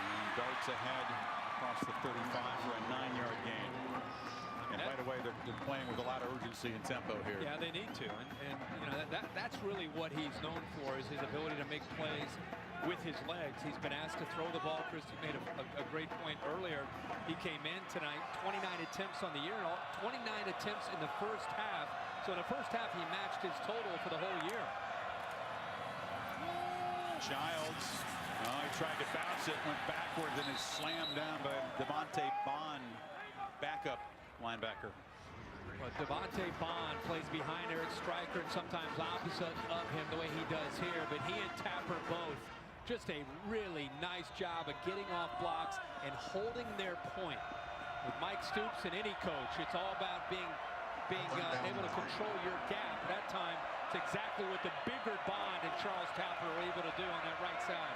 and darts ahead across the 35 for a 9-yard gain. And right away, they're playing with a lot of urgency and tempo here. Yeah, they need to, and you know that's really what he's known for, is his ability to make plays with his legs. He's been asked to throw the ball. Christy made a great point earlier. He came in tonight, 29 attempts on the year, 29 attempts in the first half. So in the first half, he matched his total for the whole year. Childs, he tried to bounce it, went backwards, and is slammed down by Devontae Bond, backup linebacker. But Devontae Bond plays behind Eric Striker and sometimes opposite of him the way he does here. But he and Tapper both just a really nice job of getting off blocks and holding their point. With Mike Stoops and any coach, it's all about being able to control your gap. That time, it's exactly what the bigger Bond and Charles Tapper were able to do on that right side.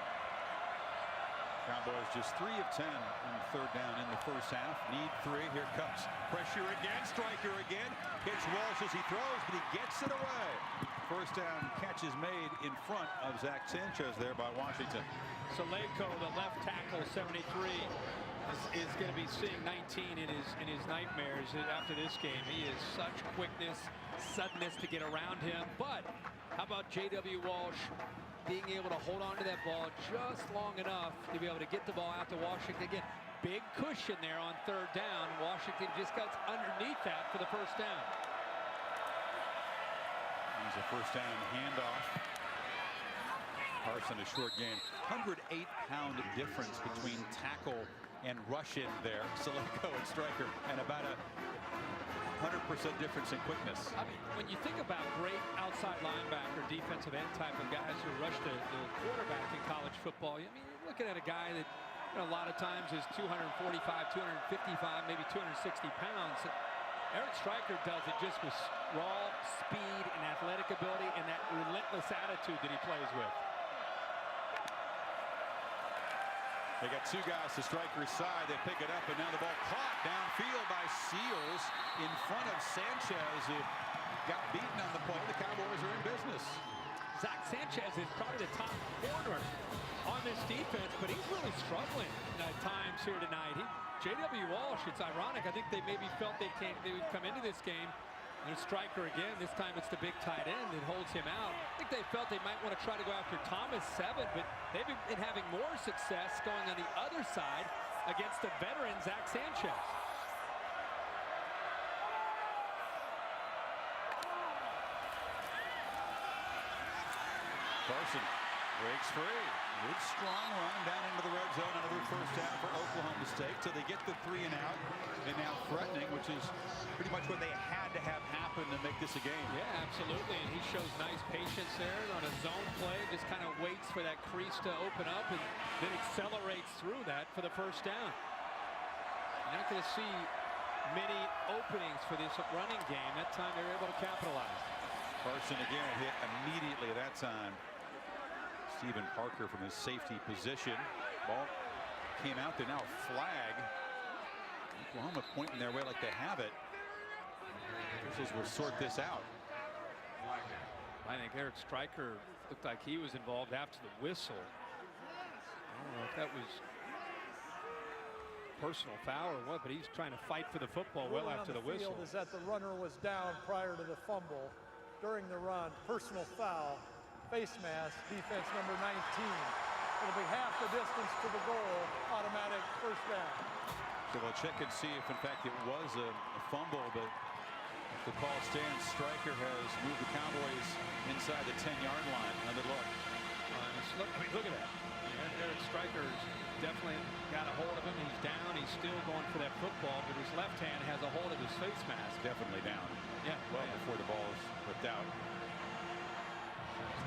Cowboys just 3 of 10 on third down in the first half. Need 3. Here comes pressure again. Striker again. Hits Walsh as he throws, but he gets it away. First down catch is made in front of Zach Sanchez there by Washington. Saleko, the left tackle, 73, is going to be seeing 19 in his nightmares after this game. He is such quickness, suddenness to get around him. But how about J.W. Walsh being able to hold on to that ball just long enough to be able to get the ball out to Washington? Again, big cushion there on third down. Washington just got underneath that for the first down. There's a first down handoff. Carson, a short game. 108-pound difference between tackle and rush in there. Saleko and Striker, and about a 100% difference in quickness. I mean, when you think about great outside linebacker, defensive end type of guys who rush the quarterback in college football, I mean, you're looking at a guy that, you know, a lot of times is 245, 255, maybe 260 pounds. Eric Striker does it just with raw speed and athletic ability and that relentless attitude that he plays with. They got 2 guys to Striker's side. They pick it up, and now the ball caught downfield by Seals in front of Sanchez, who got beaten on the play. The Cowboys are in business. Zach Sanchez is probably the top corner on this defense, but he's really struggling at times here tonight. J.W. Walsh, it's ironic. I think they maybe felt they would come into this game. And Striker again. This time it's the big tight end that holds him out. I think they felt they might want to try to go after Thomas 7, but they've been having more success going on the other side against the veteran Zach Sanchez. Carson breaks free. Good strong run down into the red zone. Another first down for Oklahoma State. So they get the 3 and out, and now threatening, which is pretty much what they had to have happen to make this a game. Yeah, absolutely. And he shows nice patience there on a zone play. Just kind of waits for that crease to open up and then accelerates through that for the first down. You're not going to see many openings for this running game. That time they were able to capitalize. Carson again hit immediately that time. Stephen Parker from his safety position. Ball came out there. Now a flag. Oklahoma pointing their way like they have it. Officials will sort this out. I think Eric Striker looked like he was involved after the whistle. I don't know if that was personal foul or what, but he's trying to fight for the football well after the whistle. Is that the runner was down prior to the fumble during the run. Personal foul. Face mask, defense number 19. It'll be half the distance to the goal, automatic first down. So we'll check and see if, in fact, it was a fumble, but if the call stands, Striker has moved the Cowboys inside the 10-yard line. Another look. Look at that. Eric Striker's definitely got a hold of him. He's down. He's still going for that football, but his left hand has a hold of his face mask. Definitely down. Yeah. Well before the ball is whipped out.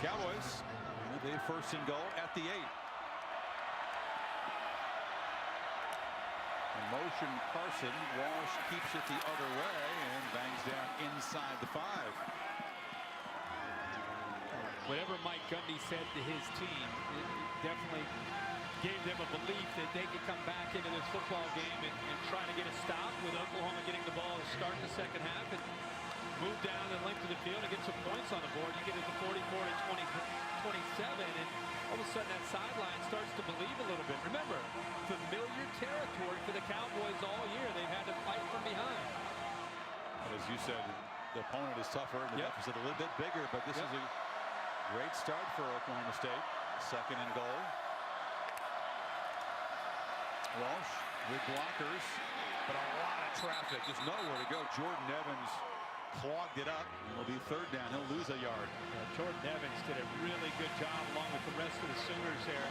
Cowboys with a 1st and goal at the 8. In motion, Carson. Walsh keeps it the other way and bangs down inside the 5. Whatever Mike Gundy said to his team, it definitely gave them a belief that they could come back into this football game and try to get a stop, with Oklahoma getting the ball to start in the second half and move down the length of the field and get some points on the board. You get it to 44 to 27, and all of a sudden that sideline starts to believe a little bit. Remember, familiar territory for the Cowboys all year. They've had to fight from behind. As you said, the opponent is tougher and the deficit a little bit bigger, but this is a great start for Oklahoma State. 2nd and goal. Walsh with blockers, but a lot of traffic. Just nowhere to go. Jordan Evans clogged it up. It'll be 3rd down. He'll lose a yard. Jordan Evans did a really good job along with the rest of the Sooners there.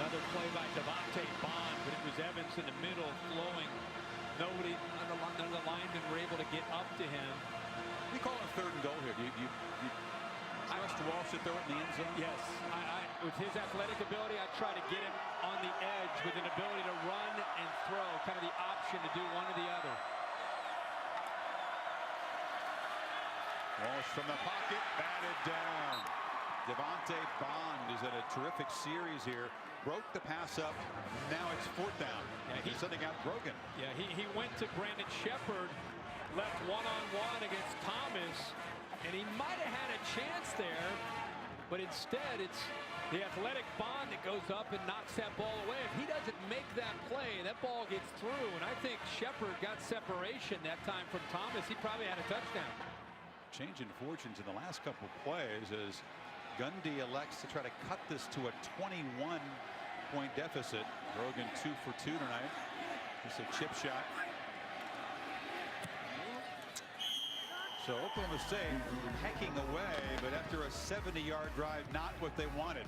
Another play by Devontae Bond, but it was Evans in the middle flowing. Nobody, none of the linemen were able to get up to him. We call it 3rd and goal here. Do you trust Walsh to throw it in the end zone? Yes. With his athletic ability, I try to get him on the edge with an ability to run and throw, kind of the option to do one or the other. Walsh from the pocket, batted down. Devontae Bond is at a terrific series here. Broke the pass up. Now it's 4th down. Yeah, he's sending out Brogan. Yeah, he went to Brandon Shepard, left one-on-one against Thomas, and he might have had a chance there, but instead it's the athletic Bond that goes up and knocks that ball away. If he doesn't make that play, that ball gets through, and I think Shepard got separation that time from Thomas. He probably had a touchdown. Changing fortunes in the last couple of plays as Gundy elects to try to cut this to a 21-point deficit. Brogan 2 for 2 tonight. Just a chip shot. So Oklahoma State hacking away, but after a 70-yard drive, not what they wanted.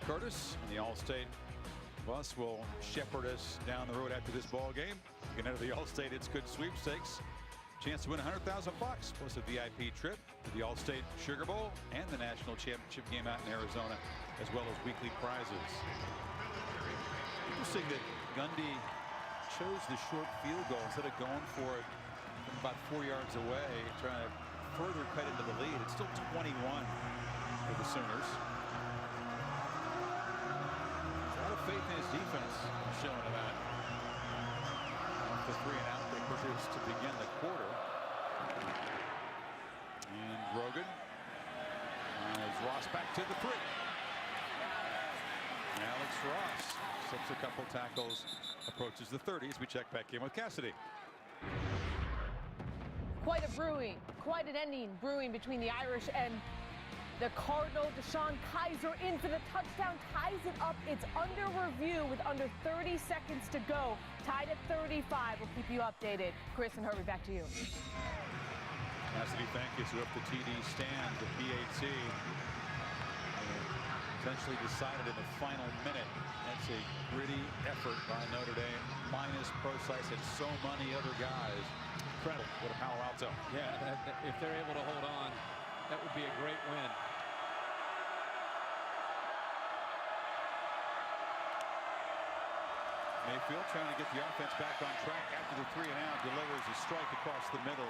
Curtis and the All-State bus will shepherd us down the road after this ball game. You can enter the All-State It's Good sweepstakes. Chance to win $100,000 plus a VIP trip to the All-State Sugar Bowl and the national championship game out in Arizona, as well as weekly prizes. Interesting that Gundy chose the short field goal instead of going for it from about 4 yards away, trying to further cut into the lead. It's still 21 for the Sooners. A lot of faith in his defense showing him that. Off the 3 and out they produced to begin the quarter. And Brogan has Ross back to the 3. Alex Ross slips a couple tackles, approaches the 30 as we check back in with Cassidy. Quite a brewing, quite an ending brewing between the Irish and the Cardinal. DeShone Kizer in for the touchdown, ties it up. It's under review with under 30 seconds to go. Tied at 35. We'll keep you updated. Chris and Herbie, back to you. Cassidy, thank you. So up the TD stand, the PAT. Essentially decided in the final minute. That's a gritty effort by Notre Dame, minus Procise and so many other guys. Incredible. What a Palo Alto. Yeah, if they're able to hold on, that would be a great win. Mayfield trying to get the offense back on track after the 3 and out, delivers a strike across the middle.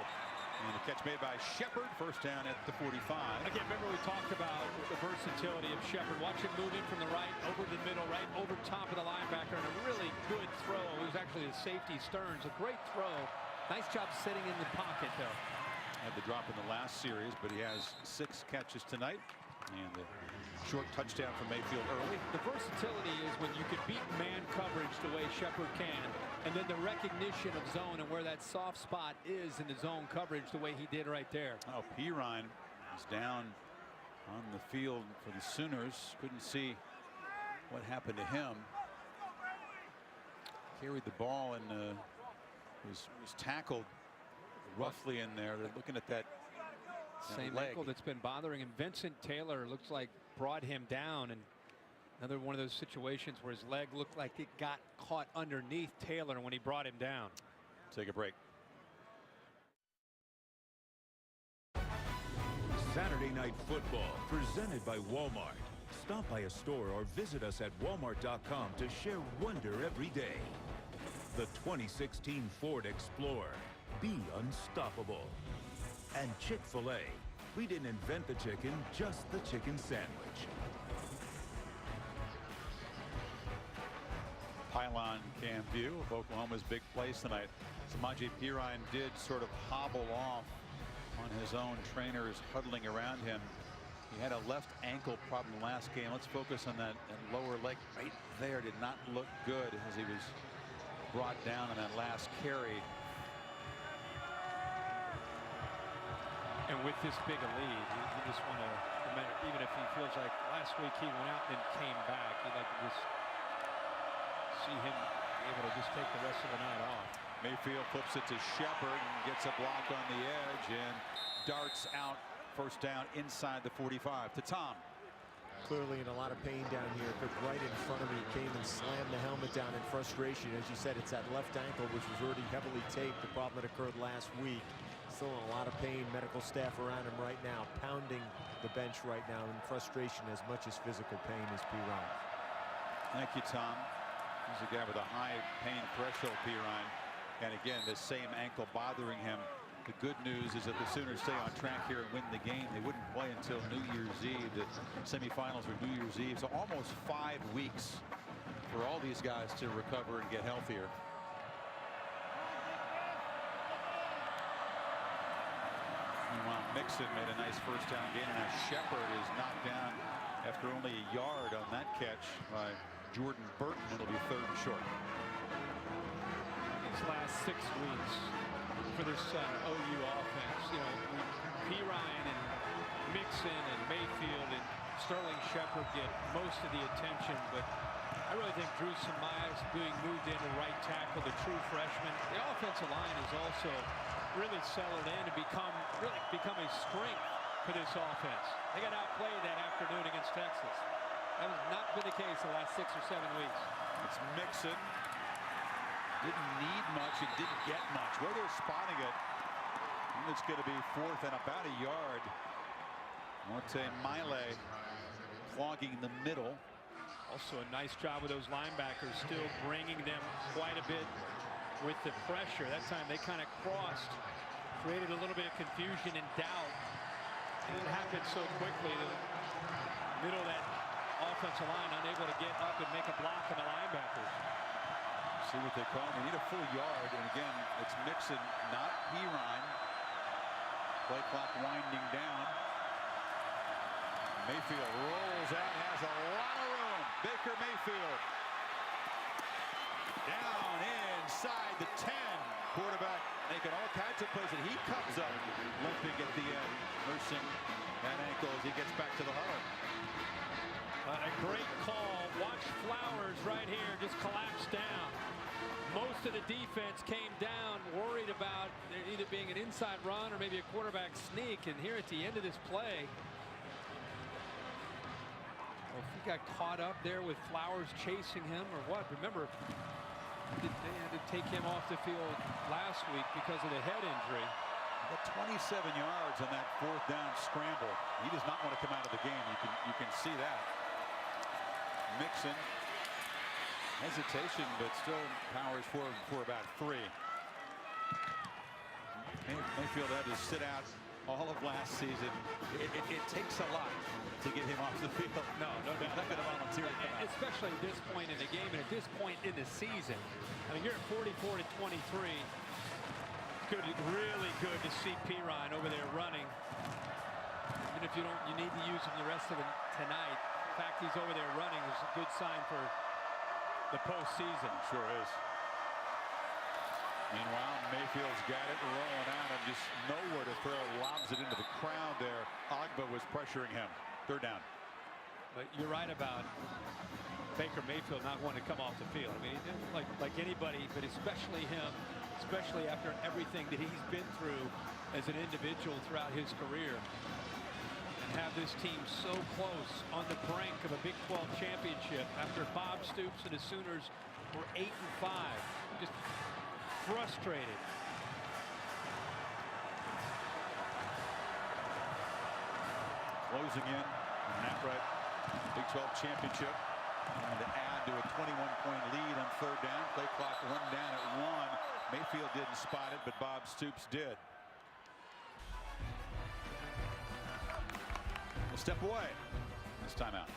And a catch made by Shepard, first down at the 45. Again, remember we talked about the versatility of Shepard. Watch him move in from the right, over the middle, right over top of the linebacker, and a really good throw. It was actually the safety Stearns, a great throw. Nice job sitting in the pocket, though. Had the drop in the last series, but he has 6 catches tonight. And the short touchdown from Mayfield early. The versatility is when you can beat man coverage the way Shepard can, and then the recognition of zone and where that soft spot is in the zone coverage the way he did right there. Oh, Perine is down on the field for the Sooners. Couldn't see what happened to him. Carried the ball and was tackled roughly in there. They're looking at that same leg. ankle that's been bothering him. Vincent Taylor looks like brought him down, and another one of those situations where his leg looked like it got caught underneath Taylor when he brought him down. Take a break. Saturday Night Football, presented by Walmart. Stop by a store or visit us at walmart.com to share wonder every day. The 2016 Ford Explorer. Be unstoppable. And Chick-fil-A. We didn't invent the chicken, just the chicken sandwich. Pylon cam view of Oklahoma's big plays tonight. Samaje Perine did sort of hobble off on his own. Trainers huddling around him. He had a left ankle problem last game. Let's focus on that lower leg right there. Did not look good as he was brought down in that last carry. And with this big a lead, you just want to, even if he feels like last week he went out and came back, you'd like to just see him able to just take the rest of the night off. Mayfield flips it to Shepard and gets a block on the edge and darts out. First down inside the 45 to Tom. Clearly in a lot of pain down here, but right in front of me, came and slammed the helmet down in frustration. As you said, it's that left ankle, which was already heavily taped, the problem that occurred last week. Still in a lot of pain. Medical staff around him right now, pounding the bench right now in frustration as much as physical pain as Perine. Thank you, Tom. He's a guy with a high pain threshold, Perine. And again, the same ankle bothering him. The good news is that the Sooners stay on track here and win the game. They wouldn't play until New Year's Eve. The semifinals are New Year's Eve. So almost 5 weeks for all these guys to recover and get healthier. Meanwhile, Mixon made a nice first down gain. And now Shepard is knocked down after only a yard on that catch by Jordan Burton. It'll be 3rd and short. These last 6 weeks for this OU offense, you know, Perine and Mixon and Mayfield and Sterling Shepard get most of the attention, but I really think Drew Samaya being moved into right tackle, the true freshman. The offensive line is also really settled in and become a strength for this offense. They got outplayed that afternoon against Texas. That has not been the case the last 6 or 7 weeks. It's Mixon. Didn't need much. It didn't get much. Where they're spotting it, and it's going to be 4th and about a yard. Monte Miley clogging the middle. Also a nice job with those linebackers, still bringing them quite a bit with the pressure. That time they kind of crossed, created a little bit of confusion and doubt. And it happened so quickly. The middle of that offensive line unable to get up and make a block on the linebackers. See what they call. They need a full yard. And again, it's Mixon, not Perine. Play clock winding down. Mayfield rolls out, has a lot of room. Baker Mayfield. Down inside the 10. Quarterback making all kinds of plays, and he comes up limping at the end, nursing that ankle as he gets back to the huddle. A great call. Watch Flowers right here just collapse down. Most of the defense came down worried about there either being an inside run or maybe a quarterback sneak, and here at the end of this play, well, if he got caught up there with Flowers chasing him or what, remember they had to take him off the field last week because of the head injury. Got 27 yards on that 4th down scramble. He does not want to come out of the game. You can see that. Mixon, hesitation, but still powers forward for about 3. Mayfield had to sit out all of last season. It takes a lot to get him off the field. No doubt. He's not going to volunteer to come out. Especially at this point in the game and at this point in the season. I mean, you're at 44-23. Good, really good to see Perine over there running. Even if you need to use him the rest of tonight. The fact he's over there running is a good sign for the postseason. Sure is. Meanwhile, Mayfield's got it rolling out and just nowhere to throw. Lobs it into the crowd there. Agba was pressuring him. 3rd down. But you're right about Baker Mayfield not wanting to come off the field. I mean, like anybody, but especially him, especially after everything that he's been through as an individual throughout his career. And have this team so close on the brink of a Big 12 championship after Bob Stoops and the Sooners were 8-5. Just frustrated. Closing in on that right Big 12 championship. And to add to a 21-point lead on third down. Play clock run down at 1. Mayfield didn't spot it, but Bob Stoops did. A step away. This timeout.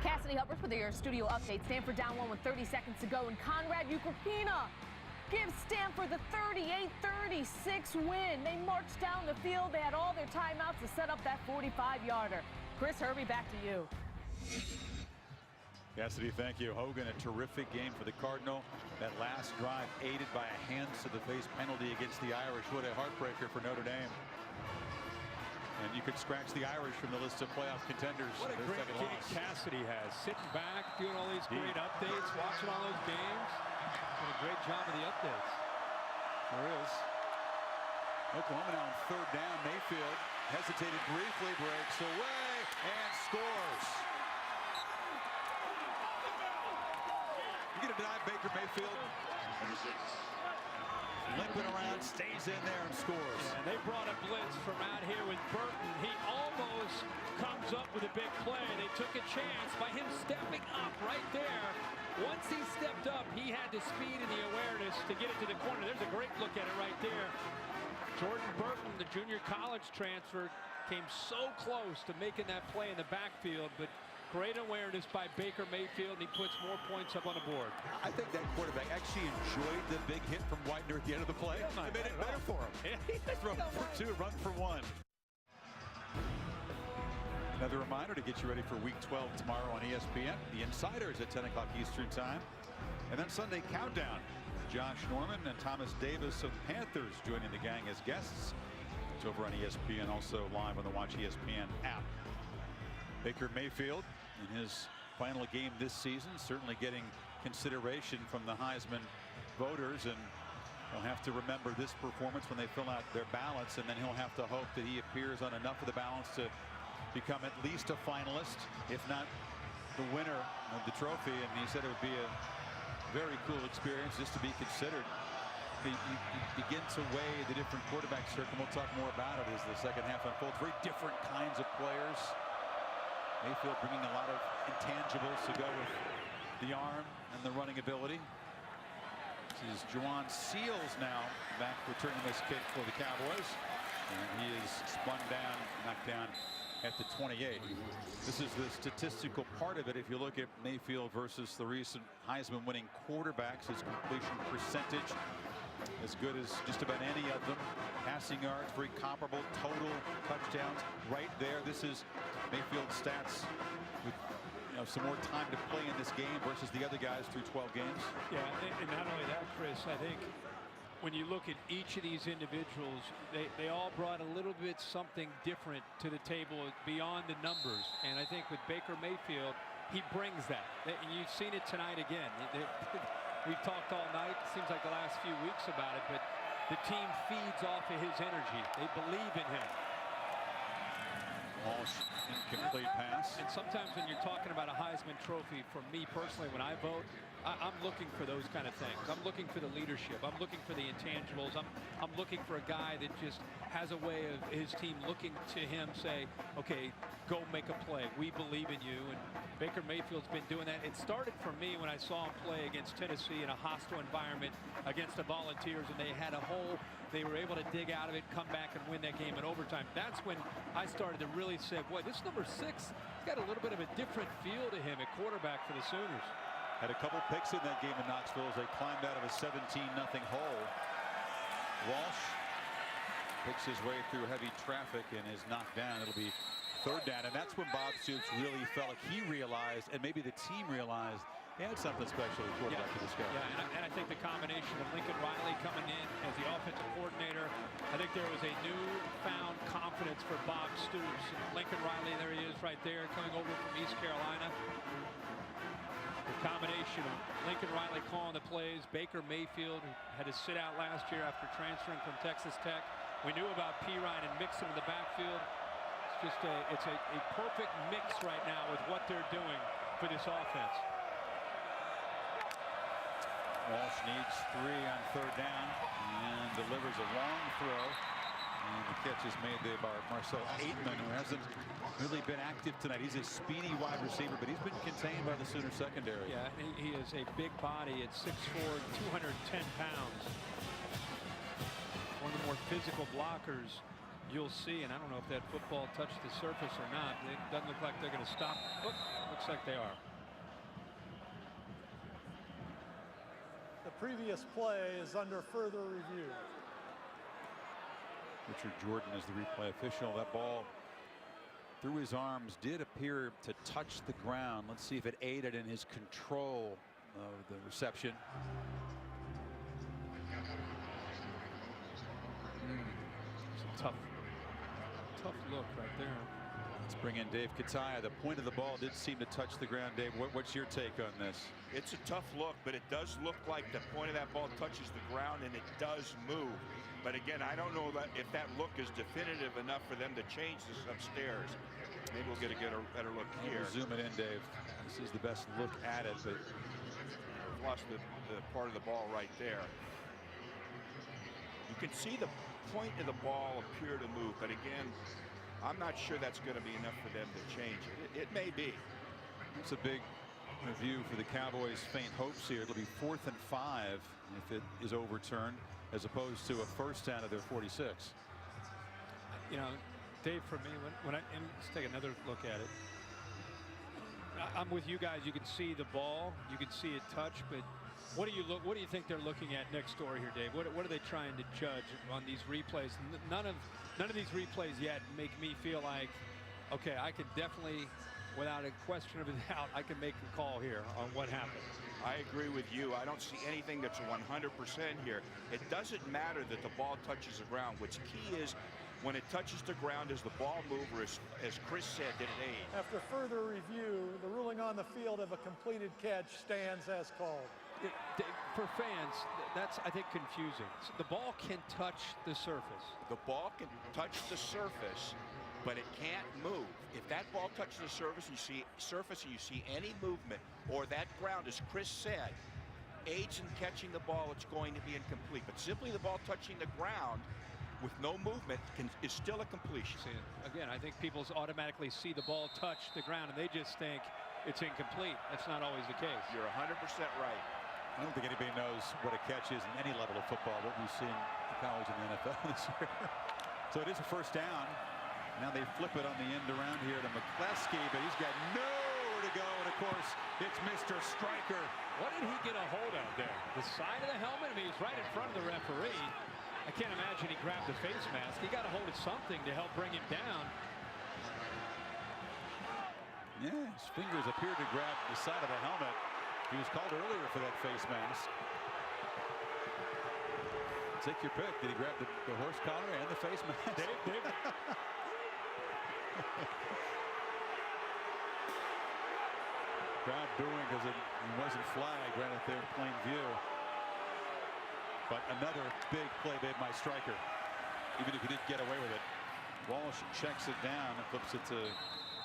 Cassidy Hubbard with your studio update. Stanford down 1 with 30 seconds to go, and Conrad Ukrapina gives Stanford the 38-36 win. They marched down the field. They had all their timeouts to set up that 45-yarder. Chris Hervey, back to you. Cassidy, thank you. Hogan, a terrific game for the Cardinal. That last drive aided by a hands to the face penalty against the Irish. What a heartbreaker for Notre Dame. And you could scratch the Irish from the list of playoff contenders. What a great game Cassidy has. Sitting back, doing all these great updates, watching all those games. Doing a great job of the updates. There is. Oklahoma now on third down. Mayfield hesitated briefly, breaks away, and scores. You going to deny Baker Mayfield? Limping around, stays in there and scores. Yeah, they brought a blitz from out here with Burton. He almost comes up with a big play. They took a chance by him stepping up right there. Once he stepped up, he had the speed and the awareness to get it to the corner. There's a great look at it right there. Jordan Burton, the junior college transfer, came so close to making that play in the backfield, but great awareness by Baker Mayfield, and he puts more points up on the board. I think that quarterback actually enjoyed the big hit from Widener at the end of the play. It made it better for him. Throw for 2, run for 1. Another reminder to get you ready for Week 12 tomorrow on ESPN. The Insiders at 10 o'clock Eastern Time. And then Sunday Countdown. Josh Norman and Thomas Davis of the Panthers joining the gang as guests. It's over on ESPN, also live on the Watch ESPN app. Baker Mayfield in his final game this season, certainly getting consideration from the Heisman voters, and he'll have to remember this performance when they fill out their ballots, and then he'll have to hope that he appears on enough of the ballots to become at least a finalist, if not the winner of the trophy. And he said it would be a very cool experience just to be considered. You begin to weigh the different quarterback circle. We'll talk more about it as the second half unfolds. Very different kinds of players. Mayfield bringing a lot of intangibles to go with the arm and the running ability. This is Juwan Seals now back returning this kick for the Cowboys. And he is spun down, knocked down at the 28. This is the statistical part of it. If you look at Mayfield versus the recent Heisman winning quarterbacks, his completion percentage as good as just about any of them. Passing yards, very comparable. Total touchdowns right there. This is Mayfield's stats with some more time to play in this game versus the other guys through 12 games. Yeah, and not only that, Chris, I think when you look at each of these individuals, they all brought a little bit something different to the table beyond the numbers. And I think with Baker Mayfield, he brings that. And you've seen it tonight again. We've talked all night, seems like the last few weeks about it, but the team feeds off of his energy. They believe in him. Walsh, incomplete pass. And sometimes when you're talking about a Heisman Trophy, for me personally, when I vote, I'm looking for those kind of things. I'm looking for the leadership. I'm looking for the intangibles. I'm looking for a guy that just has a way of his team looking to him, say, okay, go make a play. We believe in you. And Baker Mayfield's been doing that. It started for me when I saw him play against Tennessee in a hostile environment against the Volunteers, and they had a hole. They were able to dig out of it, come back and win that game in overtime. That's when I started to really say, boy, this number 6 has got a little bit of a different feel to him at quarterback for the Sooners. Had a couple picks in that game in Knoxville as they climbed out of a 17-0 hole. Walsh picks his way through heavy traffic and is knocked down. It'll be third down, and that's when Bob Stoops really felt like he realized, and maybe the team realized, he had something special at quarterback to discover. Yeah, and I think the combination of Lincoln Riley coming in as the offensive coordinator, I think there was a newfound confidence for Bob Stoops. Lincoln Riley, there he is right there, coming over from East Carolina. The combination of Lincoln Riley calling the plays, Baker Mayfield, who had to sit out last year after transferring from Texas Tech. We knew about Perine and Mixon in the backfield. It's just a perfect mix right now with what they're doing for this offense. Walsh needs 3 on 3rd down and delivers a long throw. And the catch is made there by Marcel Aitman, who hasn't really been active tonight. He's a speedy wide receiver, but he's been contained by the Sooner secondary. Yeah, he is a big body at 6'4", 210 pounds. One of the more physical blockers you'll see, and I don't know if that football touched the surface or not. It doesn't look like they're going to stop. Oh, looks like they are. The previous play is under further review. Richard Jordan is the replay official. That ball through his arms did appear to touch the ground. Let's see if it aided in his control of the reception. It's a tough look right there. Let's bring in Dave Kataya. The point of the ball did seem to touch the ground. Dave, what's your take on this? It's a tough look, but it does look like the point of that ball touches the ground and it does move. But again, I don't know if that look is definitive enough for them to change this upstairs. Maybe we'll get a better look here. We'll zoom it in, Dave. This is the best look at it, but we've lost the part of the ball right there. You can see the point of the ball appear to move, but again, I'm not sure that's going to be enough for them to change it. It may be. It's a big review for the Cowboys' faint hopes here. It'll be 4th and 5 if it is overturned, as opposed to a first down of their 46. You know, Dave, for me, let's take another look at it. I'm with you guys. You can see the ball, you can see it touch, but what do you think they're looking at next door here, Dave? What are they trying to judge on these replays? None of these replays yet make me feel like, okay, I can definitely, without a question of a doubt, I can make a call here on what happened. I agree with you. I don't see anything that's 100% here. It doesn't matter that the ball touches the ground. What's key is when it touches the ground, is the ball mover, as Chris said, did it aid? After further review, the ruling on the field of a completed catch stands as called. For fans, that's, I think, confusing. The ball can touch the surface. The ball can touch the surface, but it can't move. If that ball touches the surface, and you see any movement, or that ground, as Chris said, aids in catching the ball, it's going to be incomplete. But simply the ball touching the ground with no movement is still a completion. See, again, I think people automatically see the ball touch the ground, and they just think it's incomplete. That's not always the case. You're 100% right. I don't think anybody knows what a catch is in any level of football, what we've seen in college and the NFL this year. So it is a first down. Now they flip it on the end around here to McCleskey, but he's got nowhere to go. And of course, it's Mr. Stryker. What did he get a hold of there? The side of the helmet? I mean, he's right in front of the referee. I can't imagine he grabbed the face mask. He got a hold of something to help bring him down. Yeah, his fingers appeared to grab the side of the helmet. He was called earlier for that face mask. Take your pick. Did he grab the horse collar and the face mask? Dave. Crowd booing because it wasn't flagged right up there in plain view. But another big play made by Stryker, even if he didn't get away with it. Walsh checks it down and flips it to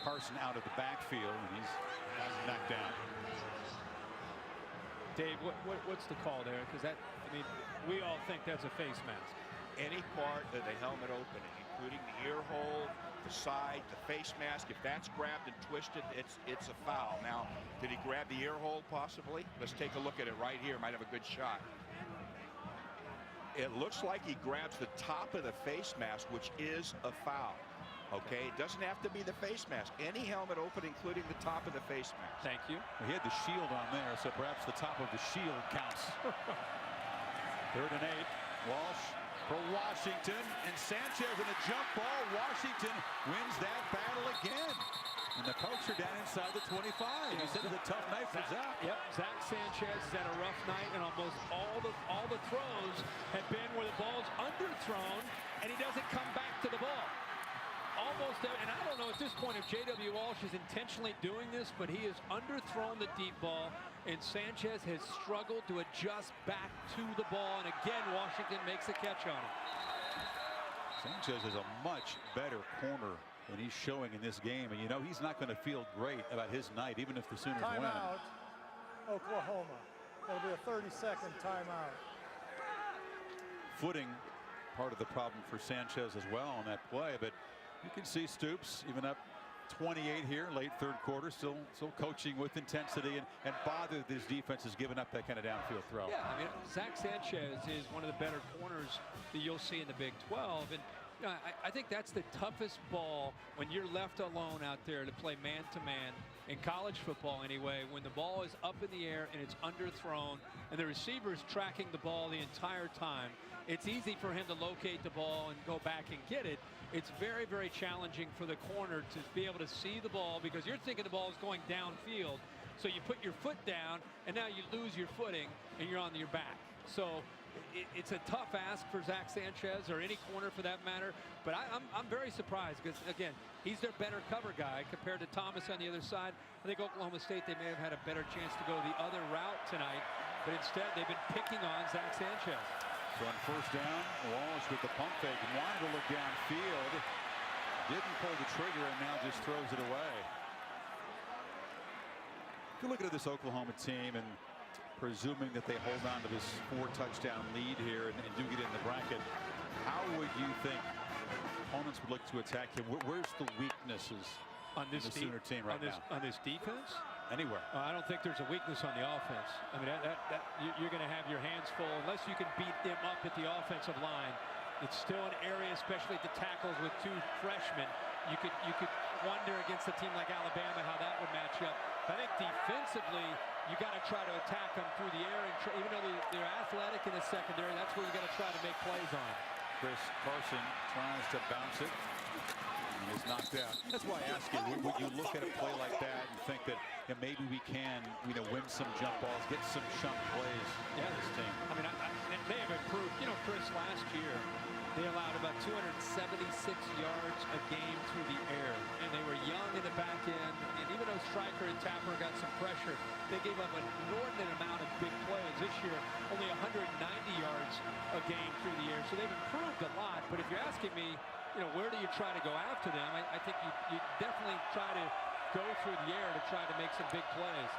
Carson out of the backfield, and he's knocked down. Dave, what's the call there? Because that, I mean, we all think that's a face mask. Any part of the helmet opening, including the ear hole, the side, the face mask, if that's grabbed and twisted, it's a foul. Now, did he grab the ear hole possibly? Let's take a look at it right here. Might have a good shot. It looks like he grabs the top of the face mask, which is a foul. Okay, it doesn't have to be the face mask. Any helmet open, including the top of the face mask. Thank you. He had the shield on there, so perhaps the top of the shield counts. 3rd and 8. Walsh for Washington, and Sanchez in a jump ball. Washington wins that battle again. And the Pokes are down inside the 25. Yeah, he said it's a tough night for Zach. Yep, Zach Sanchez has had a rough night, and almost all the throws have been where the ball's underthrown, and he doesn't come back to the ball. Almost, and I don't know at this point if J.W. Walsh is intentionally doing this, but he has underthrown the deep ball. and Sanchez has struggled to adjust back to the ball, and again Washington makes a catch on it. Sanchez is a much better corner than he's showing in this game, and you know he's not going to feel great about his night even if the Sooners win. Timeout, Oklahoma. It'll be a 30-second timeout. Footing part of the problem for Sanchez as well on that play, but you can see Stoops even up 28 here, late third quarter, still coaching with intensity and bothered that his defense has given up that kind of downfield throw. Yeah, I mean, Zach Sanchez is one of the better corners that you'll see in the Big 12, and you know, I think that's the toughest ball when you're left alone out there to play man-to-man in college football anyway, when the ball is up in the air and it's underthrown and the receiver's tracking the ball the entire time. It's easy for him to locate the ball and go back and get it. It's very, very challenging for the corner to be able to see the ball because you're thinking the ball is going downfield. So you put your foot down and now you lose your footing and you're on your back. So it's a tough ask for Zach Sanchez or any corner for that matter. But I'm very surprised because, again, he's their better cover guy compared to Thomas on the other side. I think Oklahoma State, they may have had a better chance to go the other route tonight. But instead, they've been picking on Zach Sanchez. So on first down, Walsh with the pump fake and wanted to look downfield. Didn't pull the trigger and now just throws it away. If you look at this Oklahoma team and presuming that they hold on to this 4-touchdown lead here and do get in the bracket, how would you think opponents would look to attack him? Where's the weaknesses on this Sooner team right now? On this defense? Anywhere. I don't think there's a weakness on the offense. I mean, you're going to have your hands full unless you can beat them up at the offensive line. It's still an area, especially at the tackles with 2 freshmen. You could wonder against a team like Alabama how that would match up. I think defensively, you got to try to attack them through the air, and even though they're athletic in the secondary, that's where you got to try to make plays on. Chris Carson tries to bounce it. And is knocked out. That's why I ask you, would you look at a play like that and think that maybe we can, win some jump balls, get some chunk plays on this team? I mean, they have improved. You know, Chris, last year, they allowed about 276 yards a game through the air, and they were young in the back end. And even though Stryker and Tapper got some pressure, they gave up an inordinate amount of big plays. This year, only 190 yards a game through the air. So they've improved a lot. But if you're asking me, where do you try to go after them? I think you definitely try to go through the air to try to make some big plays.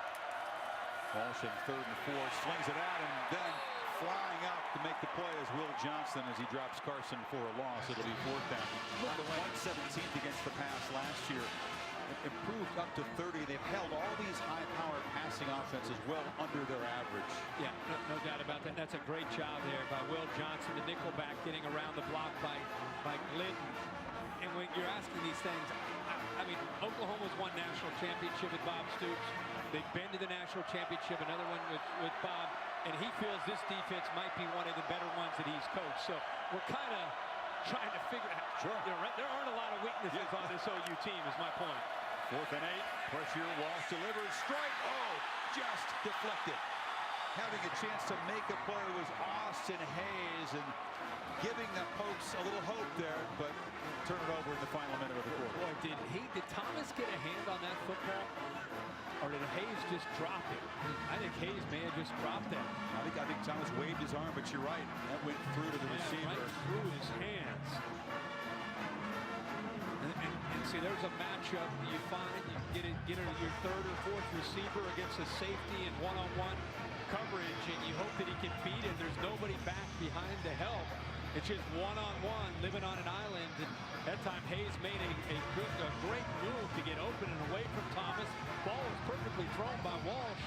Walsh in 3rd and 4, slings it out, and then flying up to make the play is Will Johnson as he drops Carson for a loss. It'll be 4th down. By the way, 117th against the pass last year. Improved up to 30. They've held all these high-powered passing offenses well under their average. Yeah, no doubt about that. That's a great job there by Will Johnson, the nickelback, getting around the block by Glidden. And when you're asking these things, I mean, Oklahoma's won national championship with Bob Stoops. They've been to the national championship, another one with Bob, and he feels this defense might be one of the better ones that he's coached. So we're kind of trying to figure out. Sure. There aren't a lot of weaknesses on this OU team, is my point. 4th and 8. Pressure. Walsh delivers. Strike. Oh, just deflected. Having a chance to make a play was Austin Hayes, and giving the Pokes a little hope there, but turn it over in the final minute of the quarter. Boy, did Thomas get a hand on that football? Or did Hayes just drop it? I think Hayes may have just dropped that. I think Thomas waved his arm, but you're right. That went through to the receiver. Right through his hands. And see, there's a matchup you find. You get your 3rd or 4th receiver against a safety in one-on-one coverage, and you hope that he can beat it. There's nobody back behind to help. It's just one-on-one, living on an island. And that time, Hayes made a great move to get open and away from Thomas. Ball was perfectly thrown by Walsh.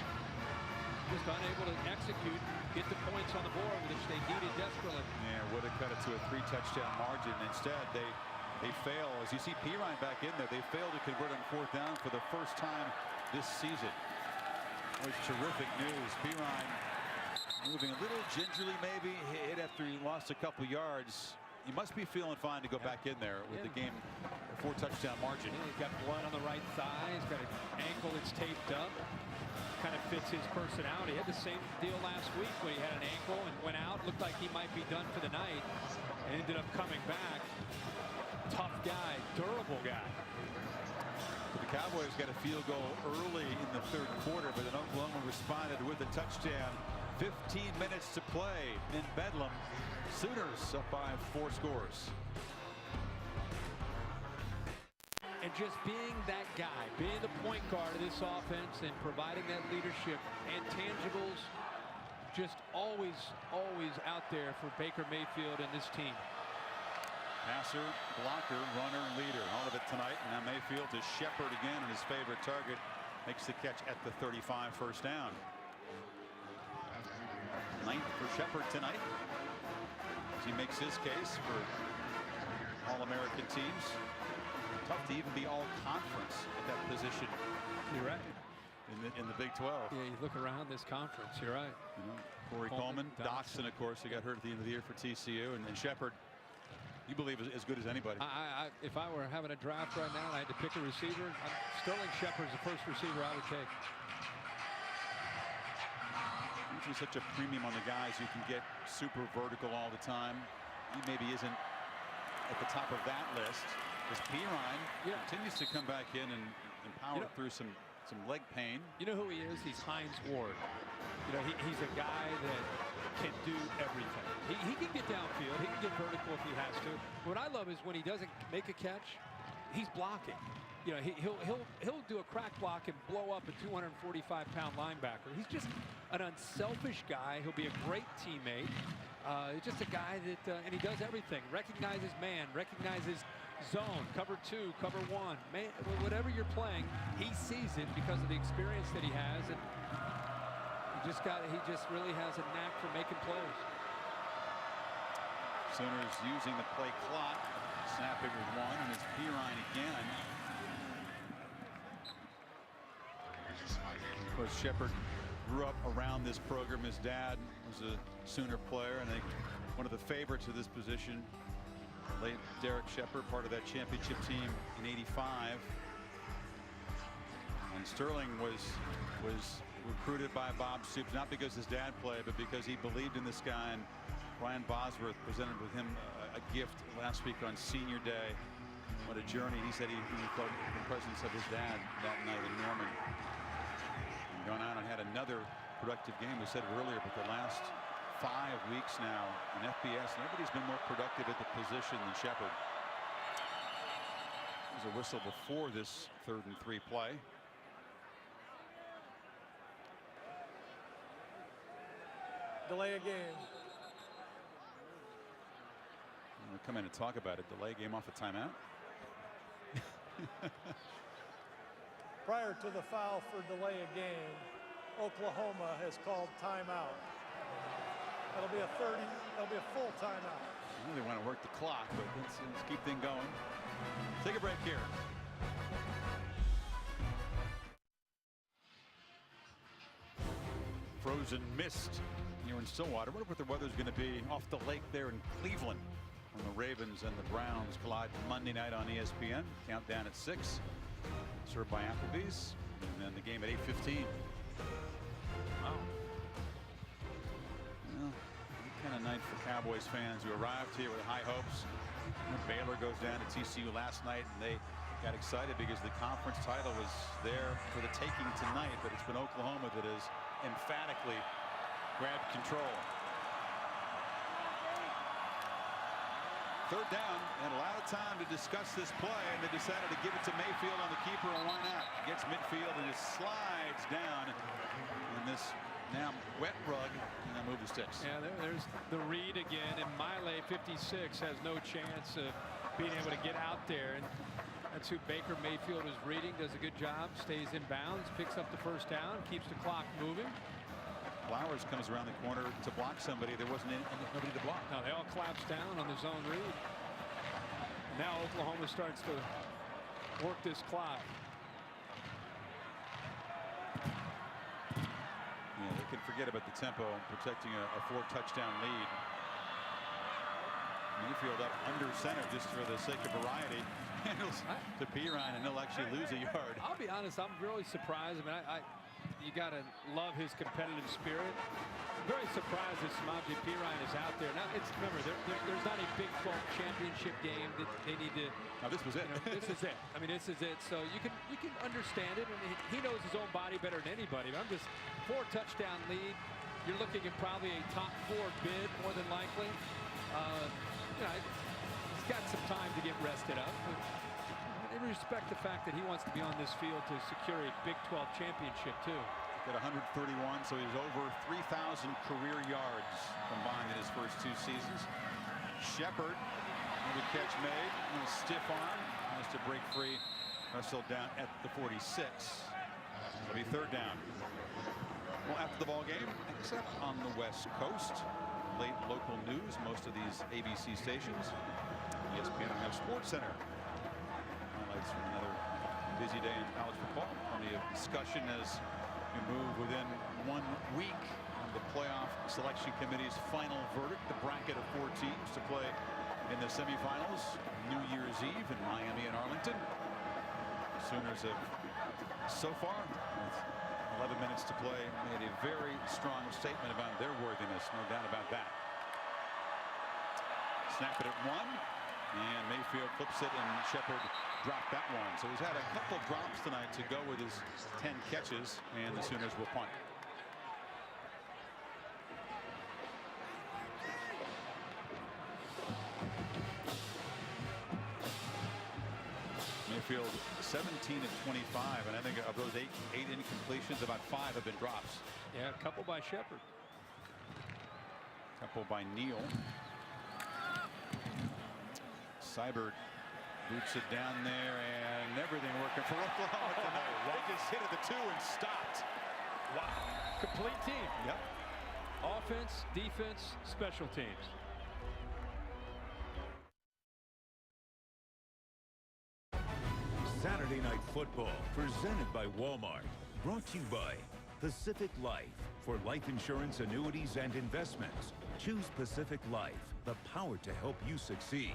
Just unable to execute, get the points on the board, which they needed desperately. Yeah, would have cut it to a 3-touchdown margin. Instead, they fail. As you see Perine back in there, they failed to convert on 4th down for the first time this season. It was terrific news. Perine moving a little gingerly, maybe hit after he lost a couple yards. He must be feeling fine to go back in there with the game 4-touchdown margin. Yeah, he's got blood on the right thigh. He's got an ankle that's taped up. Kind of fits his personality. He had the same deal last week when he had an ankle and went out. Looked like he might be done for the night and ended up coming back. Tough guy, durable guy. The Cowboys got a field goal early in the third quarter, but then Oklahoma responded with a touchdown. 15 minutes to play in Bedlam. Sooners up by 4 scores. And just being that guy, being the point guard of this offense and providing that leadership and tangibles, just always out there for Baker Mayfield and this team. Passer, blocker, runner, and leader. All of it tonight. And now Mayfield to Shepard again, and his favorite target makes the catch at the 35, first down. 9th for Shepard tonight, as he makes his case for All-American teams. Tough to even be all-conference at that position. You're right. In the Big 12. Yeah, you look around this conference. You're right. You know, Corey Coleman, Dotson, of course, he got hurt at the end of the year for TCU, and Shepard, you believe, is as good as anybody. If I were having a draft right now and I had to pick a receiver, Sterling Shepard's the first receiver I would take. Usually such a premium on the guys who can get super vertical all the time. He maybe isn't at the top of that list. As Pirine continues to come back in and power through some leg pain. You know who he is? He's Hines Ward. You know, he's a guy that can do everything. He can get downfield. He can get vertical if he has to. What I love is when he doesn't make a catch, he's blocking. You know, he'll do a crack block and blow up a 245-pound linebacker. He's just an unselfish guy. He'll be a great teammate. He's just a guy that, and he does everything. Recognizes man, recognizes zone, cover 2, cover 1, man, whatever you're playing, he sees it because of the experience that he has, and he just really has a knack for making plays. Sooners using the play clock, snapping with 1, and it's Pirine again. Of course, Shepard grew up around this program. His dad was a Sooner player, and I think one of the favorites of this position. Late Derek Shepard, part of that championship team in '85. And Sterling was recruited by Bob Stoops, not because his dad played, but because he believed in this guy. And Brian Bosworth presented with him a gift last week on Senior Day. What a journey. He said he felt the presence of his dad that night in Norman. And gone on and had another productive game. We said earlier, but the last 5 weeks now in FBS, nobody's been more productive at the position than Shepard. There's a whistle before this 3rd and 3 play. Delay a game. We'll come in and talk about it. Delay game off a timeout. Prior to the foul for delay a game, Oklahoma has called timeout. That'll be a full timeout. I really want to work the clock, but let's keep things going. Take a break here. Frozen mist here in Stillwater. What the weather's going to be off the lake there in Cleveland when the Ravens and the Browns collide Monday night on ESPN. Countdown at 6. Served by Applebee's. And then the game at 8:15. Wow. Well, kind of night for Cowboys fans who arrived here with high hopes. Baylor goes down to TCU last night, and they got excited because the conference title was there for the taking tonight, but it's been Oklahoma that has emphatically grabbed control. 3rd down, and a lot of time to discuss this play, and they decided to give it to Mayfield on the keeper, and why not? Gets midfield and just slides down in this now wet rug, and then move the sticks. Yeah, there's the read again, and Miley 56 has no chance of being able to get out there, and that's who Baker Mayfield is reading. Does a good job, stays in bounds, picks up the 1st down, keeps the clock moving. Flowers comes around the corner to block somebody. There wasn't nobody to block. No, they all collapse down on the zone read. Now Oklahoma starts to work this clock. Yeah, they can forget about the tempo and protecting a 4-touchdown lead. Mayfield up under center just for the sake of variety. Handles to Pirine, and he'll actually lose a yard. I'll be honest, I'm really surprised. I mean, you got to love his competitive spirit. Very surprised that Samaje Perine is out there. Now, remember, there's not a Big 12 championship game that they need to. Now, this was it. This is it. I mean, this is it. So you can understand it, and he knows his own body better than anybody. But I'm just 4-touchdown lead. You're looking at probably a top 4 bid, more than likely. He's got some time to get rested up. But I respect the fact that he wants to be on this field to secure a Big 12 championship, too. At 131, so he's over 3,000 career yards combined in his first 2 seasons. Shepard, the catch made, a little stiff arm, has to break free, wrestled down at the 46. It'll be 3rd down. Well, after the ball game, except on the West Coast, late local news, most of these ABC stations. ESPN have Sports Center. Highlights from another busy day in college football. Plenty of discussion as we move within 1 week of the playoff selection committee's final verdict. The bracket of 4 teams to play in the semifinals New Year's Eve in Miami and Arlington. Sooners have so far, with 11 minutes to play, made a very strong statement about their worthiness, no doubt about that. Snap it at 1, and Mayfield flips it, and Shepard dropped that one. So he's had a couple drops tonight to go with his 10 catches, and the Sooners will punt. Mayfield 17 of 25, and I think of those 8 incompletions, about 5 have been drops. Yeah, a couple by Shepard. A couple by Neal. Seibert boots it down there, and everything working for Oklahoma tonight. They just hit at the 2 and stopped. Wow. Complete team. Yep. Offense, defense, special teams. Saturday Night Football, presented by Walmart. Brought to you by Pacific Life. For life insurance, annuities, and investments, choose Pacific Life, the power to help you succeed.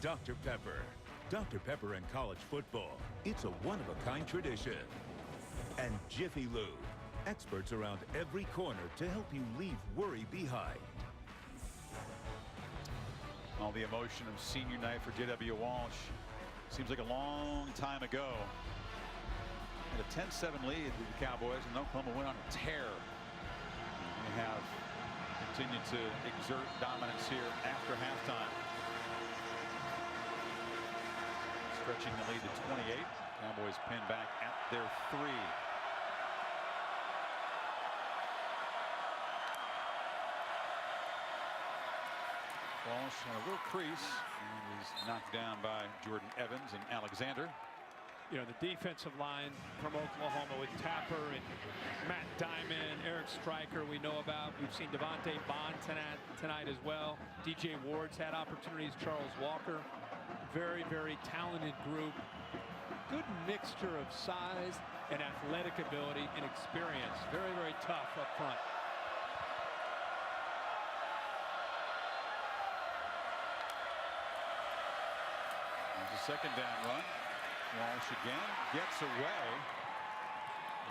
Dr. Pepper. Dr. Pepper and college football. It's a one-of-a-kind tradition. And Jiffy Lube. Experts around every corner to help you leave worry behind. All the emotion of senior night for J.W. Walsh. Seems like a long time ago. And a 10-7 lead with the Cowboys, and Oklahoma went on a tear. They have continued to exert dominance here after halftime. Stretching the lead to 28. Cowboys pinned back at their 3. Walsh on a little crease, and he's knocked down by Jordan Evans and Alexander. You know, the defensive line from Oklahoma with Tapper and Matt Diamond, Eric Stryker we know about. We've seen Devontae Bond tonight as well. DJ Ward's had opportunities. Charles Walker. Very, very talented group. Good mixture of size and athletic ability and experience. Very, very tough up front. There's a 2nd down run. Walsh again gets away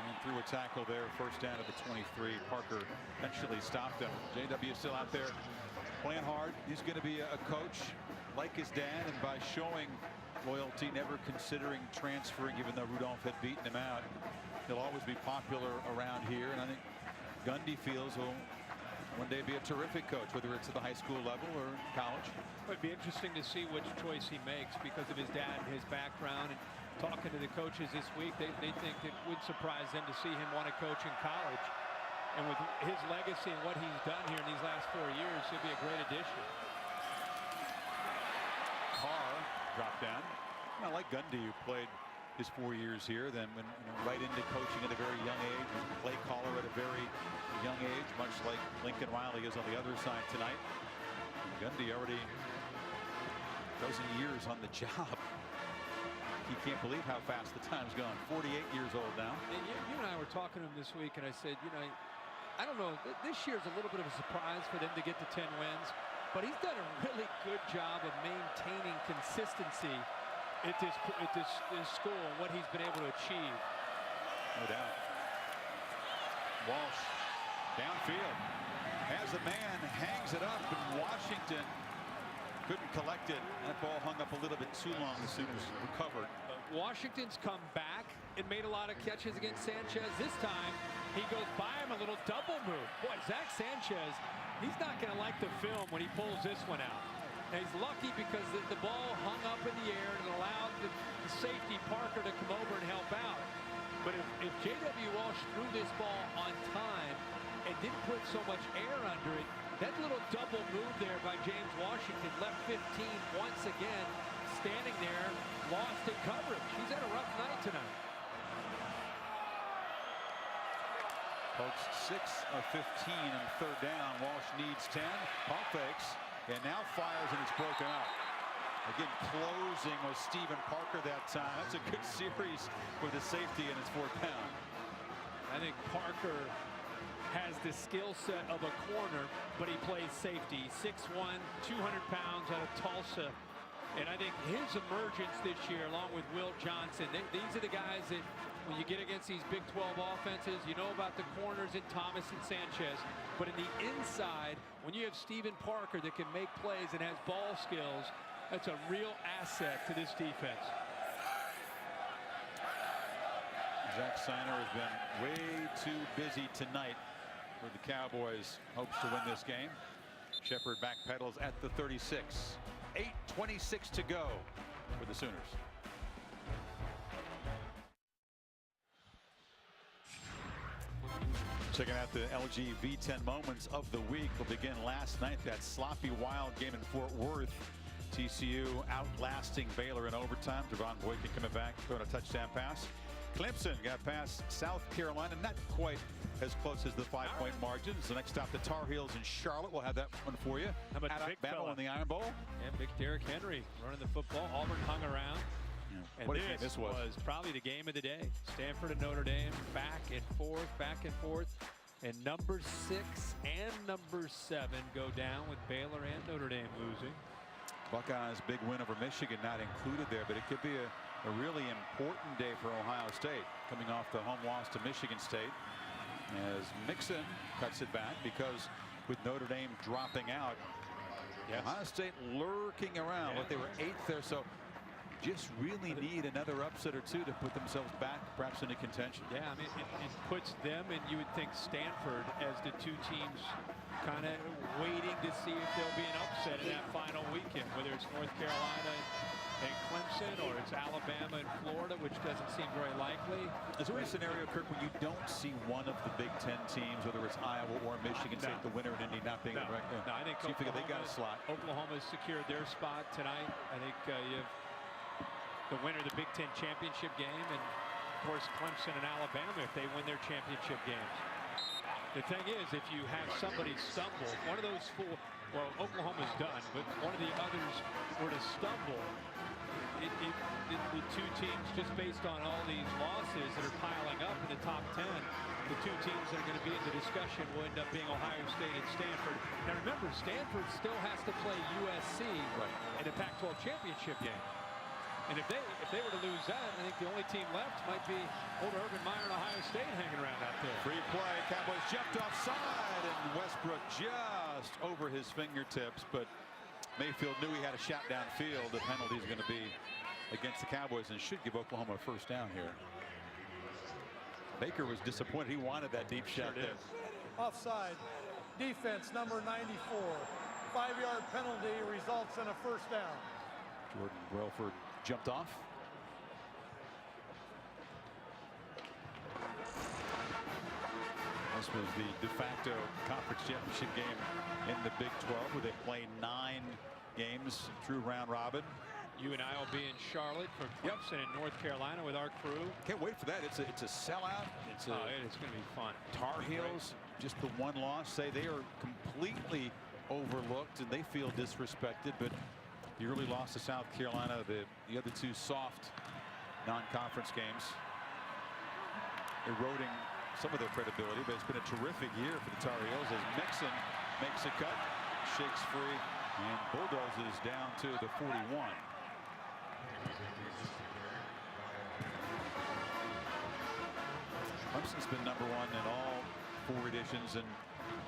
and through a tackle there. 1st down at the 23. Parker eventually stopped him. J.W. still out there playing hard. He's going to be a coach like his dad, and by showing loyalty, never considering transferring, even though Rudolph had beaten him out, he'll always be popular around here. And I think Gundy feels he'll one day be a terrific coach, whether it's at the high school level or college. It'd be interesting to see which choice he makes because of his dad and his background. And talking to the coaches this week, they think it would surprise them to see him want to coach in college. And with his legacy and what he's done here in these last 4 years, he'll be a great addition. Carr dropped down. Not like Gundy, who played his 4 years here, then went right into coaching at a very young age, was a play caller at a very young age, much like Lincoln Riley is on the other side tonight. Gundy already a dozen years on the job. He can't believe how fast the time's gone. 48 years old now. And you and I were talking to him this week, and I said, you know, I don't know, this year's a little bit of a surprise for them to get to 10 wins, but he's done a really good job of maintaining consistency at this school and what he's been able to achieve. No doubt. Walsh downfield. Has a man, hangs it up, and Washington couldn't collect it. That ball hung up a little bit too long. The Sooners recovered. Washington's come back and made a lot of catches against Sanchez. This time, he goes by him, a little double move. Boy, Zach Sanchez, he's not going to like the film when he pulls this one out. And he's lucky because the ball hung up in the air and allowed the safety Parker to come over and help out. But if J.W. Walsh threw this ball on time and didn't put so much air under it, that little double move there by James Washington left 15 once again standing there, lost in coverage. He's had a rough night tonight. Folks, 6 of 15 on third down. Walsh needs 10. Pump fakes, and now fires, and it's broken up. Again, closing was Stephen Parker that time. That's a good series for the safety, and it's fourth down. I think Parker has the skill set of a corner, but he plays safety. 6'1", 200 pounds out of Tulsa. And I think his emergence this year, along with Will Johnson, these are the guys that when you get against these Big 12 offenses, you know about the corners in Thomas and Sanchez. But in the inside, when you have Stephen Parker that can make plays and has ball skills, that's a real asset to this defense. Zach Steiner has been way too busy tonight for the Cowboys. Hopes to win this game. Shepard backpedals at the 36. 8:26 to go for the Sooners. Checking out the LG V10 moments of the week. Will begin last night. That sloppy wild game in Fort Worth. TCU outlasting Baylor in overtime. Javon Boykin coming back, throwing a touchdown pass. Clemson got past South Carolina, not quite as close as the 5-point margin. So next stop, the Tar Heels in Charlotte. We'll have that one for you. How about big battle in the Iron Bowl? Yeah, big Derrick Henry running the football. Auburn hung around. Yeah. And What do you think this was? probably the game of the day. Stanford and Notre Dame, back and forth. And number 6 and number 7 go down with Baylor and Notre Dame losing. Buckeyes' big win over Michigan not included there, but it could be a really important day for Ohio State, coming off the home loss to Michigan State, as Mixon cuts it back because with Notre Dame dropping out, Ohio State lurking around. But they were 8th there, so just really need another upset or two to put themselves back perhaps into contention. Yeah, I mean, it puts them, and you would think Stanford, as the two teams kind of waiting to see if there'll be an upset in that final weekend, whether it's North Carolina and Clemson or it's Alabama and Florida, which doesn't seem very likely. Is there a scenario, Kirk, when you don't see one of the Big Ten teams, whether it's Iowa or Michigan State, the winner in Indy not being no, I think so you figure they got a slot. Oklahoma's secured their spot tonight. I think you have the winner of the Big Ten championship game, and of course Clemson and Alabama if they win their championship games. The thing is, if you have somebody stumble, one of those four, well, Oklahoma's done, but one of the others were to stumble, the two teams, just based on all these losses that are piling up in the top 10, the two teams that are going to be in the discussion will end up being Ohio State and Stanford. Now remember, Stanford still has to play USC in the Pac-12 championship game. And if they were to lose that, I think the only team left might be old Urban Meyer and Ohio State hanging around out there. Free play, Cowboys jumped offside, and Westbrook just over his fingertips, but Mayfield knew he had a shot downfield. The penalty is going to be against the Cowboys and should give Oklahoma a first down here. Baker was disappointed. He wanted that deep shot there. Offside. Defense number 94. 5-yard penalty results in a first down. Jordan Welford jumped off. This was the de facto conference championship game in the Big 12, where they play 9 games through round robin. You and I will be in Charlotte for Clemson in North Carolina with our crew. Can't wait for that. It's a sellout. It's going to be fun. Tar Heels, just the one loss, say they are completely overlooked and they feel disrespected, but the early loss to South Carolina, the other two soft non-conference games, eroding some of their credibility, but it's been a terrific year for the Tar Heels as Mixon makes a cut, shakes free, and bulldozes down to the 41. Clemson's been #1 in all 4 editions and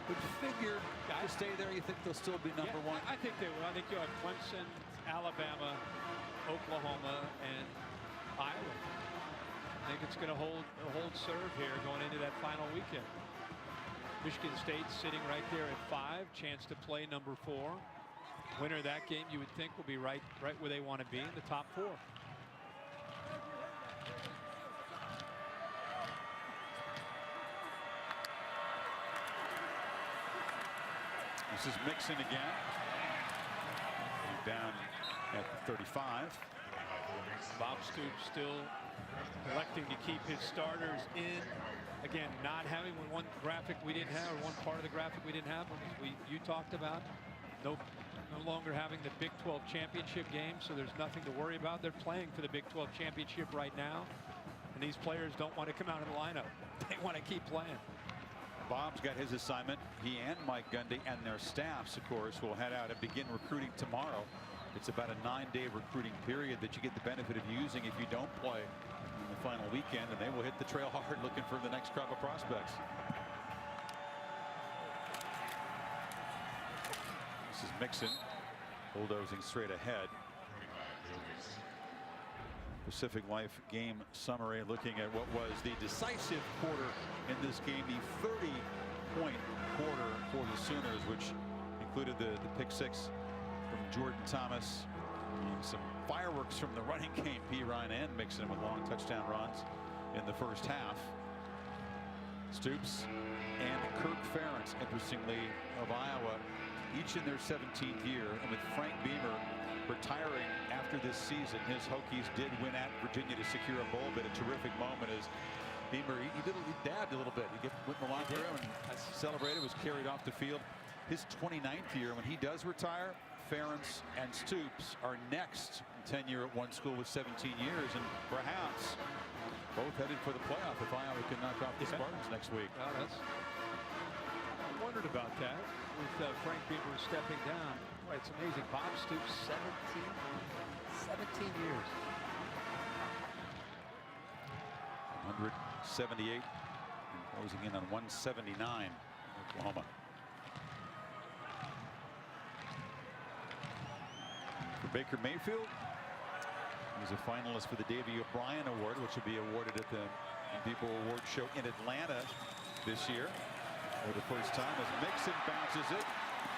would figure to stay there. You think they'll still be number one? I think they will. I think you'll have Clemson, Alabama, Oklahoma, and Iowa. I think it's going to hold serve here going into that final weekend. Michigan State sitting right there at 5, chance to play number 4. Winner of that game, you would think, will be right where they want to be in the top 4. This is Mixon again. Down at 35. Bob Stoops still electing to keep his starters in. Again, not having one graphic we didn't have, or one part of the graphic we didn't have, you talked about. No longer having the Big 12 championship game, so there's nothing to worry about. They're playing for the Big 12 championship right now, and these players don't want to come out of the lineup. They want to keep playing. Bob's got his assignment. He and Mike Gundy and their staffs, of course, will head out and begin recruiting tomorrow. It's about a 9-day recruiting period that you get the benefit of using if you don't play in the final weekend, and they will hit the trail hard looking for the next crop of prospects. This is Mixon bulldozing straight ahead. Pacific Life game summary looking at what was the decisive quarter in this game, the 30-point quarter for the Sooners, which included the pick 6 from Jordan Thomas, and some fireworks from the running game. P. Ryan and Mixon with long touchdown runs in the first half. Stoops and Kirk Ferentz, interestingly, of Iowa, each in their 17th year, and with Frank Beamer retiring after this season, his Hokies did win at Virginia to secure a bowl bid. A terrific moment as Beamer, he dabbed a little bit. He went in the locker room and celebrated, was carried off the field. His 29th year, when he does retire, Ferentz and Stoops are next in tenure at one school with 17 years, and perhaps both headed for the playoff if Iowa can knock off the Spartans next week. I wondered about that with Frank Beamer stepping down. Boy, it's amazing. Bob Stoops, 17 years. 178 and closing in on 179 in Oklahoma. For Baker Mayfield, he's a finalist for the Davey O'Brien Award, which will be awarded at the People Award Show in Atlanta this year for the first time, as Mixon bounces it,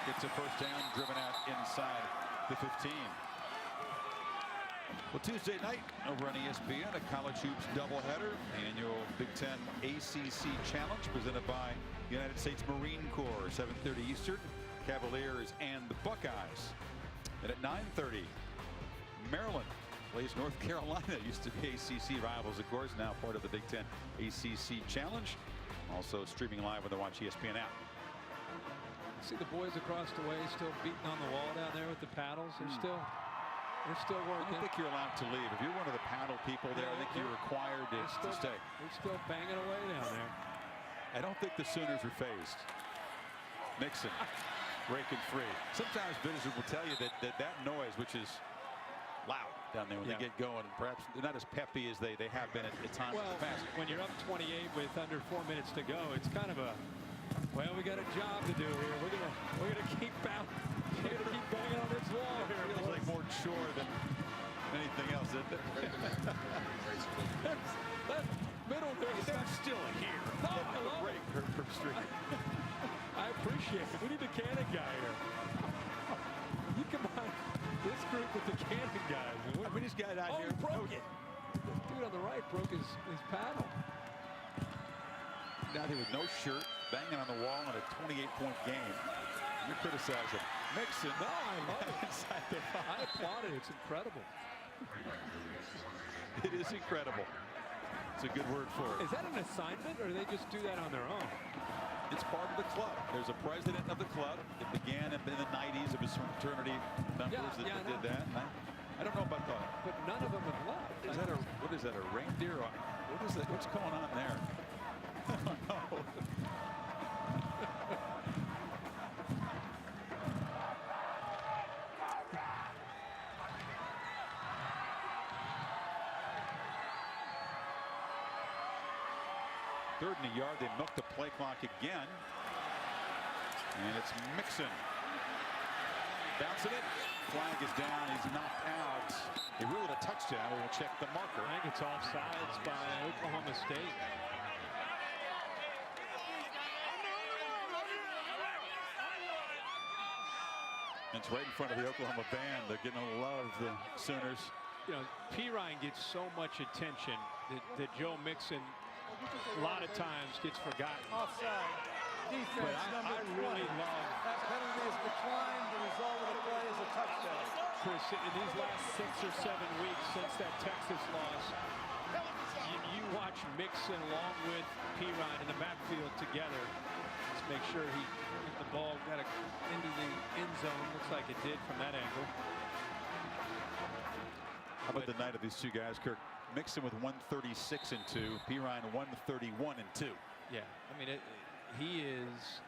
gets a first down, driven out inside the 15. Well, Tuesday night over on ESPN, a college hoops doubleheader, the annual Big Ten ACC Challenge presented by United States Marine Corps, 7:30 Eastern, Cavaliers and the Buckeyes. And at 9:30, Maryland plays North Carolina. Used to be ACC rivals, of course, now part of the Big Ten ACC Challenge. Also streaming live on the Watch ESPN app. See the boys across the way still beating on the wall down there with the paddles. They're still working. I don't think you're allowed to leave. If you're one of the paddle people there, I think you're required to stay. They're still banging away down there. I don't think the Sooners are phased. Mixon breaking free. Sometimes visitors will tell you that noise, which is loud down there when they get going, perhaps they're not as peppy as they have been at times in the past. When you're up 28 with under 4 minutes to go, it's kind of a, well, we got a job to do here. We're gonna keep banging on this wall here. It feels like more chore than anything else, isn't it? that middle there, they're still here. No, I love it. Kirk Street. I appreciate it. We need the cannon guy here. You combine this group with the cannon guys. I mean, this guy out here. He broke it. This dude on the right broke his paddle. Down here with no shirt, banging on the wall in a 28-point game. You're criticizing Mixon. No, I love it. I applaud it. It's incredible. It is incredible. It's a good word for it. Is that an assignment, or do they just do that on their own? It's part of the club. There's a president of the club. It began in the 90s. It was fraternity members that did that. I don't know about that. But none of them have left. Is that what is that, a reindeer? What is that? What's going on there? I don't know. 3rd and a yard. They milk the play clock again. And it's Mixon. Bouncing it. Flag is down. He's knocked out. They ruled a touchdown. We'll check the marker. I think it's offsides by Oklahoma State. It's right in front of the Oklahoma band. They're getting a lot of the Sooners. You know, Perine gets so much attention that Joe Mixon a lot of times gets forgotten. Offside. Defense But number I 20. really love That penalty is declined. The result of the play is a touchdown. Chris, in these last 6 or 7 weeks since that Texas loss, you watch Mixon along with Perine in the backfield together. Just make sure he hit the ball, got it into the end zone. Looks like it did from that angle. How about the night of these two guys, Kirk? Mixon with 136 and 2, Perine 131 and 2. Yeah, I mean, he is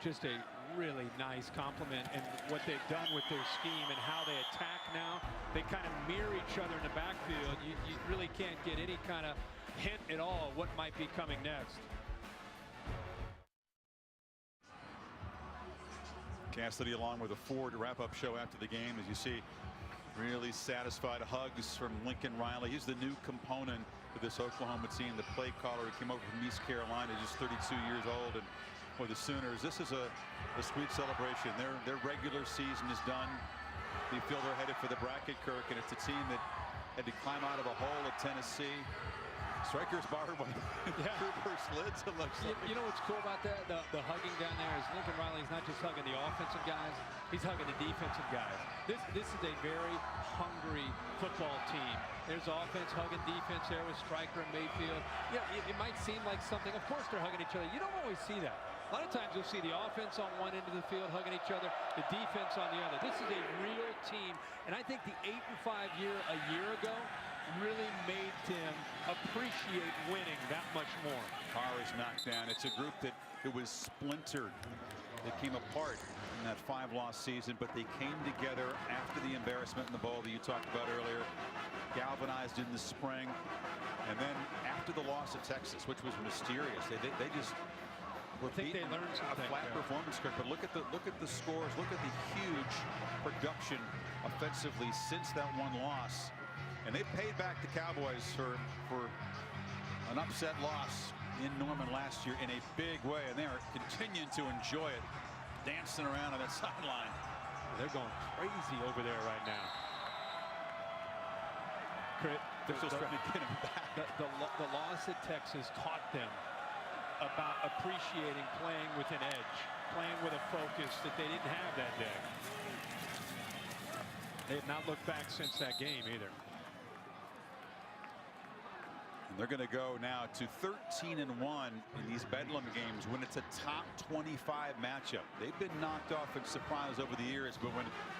just a really nice compliment, and what they've done with their scheme and how they attack now, they kind of mirror each other in the backfield. You really can't get any kind of hint at all of what might be coming next. Cassidy along with a Ford wrap-up show after the game. As you see, really satisfied hugs from Lincoln Riley. He's the new component of this Oklahoma team, the play caller who came over from East Carolina, just 32 years old, and for the Sooners, this is a sweet celebration. Their regular season is done. They feel they're headed for the bracket, Kirk, and it's a team that had to climb out of a hole at Tennessee. Strikers barred by Cooper Slids. It looks like. You know what's cool about that? The hugging down there is Lincoln Riley's not just hugging the offensive guys, he's hugging the defensive guys. This is a very hungry football team. There's offense hugging defense there with Stryker and Mayfield. Yeah, it might seem like something. Of course they're hugging each other. You don't always see that. A lot of times you'll see the offense on one end of the field hugging each other, the defense on the other. This is a real team, and I think the 8-5 year a year ago really made them appreciate winning that much more. Carr is knocked down. It's a group that was splintered. They came apart in that 5-loss season, but they came together after the embarrassment in the bowl that you talked about earlier, galvanized in the spring, and then after the loss at Texas, which was mysterious, they just were beaten. They learned something. A flat performance, Kirk, but look at the scores, look at the huge production offensively since that one loss. And they paid back the Cowboys for an upset loss in Norman last year in a big way, and they are continuing to enjoy it, dancing around on that sideline. They're going crazy over there right now. They're still trying to get him back. The loss at Texas taught them about appreciating playing with an edge, playing with a focus that they didn't have that day. They have not looked back since that game either. And they're going to go now to 13-1 in these Bedlam games when it's a top 25 matchup. They've been knocked off and surprised over the years, but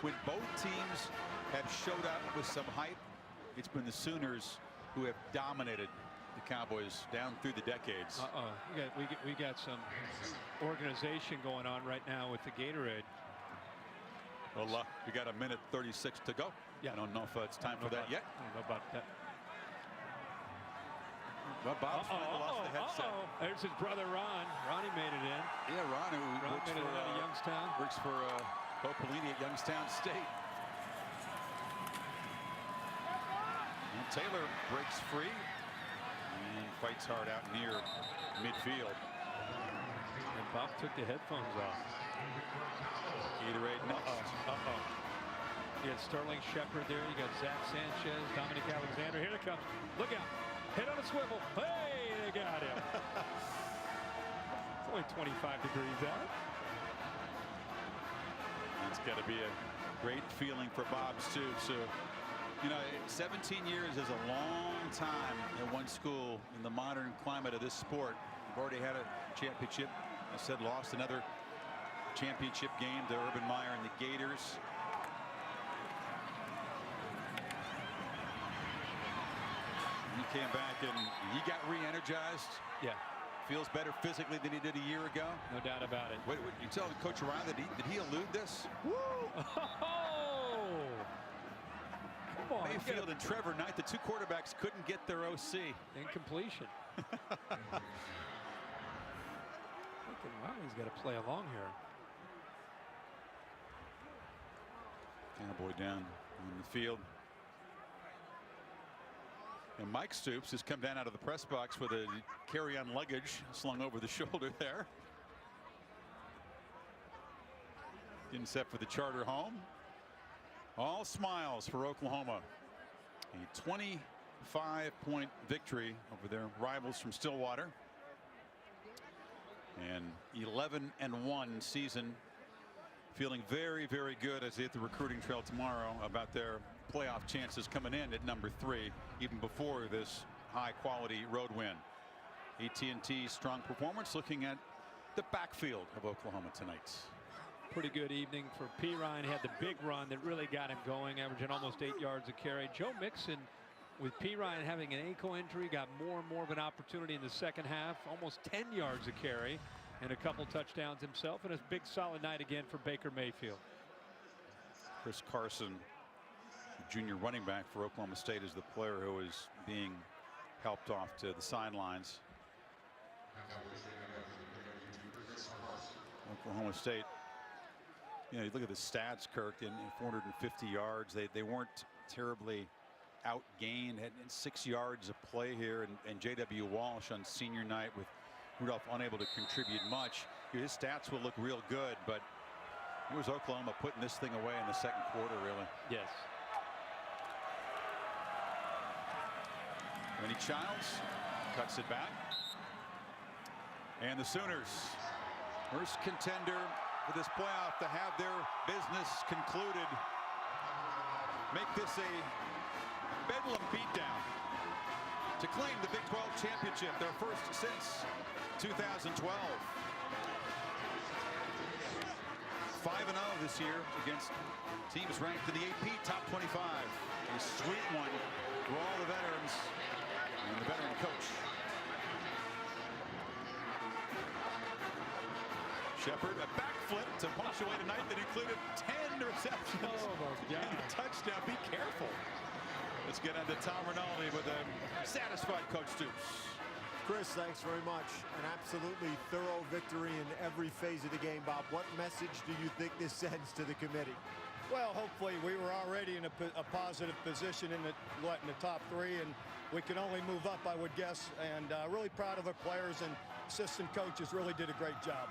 when both teams have showed up with some hype, it's been the Sooners who have dominated the Cowboys down through the decades. We got some organization going on right now with the Gatorade. Well, we got 1:36 to go. Yeah, I don't know if it's time for that yet. I don't know about that. Well, Bob's lost the headset. There's his brother Ron. Ronnie made it in. Yeah, Ron, who works made it for out of Youngstown. Works for Bo Pelini at Youngstown State. And Taylor breaks free and fights hard out near midfield. And Bob took the headphones off. Gatorade next. You got Sterling Shepard there. You got Zach Sanchez, Dominic Alexander. Here it comes. Look out. Head on a swivel. Hey, they got him. It's only 25 degrees out. It's got to be a great feeling for Bob's too. So, you know, 17 years is a long time at one school in the modern climate of this sport. We've already had a championship. I said lost another championship game to Urban Meyer and the Gators. He came back and he got re-energized. Yeah. Feels better physically than he did a year ago. No doubt about it. Wait, you tell Coach Ryan that did he elude this? Woo! Oh! Come on. Mayfield and Trevor Knight, the two quarterbacks, couldn't get their OC. Incompletion. thinking, wow, he's got to play along here. Cowboy down in the field. And Mike Stoops has come down out of the press box with a carry-on luggage slung over the shoulder there. Getting set for the charter home. All smiles for Oklahoma. A 25-point victory over their rivals from Stillwater. And 11-1 season. Feeling very, very good as they hit the recruiting trail tomorrow about their playoff chances coming in at number 3, even before this high-quality road win. AT&T strong performance, looking at the backfield of Oklahoma tonight. Pretty good evening for Perine. Had the big run that really got him going, averaging almost 8 yards a carry. Joe Mixon, with Perine having an ankle injury, got more and more of an opportunity in the second half, almost 10 yards a carry and a couple touchdowns himself, and a big solid night again for Baker Mayfield. Chris Carson, junior running back for Oklahoma State, is the player who is being helped off to the sidelines. Oklahoma State, you know, you look at the stats, Kirk, in 450 yards. They weren't terribly outgained. Had 6 yards of play here, and J.W. Walsh on senior night with Rudolph unable to contribute much. His stats will look real good, but it was Oklahoma putting this thing away in the second quarter, really. Yes. Vinny Childs cuts it back. And the Sooners, first contender for this playoff to have their business concluded, make this a bedlam beatdown to claim the Big 12 championship, their first since 2012. 5-0 this year against teams ranked in the AP top 25. A sweet one for all the veterans and the veteran coach. Shepard, a backflip to punctuate a night that included 10 receptions and a touchdown. Be careful. Let's get on to Tom Rinaldi with a satisfied Coach Stoops. Chris, thanks very much. An absolutely thorough victory in every phase of the game. Bob, what message do you think this sends to the committee? Well, hopefully we were already in a positive position in the top 3, and we can only move up, I would guess. And really proud of our players, and assistant coaches really did a great job.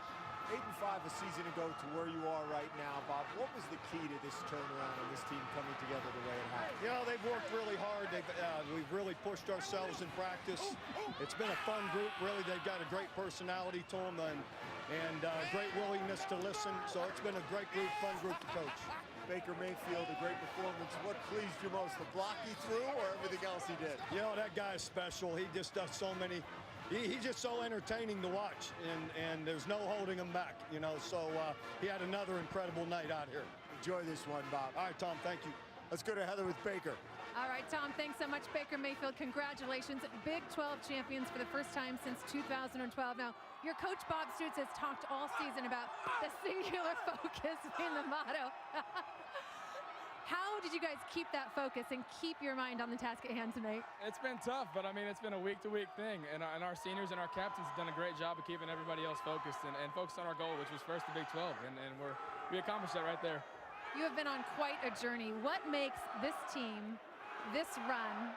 8-5 a season ago to where you are right now, Bob. What was the key to this turnaround and this team coming together the way it has? You know, they've worked really hard. We've really pushed ourselves in practice. It's been a fun group. Really, they've got a great personality to them and great willingness to listen. So it's been a great group, fun group to coach. Baker Mayfield, a great performance. What pleased you most, the block he threw or everything else he did? You know, that guy is special. He just does so many. He's just so entertaining to watch, and there's no holding him back, you know. So he had another incredible night out here. Enjoy this one, Bob. All right, Tom, thank you. Let's go to Heather with Baker. All right, Tom, thanks so much. Baker Mayfield, congratulations. Big 12 champions for the first time since 2012. Now, your coach, Bob Stoops, has talked all season about the singular focus being the motto. How did you guys keep that focus and keep your mind on the task at hand tonight? It's been tough, but I mean, it's been a week-to-week thing, and our seniors and our captains have done a great job of keeping everybody else focused and focused on our goal, which was first the Big 12, and we accomplished that right there. You have been on quite a journey. What makes this team, this run,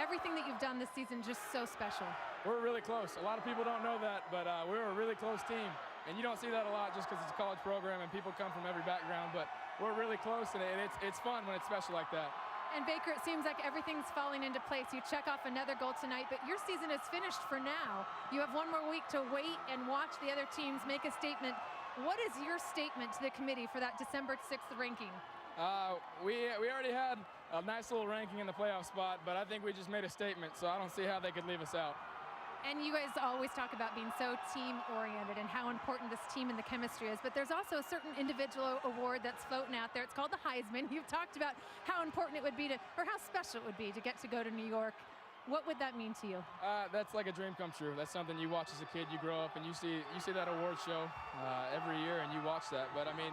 everything that you've done this season just so special? We're really close. A lot of people don't know that, but we're a really close team, and you don't see that a lot just because it's a college program and people come from every background, but we're really close, and it's fun when it's special like that. And Baker, it seems like everything's falling into place. You check off another goal tonight, but your season is finished for now. You have one more week to wait and watch the other teams make a statement. What is your statement to the committee for that December 6th ranking? We already had a nice little ranking in the playoff spot, but I think we just made a statement, so I don't see how they could leave us out. And you guys always talk about being so team-oriented and how important this team and the chemistry is, but there's also a certain individual award that's floating out there. It's called the Heisman. You've talked about how important it would be or how special it would be to get to go to New York. What would that mean to you? That's like a dream come true. That's something you watch as a kid, you grow up, and you see that award show every year, and you watch that. But I mean,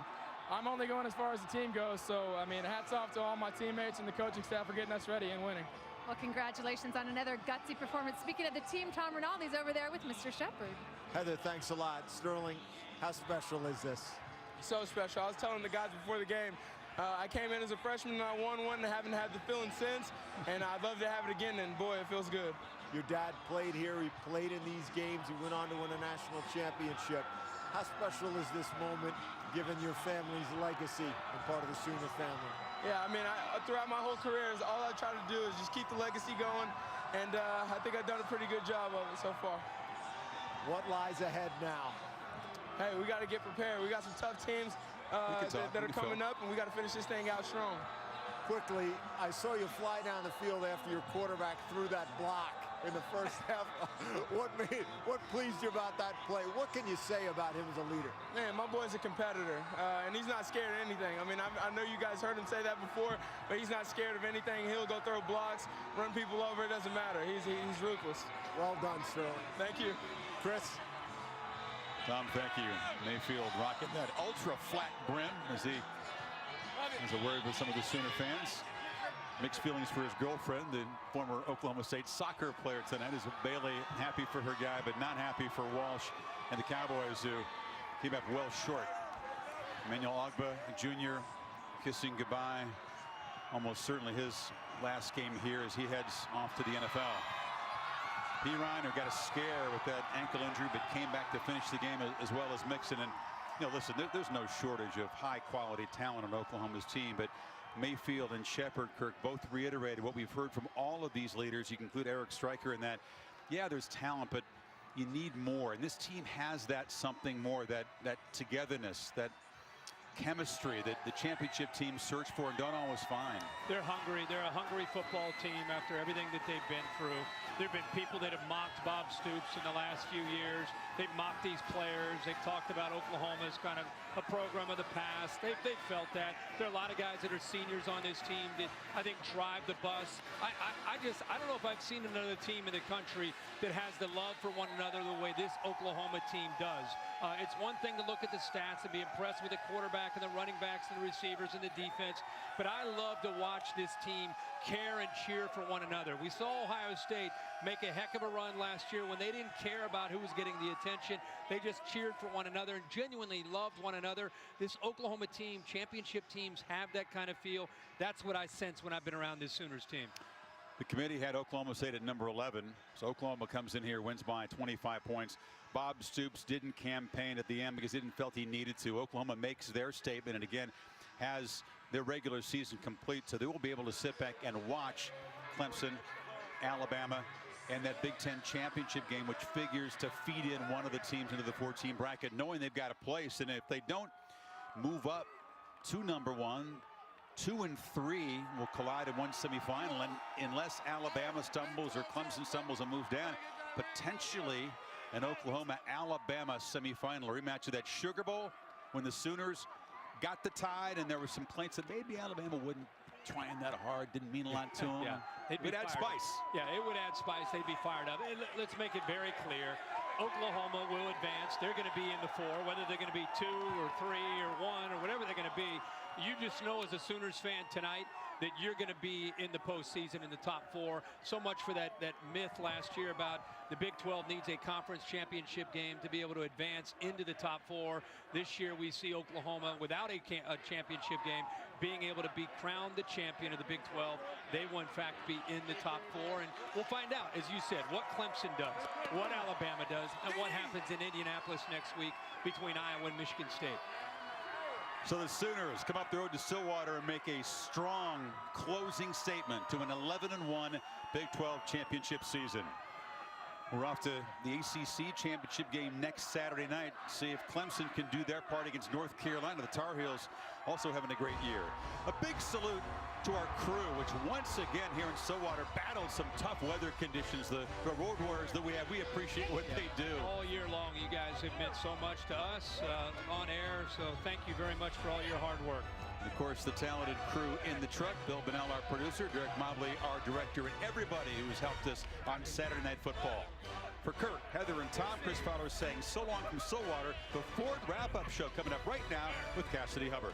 I'm only going as far as the team goes, so I mean, hats off to all my teammates and the coaching staff for getting us ready and winning. Well, congratulations on another gutsy performance. Speaking of the team, Tom Rinaldi's over there with Mr. Shepard. Heather, thanks a lot. Sterling, how special is this? So special. I was telling the guys before the game, I came in as a freshman and I won one and haven't had the feeling since, and I'd love to have it again, and boy, it feels good. Your dad played here. He played in these games. He went on to win a national championship. How special is this moment, given your family's legacy and part of the Sooner family? Yeah, I mean, throughout my whole career, all I try to do is just keep the legacy going, and I think I've done a pretty good job of it so far. What lies ahead now? Hey, we got to get prepared. We got some tough teams that are coming up, and we got to finish this thing out strong. Quickly, I saw you fly down the field after your quarterback threw that block in the first half. What pleased you about that play? What can you say about him as a leader? Man, my boy's a competitor, and he's not scared of anything. I mean, I know you guys heard him say that before, but he's not scared of anything. He'll go throw blocks, run people over. It doesn't matter. He's ruthless. Well done, Sterling. Thank you. Chris? Tom, thank you. Mayfield rocking that ultra flat brim as he has a word with some of the Sooner fans. Mixed feelings for his girlfriend, the former Oklahoma State soccer player tonight. Is Bailey happy for her guy, but not happy for Walsh and the Cowboys, who came up well short. Emmanuel Ogbah Jr. kissing goodbye. Almost certainly his last game here as he heads off to the NFL. Perine, who got a scare with that ankle injury, but came back to finish the game as well as Mixon. And, you know, listen, there's no shortage of high-quality talent on Oklahoma's team, but Mayfield and Shepard, Kirk, both reiterated what we've heard from all of these leaders. You can include Eric Stryker in that. Yeah, there's talent, but you need more. And this team has that something more, that togetherness, that chemistry that the championship teams search for and don't always find. They're hungry. They're a hungry football team after everything that they've been through. There have been people that have mocked Bob Stoops in the last few years. They've mocked these players. They've talked about Oklahoma as kind of a program of the past. They've felt that. There are a lot of guys that are seniors on this team that I think drive the bus. I don't know if I've seen another team in the country that has the love for one another the way this Oklahoma team does. It's one thing to look at the stats and be impressed with the quarterback and the running backs and the receivers and the defense, but I love to watch this team care and cheer for one another. We saw Ohio State make a heck of a run last year when they didn't care about who was getting the attention. They just cheered for one another and genuinely loved one another. This Oklahoma team, championship teams have that kind of feel. That's what I sense when I've been around this Sooners team. The committee had Oklahoma State at number 11, so Oklahoma comes in here, wins by 25 points. Bob Stoops didn't campaign at the end because he didn't felt he needed to. Oklahoma makes their statement and again has their regular season complete, so they will be able to sit back and watch Clemson, Alabama, and that Big Ten championship game, which figures to feed in one of the teams into the 14 bracket, knowing they've got a place. And if they don't move up to number 1, 2 and 3 will collide in one semifinal, and unless Alabama stumbles or Clemson stumbles and moves down, potentially an Oklahoma-Alabama semifinal, a rematch of that Sugar Bowl when the Sooners got the tide, and there were some complaints that maybe Alabama wouldn't trying that hard, didn't mean a lot to them. Yeah, it would add spice. Yeah, it would add spice. They'd be fired up. And let's make it very clear. Oklahoma will advance. They're going to be in the 4, whether they're going to be 2 or 3 or 1 or whatever they're going to be. You just know as a Sooners fan tonight that you're going to be in the postseason in the top 4. So much for that myth last year about the Big 12 needs a conference championship game to be able to advance into the top 4. This year we see Oklahoma without a championship game being able to be crowned the champion of the Big 12. They will in fact be in the top 4, and we'll find out, as you said, what Clemson does, what Alabama does, and what happens in Indianapolis next week between Iowa and Michigan State. So the Sooners come up the road to Stillwater and make a strong closing statement to an 11-1 Big 12 championship season. We're off to the ACC championship game next Saturday night. See if Clemson can do their part against North Carolina. The Tar Heels also having a great year. A big salute to our crew, which once again here in Stillwater battled some tough weather conditions. The road warriors that we have, we appreciate what they do. All year long, you guys have meant so much to us on air, so thank you very much for all your hard work. And of course, the talented crew in the truck, Bill Bonnell, our producer, Derek Mobley, our director, and everybody who's helped us on Saturday Night Football. For Kurt, Heather, and Tom, Chris Fowler saying so long from Stillwater. The Ford wrap-up show coming up right now with Cassidy Hubbard.